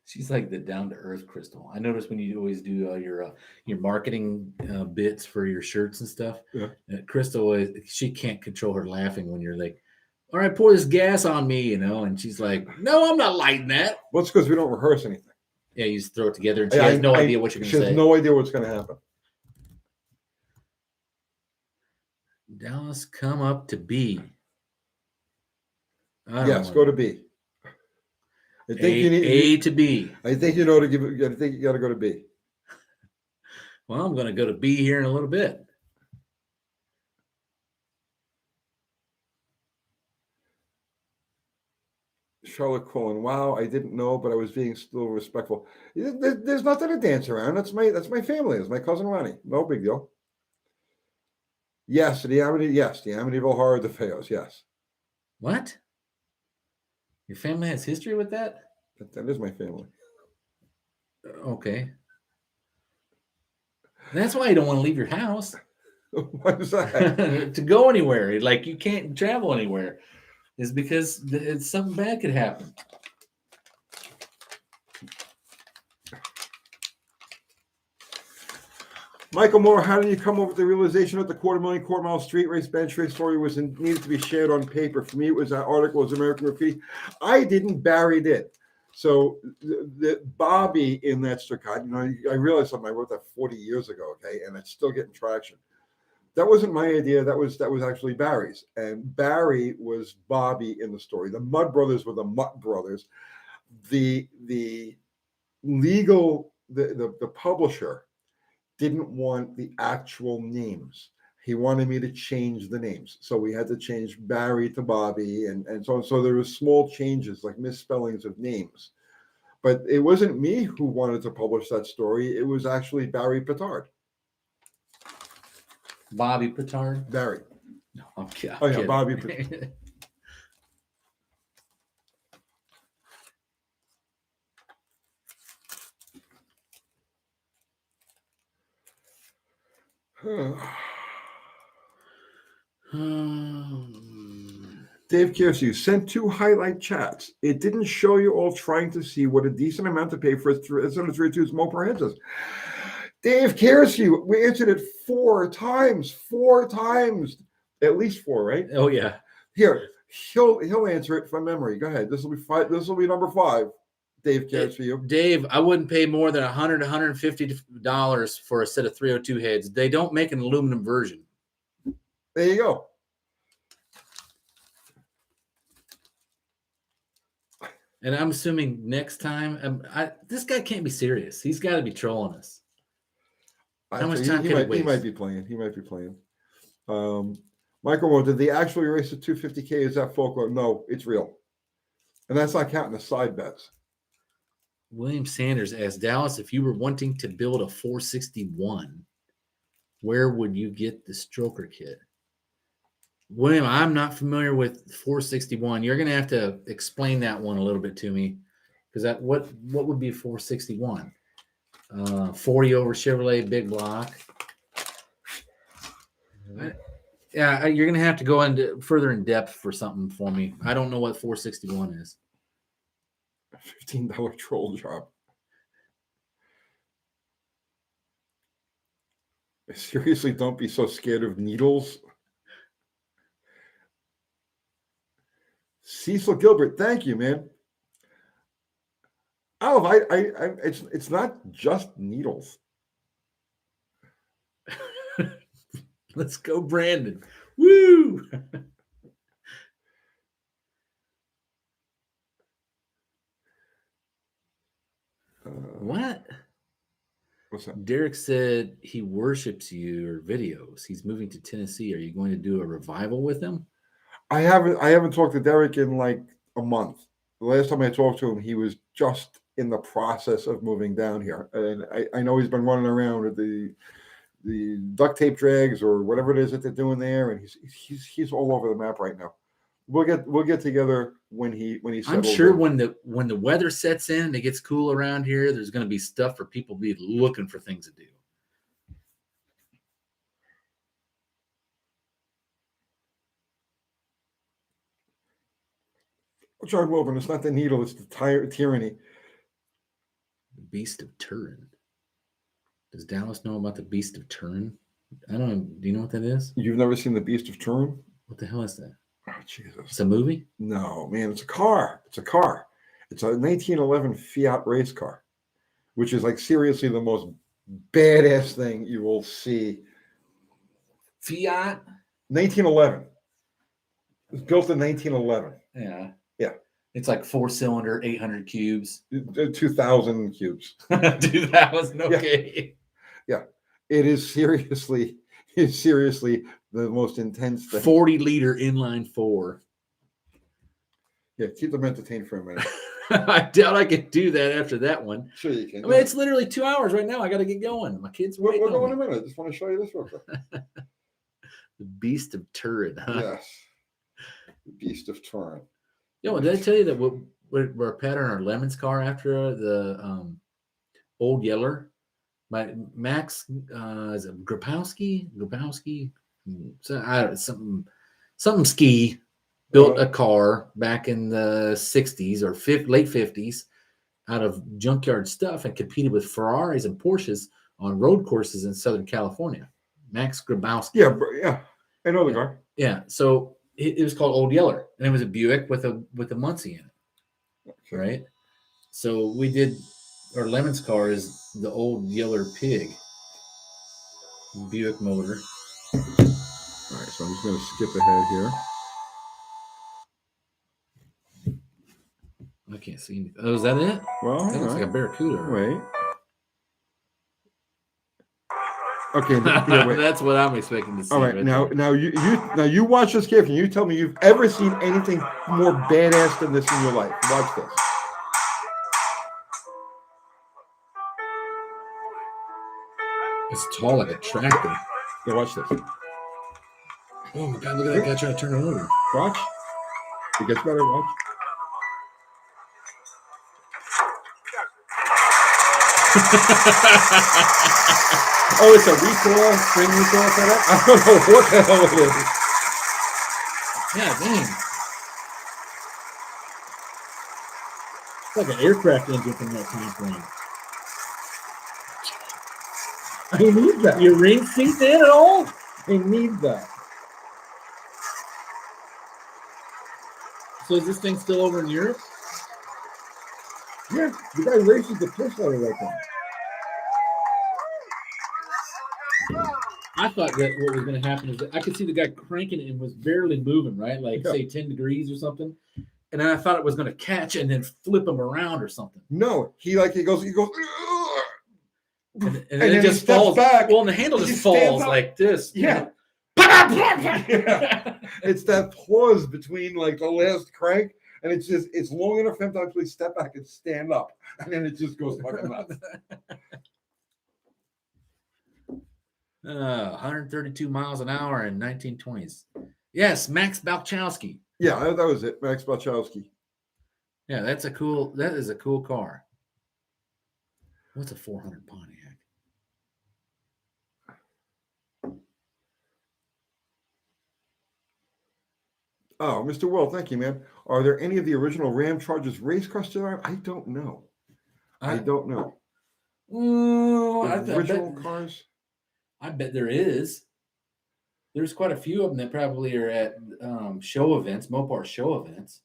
She's like the down to earth Crystal. I notice when you always do your marketing bits for your shirts and stuff. Yeah. Crystal, she can't control her laughing when you're like, "All right, pour this gas on me," and she's like, "No, I'm not lighting that." Well, it's because we don't rehearse anything. Yeah, you just throw it together, and she has no idea what you're going to say. She has no idea what's going to happen. Dallas, come up to B. Yes, go to B. I think you need A to B. I think you know to give it. I think you got to go to B. Well, I'm going to go to B here in a little bit. Charlotte Cullen. Wow, I didn't know, but I was being still respectful. There's nothing to dance around. That's my family. It's my cousin Ronnie. No big deal. Yes, the Amityville Horror de Feos. Yes. What? Your family has history with that? That is my family. Okay. That's why you don't want to leave your house. Why is that? To go anywhere. Like you can't travel anywhere. Is because something bad could happen. Michael Moore, how did you come up with the realization that the quarter-mile street race bench race story needed to be shared on paper? For me, it was that article was American Graffiti. I didn't, Barry did. So the Bobby in that staccato, I realized something. I wrote that 40 years ago, okay, and it's still getting traction. That wasn't my idea. That was actually Barry's. And Barry was Bobby in the story. The Mudd brothers were the Mutt brothers. The publisher didn't want the actual names. He wanted me to change the names. So we had to change Barry to Bobby and so on. So there were small changes like misspellings of names. But it wasn't me who wanted to publish that story. It was actually Barry Petard. Bobby Petard? Barry. No, I'm kidding. Oh, yeah, Bobby Petard. Dave Kiersey sent 2 highlight chats. It didn't show you all trying to see what a decent amount to pay for a 302's Moper heads is. Dave Kiersey, we answered it 4 times. 4 times. At least 4, right? Oh, yeah. Here, he'll answer it from memory. Go ahead. This will be 5. This will be number 5. Dave cares for you. Dave, I wouldn't pay more than $100 to $150 for a set of 302 heads. They don't make an aluminum version. There you go. And I'm assuming next time, this guy can't be serious. He's got to be trolling us. How much time can he waste? He might be playing. Michael Moore, did they actually race the 250K? Is that folklore? No, it's real. And that's not counting the side bets. William Sanders asked Dallas, if you were wanting to build a 461, where would you get the stroker kit? William, I'm not familiar with 461. You're going to have to explain that one a little bit to me, because what would be 461? 40 over Chevrolet big block. Yeah, you're going to have to go into further in depth for something for me. I don't know what 461 is. $15 troll job. Seriously, don't be so scared of needles. Cecil Gilbert, thank you, man. Olive, it's not just needles. Let's go, Brandon. Woo! What? What's that? Derek said he worships your videos. He's moving to Tennessee. Are you going to do a revival with him? I haven't talked to Derek in like a month. The last time I talked to him, he was just in the process of moving down here, and I know he's been running around with the duct tape drags or whatever it is that they're doing there, and he's all over the map right now. We'll get together when he I'm settles sure in. when the weather sets in and it gets cool around here, there's going to be stuff for people to be looking for things to do. John Wilburn, it's not the needle, it's the tyranny. The Beast of Turin. Does Dallas know about the Beast of Turin? I don't know. Do you know what that is? You've never seen the Beast of Turin? What the hell is that? Oh, Jesus. It's a movie? No, man, it's a car. It's a car. It's a 1911 Fiat race car, which is like seriously the most badass thing you will see. Fiat? 1911. It was built in 1911. Yeah. Yeah. It's like 4-cylinder, 800 cubes. 2,000 cubes. Dude, that was no game. Yeah. It is seriously the most intense thing. 40-liter inline 4. Yeah, keep them entertained for a minute. I doubt I could do that after that one. Sure you can. I mean, it's literally 2 hours right now. I got to get going. My kids waiting. We'll go in a minute. I just want to show you this real quick. The Beast of Turin, huh? Yes. The Beast of Turin. Yo, did I tell you that we're patterning our Lemons car after the Old Yeller? My Max is it Grabowski? So, something ski built a car back in the 60s or late 50s out of junkyard stuff and competed with Ferraris and Porsches on road courses in Southern California. Max Grabowski. Yeah. I know the car. Yeah. So it was called Old Yeller, and it was a Buick with a Muncie in it. Okay. Right. So we did our Lemons car is the Old Yeller Pig. Buick motor. All right, so I'm just going to skip ahead here. I can't see anything. Oh, is that it? Well, that looks like a Barracuda. Wait. Okay, yeah, wait. That's what I'm expecting to see. All right, now you watch this carefully. You tell me you've ever seen anything more badass than this in your life. Watch this. It's tall like a tractor. Yeah, watch this. Oh my God! Look at that guy trying to turn it over. Watch. It gets better. Watch. Oh, it's a recoil, spring recoil setup? I don't know what the hell it is. Yeah, dang. It's like an aircraft engine from that time frame. I need that. Your ring seat in at all? I need that. So is this thing still over in Europe? Yeah, the guy races the piss out of that thing. I thought that what was going to happen is that I could see the guy cranking it and was barely moving, right? Like, say, 10 degrees or something. And then I thought it was going to catch and then flip him around or something. No, he goes, and then it just falls back. Well, and the handle just falls like this. Yeah. Yeah. It's that pause between like the last crank, and it's long enough for him to actually step back and stand up, and then it just goes fucking nuts. 132 miles an hour in 1920s. Yes, Max Balchowski. Yeah, that was it, Max Balchowski. Yeah, that is a cool car. What's a 400 Pontiac? Oh, Mr. Well, thank you, man. Are there any of the original Ram Chargers race cars still around? I don't know. I don't know. Original cars? I bet there is. There's quite a few of them that probably are at show events, Mopar show events.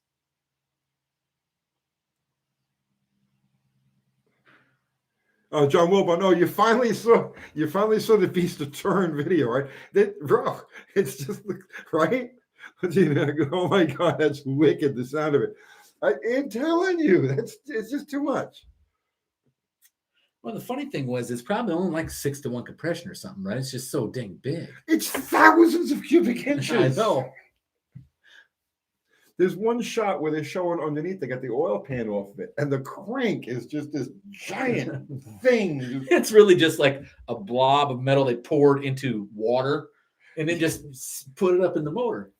Oh, John Wilbur, no, you finally saw the Beast of Turin video, right? Bro, it's just right. Oh my God, that's wicked. The sound of it. I am telling you, it's just too much. Well, the funny thing was, it's probably only like 6-to-1 compression or something, right? It's just so dang big. It's thousands of cubic inches. I know. There's one shot where they're showing underneath, they got the oil pan off of it, and the crank is just this giant thing. It's really just like a blob of metal they poured into water and then just put it up in the motor.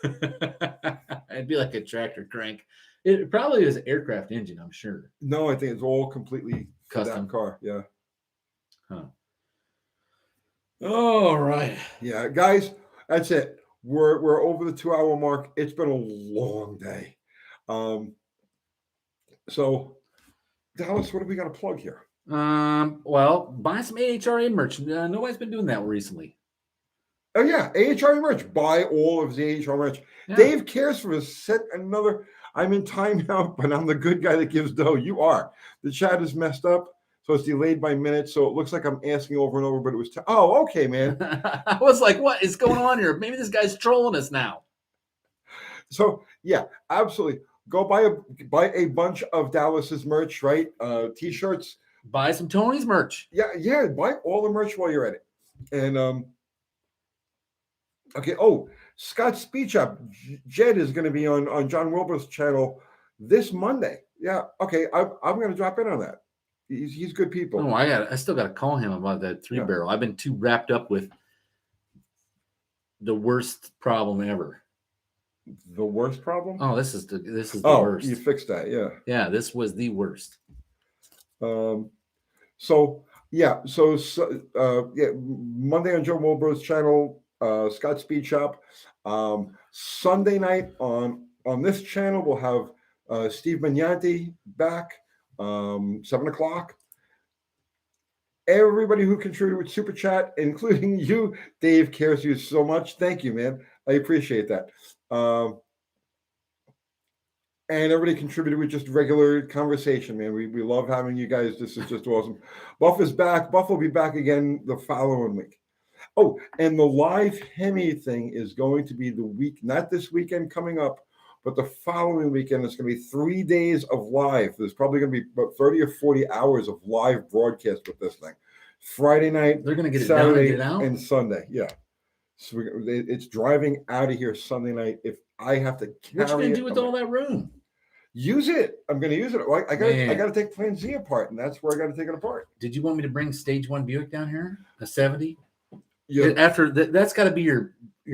It'd be like a tractor crank. It probably is an aircraft engine, I'm sure. No, I think it's all completely Custom that car. Yeah. Huh. All right. Yeah, guys, that's it. We're over the 2-hour mark. It's been a long day. So Dallas, what do we got to plug here? Well, buy some AHRA merch. Nobody's been doing that recently. Oh yeah, AHRA merch. Buy all of the AHRA merch. Yeah. Dave cares for us. Sent another. I'm in timeout, but I'm the good guy that gives dough. You are. The chat is messed up, so it's delayed by minutes. So it looks like I'm asking over and over, but it was. Oh, okay, man. I was like, what is going on here? Maybe this guy's trolling us now. So yeah, absolutely. Go buy a bunch of Dallas's merch, right? T-shirts. Buy some Tony's merch. Yeah. Buy all the merch while you're at it. And okay. Oh, Scott's Speech Up. Jed is going to be on John Wilbur's channel this Monday. Yeah. Okay. I'm going to drop in on that. He's good people. Oh, I still got to call him about that 3-barrel. I've been too wrapped up with the worst problem ever. The worst problem? Oh, this is the worst. You fixed that. Yeah. Yeah, this was the worst. So Monday on Joe Wilbur's channel, Scott Speed Shop. Sunday night on this channel, we'll have Steve Magnanti back, 7:00. Everybody who contributed with Super Chat, including you, Dave, cares you so much. Thank you, man. I appreciate that. And everybody contributed with just regular conversation, man. We love having you guys. This is just awesome. Buff is back. Buff will be back again the following week. Oh, and the live Hemi thing is going to be the week, not this weekend coming up, but the following weekend. It's going to be 3 days of live. There's probably going to be about 30 or 40 hours of live broadcast with this thing. Friday night, they're going to get Saturday, it down and and Sunday. Yeah. So it's driving out of here Sunday night. If I have to carry what you going to do with I'm all that room? Use it. I'm going to use it. I got to take Plan Z apart, and that's where I got to take it apart. Did you want me to bring Stage 1 Buick down here? A 70? Yeah. After that's got to be your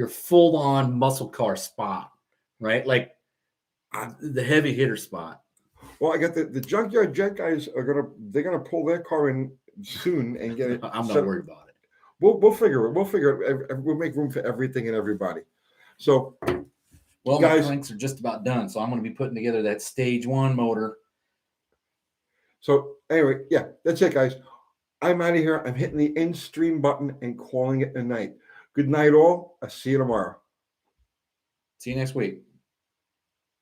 full-on muscle car spot, right? Like the heavy hitter spot. Well, I got the junkyard jet guys they're gonna pull their car in soon and get it. I'm not worried about it. We'll figure it. We'll make room for everything and everybody. So, well, guys, my cranks are just about done, so I'm going to be putting together that Stage 1 motor. So anyway, yeah, that's it, guys. I'm out of here. I'm hitting the end stream button and calling it a night. Good night, all. I'll see you tomorrow. See you next week.